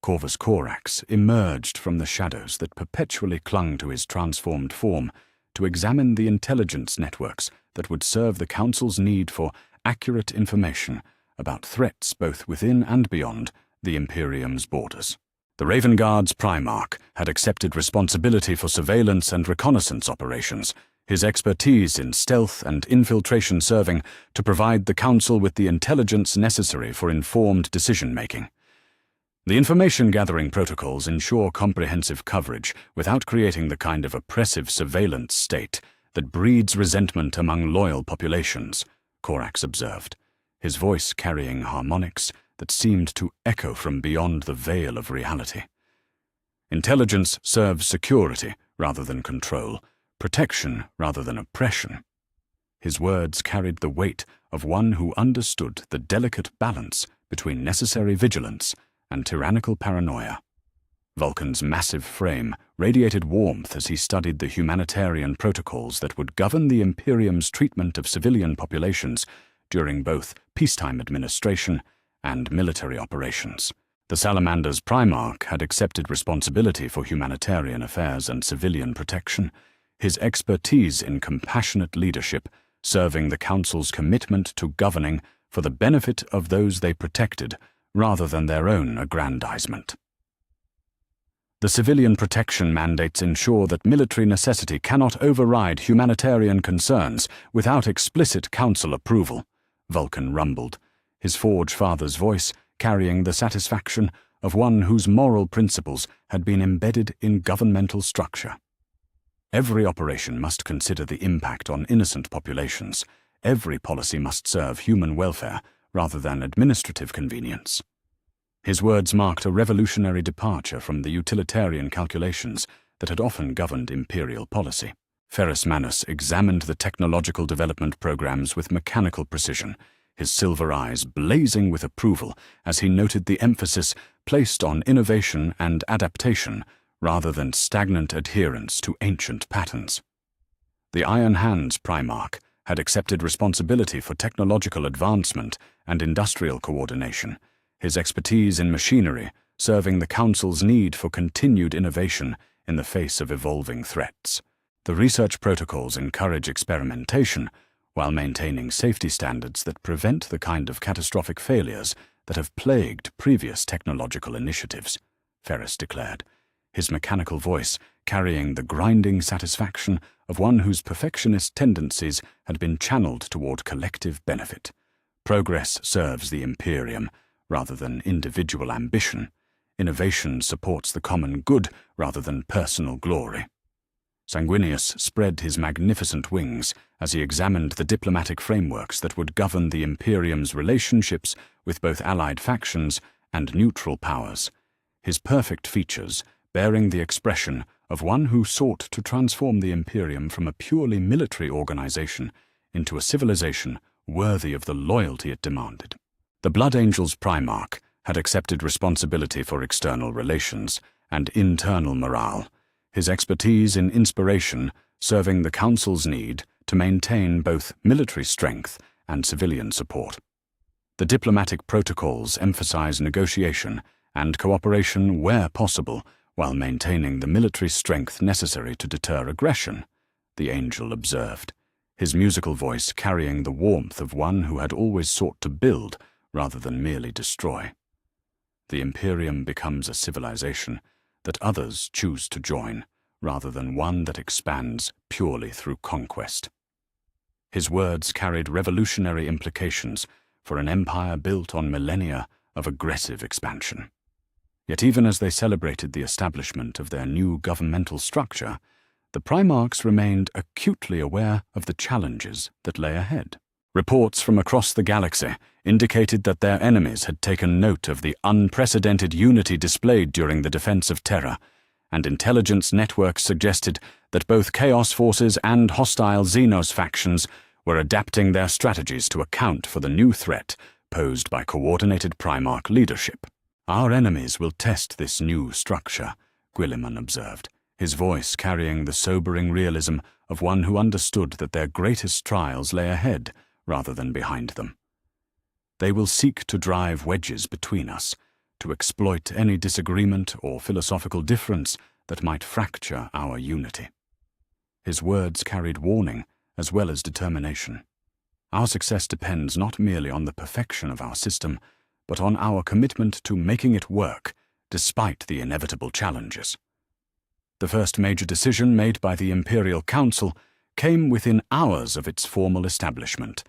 Corvus Corax emerged from the shadows that perpetually clung to his transformed form to examine the intelligence networks that would serve the Council's need for accurate information about threats both within and beyond the Imperium's borders. The Raven Guard's Primarch had accepted responsibility for surveillance and reconnaissance operations, his expertise in stealth and infiltration serving to provide the Council with the intelligence necessary for informed decision-making. The information-gathering protocols ensure comprehensive coverage without creating the kind of oppressive surveillance state that breeds resentment among loyal populations, Corax observed, his voice carrying harmonics that seemed to echo from beyond the veil of reality. Intelligence serves security rather than control, protection rather than oppression. His words carried the weight of one who understood the delicate balance between necessary vigilance and tyrannical paranoia. Vulcan's massive frame radiated warmth as he studied the humanitarian protocols that would govern the Imperium's treatment of civilian populations during both peacetime administration and military operations. The Salamander's Primarch had accepted responsibility for humanitarian affairs and civilian protection, his expertise in compassionate leadership serving the Council's commitment to governing for the benefit of those they protected rather than their own aggrandizement. The civilian protection mandates ensure that military necessity cannot override humanitarian concerns without explicit Council approval, Vulcan rumbled, his Forge Father's voice carrying the satisfaction of one whose moral principles had been embedded in governmental structure. Every operation must consider the impact on innocent populations. Every policy must serve human welfare rather than administrative convenience. His words marked a revolutionary departure from the utilitarian calculations that had often governed imperial policy. Ferrus Manus examined the technological development programs with mechanical precision, his silver eyes blazing with approval as he noted the emphasis placed on innovation and adaptation rather than stagnant adherence to ancient patterns. The Iron Hands Primarch had accepted responsibility for technological advancement and industrial coordination, his expertise in machinery serving the Council's need for continued innovation in the face of evolving threats. The research protocols encourage experimentation, while maintaining safety standards that prevent the kind of catastrophic failures that have plagued previous technological initiatives, Ferris declared, his mechanical voice carrying the grinding satisfaction of one whose perfectionist tendencies had been channeled toward collective benefit. Progress serves the Imperium rather than individual ambition. Innovation supports the common good rather than personal glory. Sanguinius spread his magnificent wings as he examined the diplomatic frameworks that would govern the Imperium's relationships with both allied factions and neutral powers, his perfect features bearing the expression of one who sought to transform the Imperium from a purely military organization into a civilization worthy of the loyalty it demanded. The Blood Angels Primarch had accepted responsibility for external relations and internal morale, his expertise in inspiration serving the Council's need to maintain both military strength and civilian support. The diplomatic protocols emphasize negotiation and cooperation where possible while maintaining the military strength necessary to deter aggression, the Angel observed, his musical voice carrying the warmth of one who had always sought to build rather than merely destroy. The Imperium becomes a civilization that others choose to join, rather than one that expands purely through conquest. His words carried revolutionary implications for an empire built on millennia of aggressive expansion. Yet even as they celebrated the establishment of their new governmental structure, the Primarchs remained acutely aware of the challenges that lay ahead. Reports from across the galaxy indicated that their enemies had taken note of the unprecedented unity displayed during the defense of Terra, and intelligence networks suggested that both Chaos Forces and hostile Xenos factions were adapting their strategies to account for the new threat posed by coordinated Primarch leadership. "Our enemies will test this new structure," Guilliman observed, his voice carrying the sobering realism of one who understood that their greatest trials lay ahead rather than behind them. "They will seek to drive wedges between us, to exploit any disagreement or philosophical difference that might fracture our unity." His words carried warning as well as determination. "Our success depends not merely on the perfection of our system, but on our commitment to making it work, despite the inevitable challenges." The first major decision made by the Imperial Council came within hours of its formal establishment,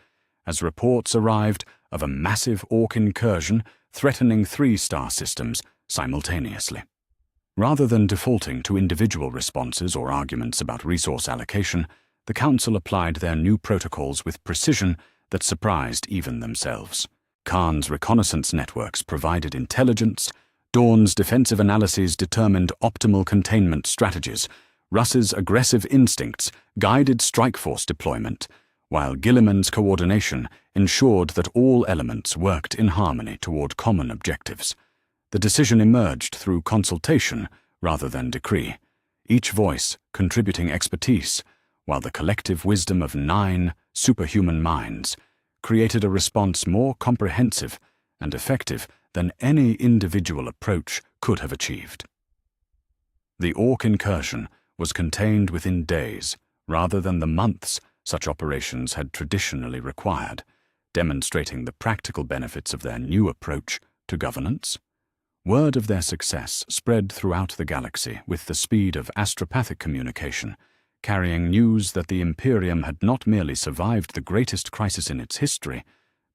as reports arrived of a massive Orc incursion threatening 3-star systems simultaneously. Rather than defaulting to individual responses or arguments about resource allocation, the Council applied their new protocols with precision that surprised even themselves. Khan's reconnaissance networks provided intelligence, Dawn's defensive analyses determined optimal containment strategies, Russ's aggressive instincts guided strike force deployment, while Guilliman's coordination ensured that all elements worked in harmony toward common objectives. The decision emerged through consultation rather than decree, each voice contributing expertise, while the collective wisdom of 9 superhuman minds created a response more comprehensive and effective than any individual approach could have achieved. The Orc incursion was contained within days rather than the months such operations had traditionally required, demonstrating the practical benefits of their new approach to governance. Word of their success spread throughout the galaxy with the speed of astropathic communication, carrying news that the Imperium had not merely survived the greatest crisis in its history,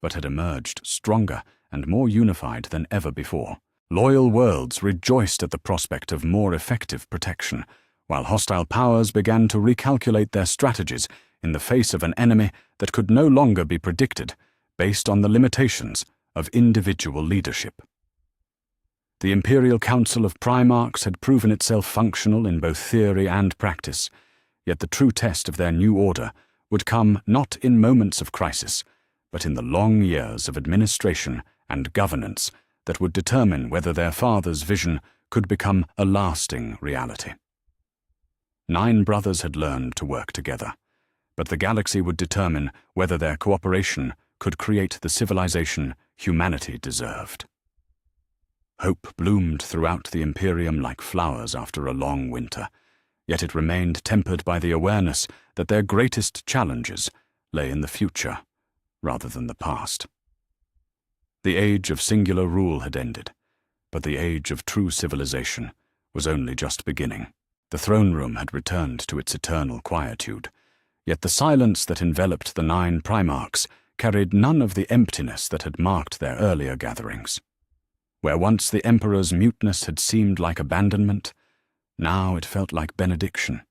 but had emerged stronger and more unified than ever before. Loyal worlds rejoiced at the prospect of more effective protection, while hostile powers began to recalculate their strategies in the face of an enemy that could no longer be predicted based on the limitations of individual leadership. The Imperial Council of Primarchs had proven itself functional in both theory and practice, yet the true test of their new order would come not in moments of crisis, but in the long years of administration and governance that would determine whether their father's vision could become a lasting reality. 9 brothers had learned to work together, but the galaxy would determine whether their cooperation could create the civilization humanity deserved. Hope bloomed throughout the Imperium like flowers after a long winter, yet it remained tempered by the awareness that their greatest challenges lay in the future rather than the past. The age of singular rule had ended, but the age of true civilization was only just beginning. The throne room had returned to its eternal quietude, yet the silence that enveloped the 9 Primarchs carried none of the emptiness that had marked their earlier gatherings. Where once the Emperor's muteness had seemed like abandonment, now it felt like benediction,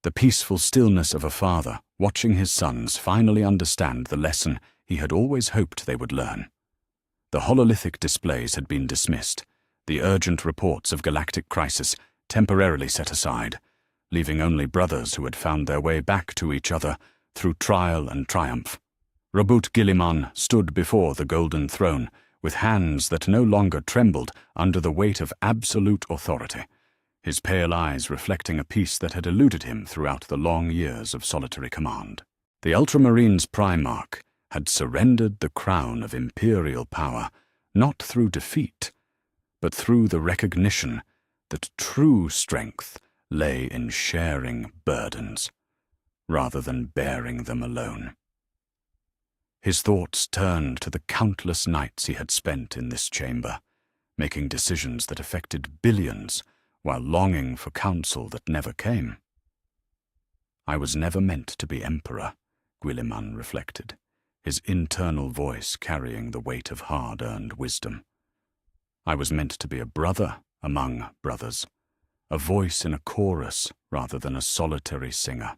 the peaceful stillness of a father watching his sons finally understand the lesson he had always hoped they would learn. The hololithic displays had been dismissed, the urgent reports of galactic crisis temporarily set aside, leaving only brothers who had found their way back to each other through trial and triumph. Roboute Guilliman stood before the golden throne with hands that no longer trembled under the weight of absolute authority, his pale eyes reflecting a peace that had eluded him throughout the long years of solitary command. The Ultramarines Primarch had surrendered the crown of imperial power not through defeat, but through the recognition that true strength lay in sharing burdens, rather than bearing them alone. His thoughts turned to the countless nights he had spent in this chamber, making decisions that affected billions while longing for counsel that never came. I was never meant to be emperor, Guilliman reflected, his internal voice carrying the weight of hard-earned wisdom. I was meant to be a brother among brothers, a voice in a chorus rather than a solitary singer.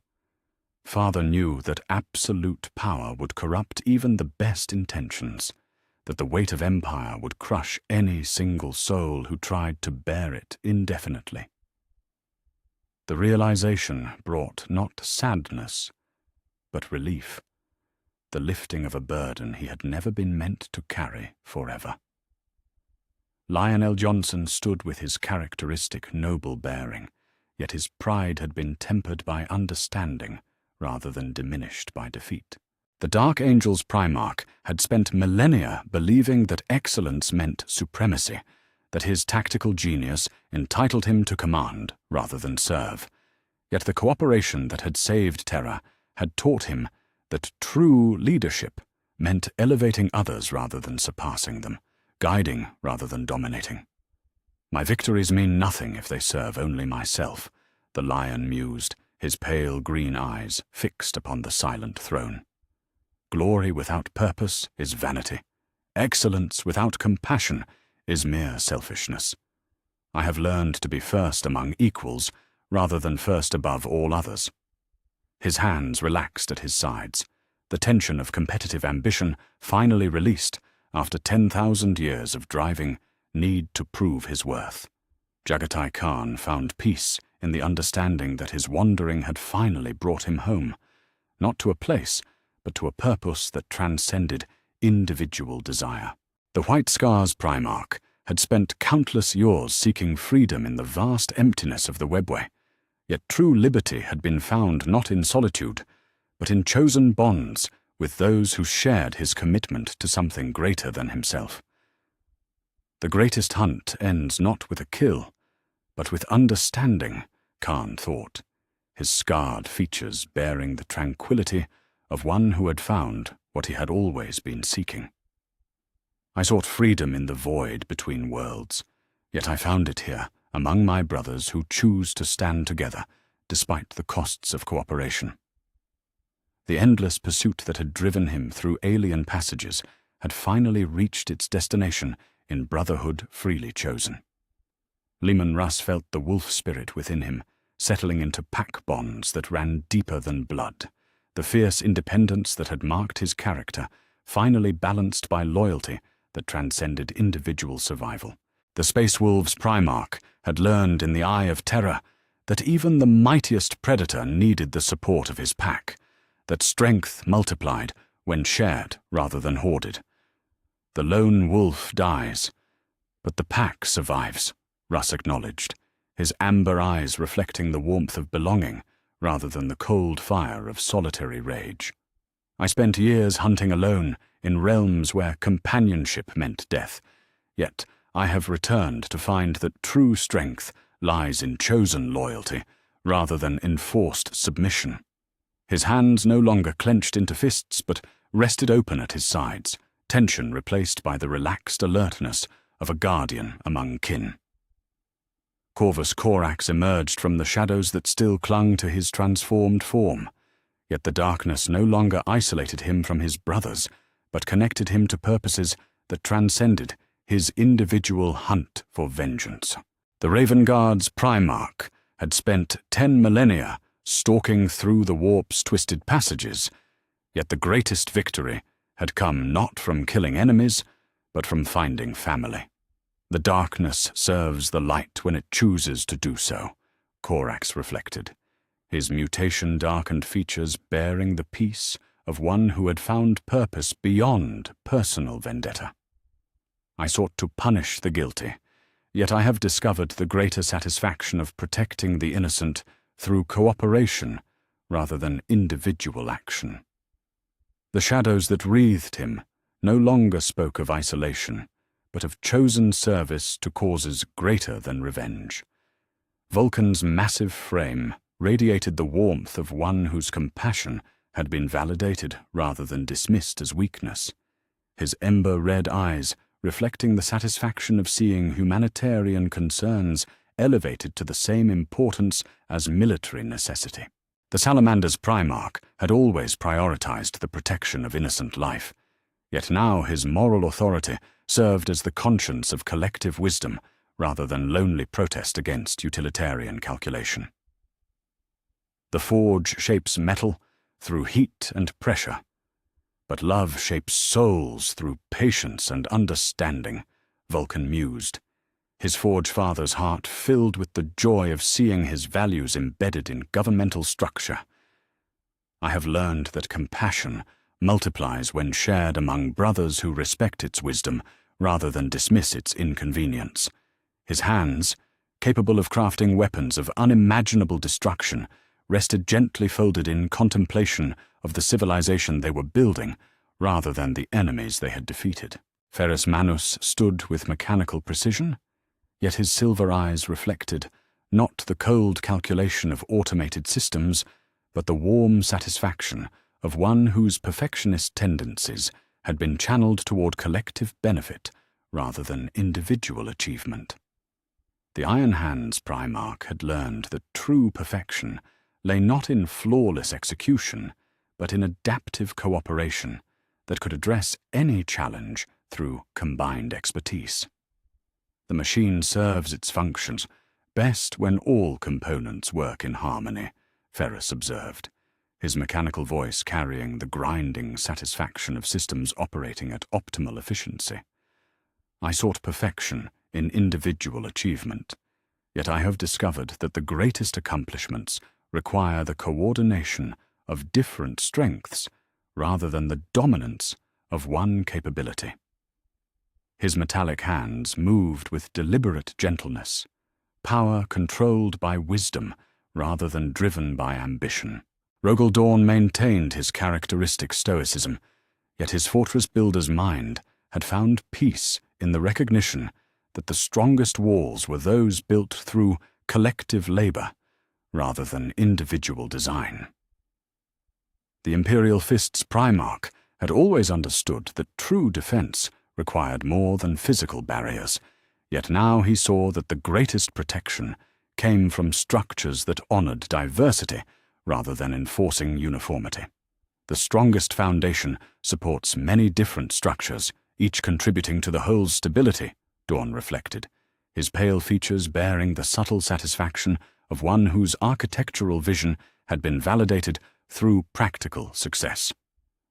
Father knew that absolute power would corrupt even the best intentions, that the weight of empire would crush any single soul who tried to bear it indefinitely. The realization brought not sadness, but relief, the lifting of a burden he had never been meant to carry forever. Lionel Johnson stood with his characteristic noble bearing, yet his pride had been tempered by understanding rather than diminished by defeat. The Dark Angels Primarch had spent millennia believing that excellence meant supremacy, that his tactical genius entitled him to command rather than serve. Yet the cooperation that had saved Terra had taught him that true leadership meant elevating others rather than surpassing them, guiding rather than dominating. My victories mean nothing if they serve only myself, the lion mused, his pale green eyes fixed upon the silent throne. Glory without purpose is vanity. Excellence without compassion is mere selfishness. I have learned to be first among equals rather than first above all others. His hands relaxed at his sides, the tension of competitive ambition finally released after 10,000 years of driving need to prove his worth. Jagatai Khan found peace in the understanding that his wandering had finally brought him home, not to a place, but to a purpose that transcended individual desire. The White Scars Primarch had spent countless years seeking freedom in the vast emptiness of the webway, yet true liberty had been found not in solitude, but in chosen bonds with those who shared his commitment to something greater than himself. The greatest hunt ends not with a kill, but with understanding, Khan thought, his scarred features bearing the tranquility of one who had found what he had always been seeking. I sought freedom in the void between worlds, yet I found it here, among my brothers who choose to stand together, despite the costs of cooperation. The endless pursuit that had driven him through alien passages had finally reached its destination in brotherhood freely chosen. Leman Russ felt the wolf spirit within him, settling into pack bonds that ran deeper than blood, the fierce independence that had marked his character, finally balanced by loyalty that transcended individual survival. The Space Wolves Primarch had learned in the eye of terror that even the mightiest predator needed the support of his pack, that strength multiplied when shared rather than hoarded. The lone wolf dies, but the pack survives, Russ acknowledged, his amber eyes reflecting the warmth of belonging rather than the cold fire of solitary rage. I spent years hunting alone in realms where companionship meant death, yet I have returned to find that true strength lies in chosen loyalty rather than enforced submission. His hands no longer clenched into fists, but rested open at his sides, tension replaced by the relaxed alertness of a guardian among kin. Corvus Corax emerged from the shadows that still clung to his transformed form, yet the darkness no longer isolated him from his brothers, but connected him to purposes that transcended his individual hunt for vengeance. The Raven Guard's Primarch had spent 10 millennia stalking through the warp's twisted passages, yet the greatest victory had come not from killing enemies, but from finding family. The darkness serves the light when it chooses to do so, Corax reflected, his mutation-darkened features bearing the peace of one who had found purpose beyond personal vendetta. I sought to punish the guilty, yet I have discovered the greater satisfaction of protecting the innocent through cooperation rather than individual action. The shadows that wreathed him no longer spoke of isolation, but of chosen service to causes greater than revenge. Vulcan's massive frame radiated the warmth of one whose compassion had been validated rather than dismissed as weakness, his ember-red eyes reflecting the satisfaction of seeing humanitarian concerns elevated to the same importance as military necessity. The Salamander's Primarch had always prioritized the protection of innocent life, yet now his moral authority served as the conscience of collective wisdom rather than lonely protest against utilitarian calculation. The forge shapes metal through heat and pressure, but love shapes souls through patience and understanding, Vulcan mused, his forge father's heart filled with the joy of seeing his values embedded in governmental structure. I have learned that compassion multiplies when shared among brothers who respect its wisdom rather than dismiss its inconvenience. His hands, capable of crafting weapons of unimaginable destruction, rested gently folded in contemplation of the civilization they were building rather than the enemies they had defeated. Ferrus Manus stood with mechanical precision, yet his silver eyes reflected not the cold calculation of automated systems, but the warm satisfaction of one whose perfectionist tendencies had been channeled toward collective benefit rather than individual achievement. The Iron Hands Primarch had learned that true perfection lay not in flawless execution, but in adaptive cooperation that could address any challenge through combined expertise. The machine serves its functions best when all components work in harmony, Ferrus observed, his mechanical voice carrying the grinding satisfaction of systems operating at optimal efficiency. I sought perfection in individual achievement, yet I have discovered that the greatest accomplishments require the coordination of different strengths rather than the dominance of one capability. His metallic hands moved with deliberate gentleness, power controlled by wisdom rather than driven by ambition. Rogel Dawn maintained his characteristic stoicism, yet his fortress builder's mind had found peace in the recognition that the strongest walls were those built through collective labor rather than individual design. The Imperial Fist's Primarch had always understood that true defense required more than physical barriers, yet now he saw that the greatest protection came from structures that honored diversity rather than enforcing uniformity. The strongest foundation supports many different structures, each contributing to the whole's stability, Dawn reflected, his pale features bearing the subtle satisfaction of one whose architectural vision had been validated through practical success.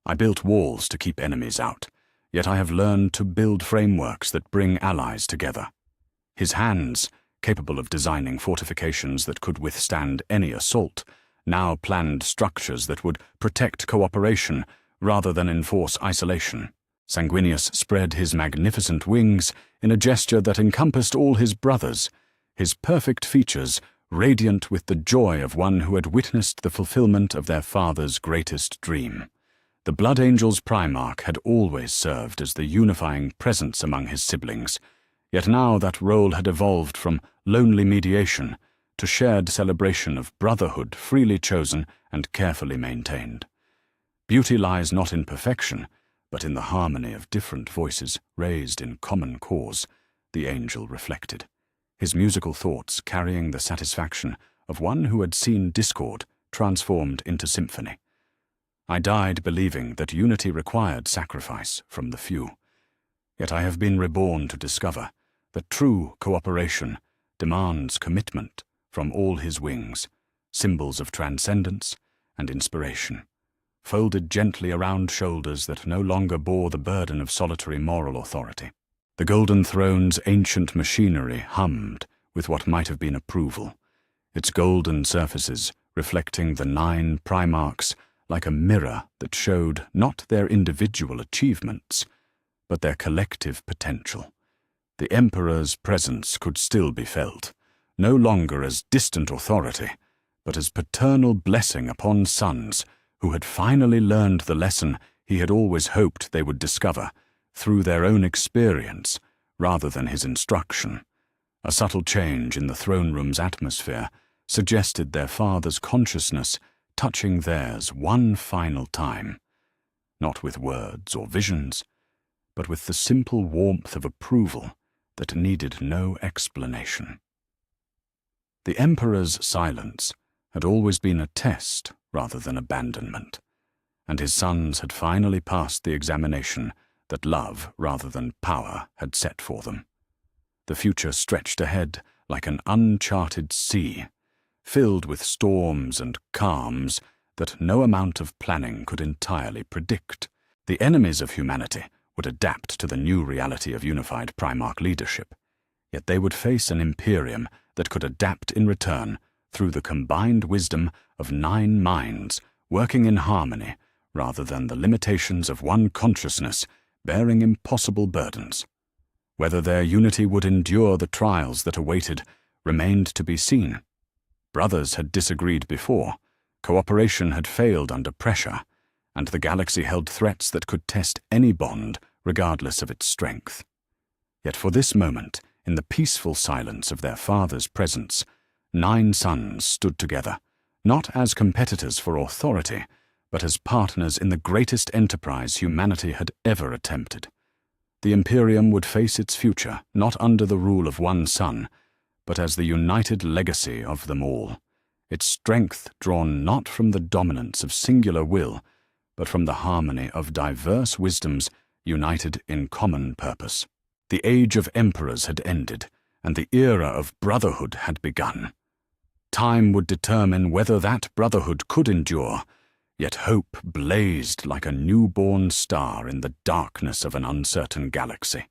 I built walls to keep enemies out, yet I have learned to build frameworks that bring allies together. His hands, capable of designing fortifications that could withstand any assault, now planned structures that would protect cooperation rather than enforce isolation. Sanguinius spread his magnificent wings in a gesture that encompassed all his brothers, his perfect features radiant with the joy of one who had witnessed the fulfillment of their father's greatest dream. The Blood Angel's Primarch had always served as the unifying presence among his siblings, yet now that role had evolved from lonely mediation to shared celebration of brotherhood freely chosen and carefully maintained. Beauty lies not in perfection, but in the harmony of different voices raised in common cause, the angel reflected, his musical thoughts carrying the satisfaction of one who had seen discord transformed into symphony. I died believing that unity required sacrifice from the few. Yet I have been reborn to discover that true cooperation demands commitment from all his wings, symbols of transcendence and inspiration, folded gently around shoulders that no longer bore the burden of solitary moral authority. The Golden Throne's ancient machinery hummed with what might have been approval, its golden surfaces reflecting the 9 Primarchs like a mirror that showed not their individual achievements, but their collective potential. The Emperor's presence could still be felt, no longer as distant authority, but as paternal blessing upon sons who had finally learned the lesson he had always hoped they would discover through their own experience rather than his instruction. A subtle change in the throne room's atmosphere suggested their father's consciousness touching theirs one final time, not with words or visions, but with the simple warmth of approval that needed no explanation. The Emperor's silence had always been a test rather than abandonment, and his sons had finally passed the examination that love rather than power had set for them. The future stretched ahead like an uncharted sea, filled with storms and calms that no amount of planning could entirely predict. The enemies of humanity would adapt to the new reality of unified Primarch leadership, yet they would face an Imperium that could adapt in return through the combined wisdom of 9 minds working in harmony rather than the limitations of one consciousness bearing impossible burdens. Whether their unity would endure the trials that awaited remained to be seen. Brothers had disagreed before, cooperation had failed under pressure, and the galaxy held threats that could test any bond regardless of its strength. Yet for this moment, in the peaceful silence of their father's presence, 9 sons stood together, not as competitors for authority, but as partners in the greatest enterprise humanity had ever attempted. The Imperium would face its future not under the rule of one son, but as the united legacy of them all, its strength drawn not from the dominance of singular will, but from the harmony of diverse wisdoms united in common purpose. The age of emperors had ended, and the era of brotherhood had begun. Time would determine whether that brotherhood could endure, yet hope blazed like a newborn star in the darkness of an uncertain galaxy.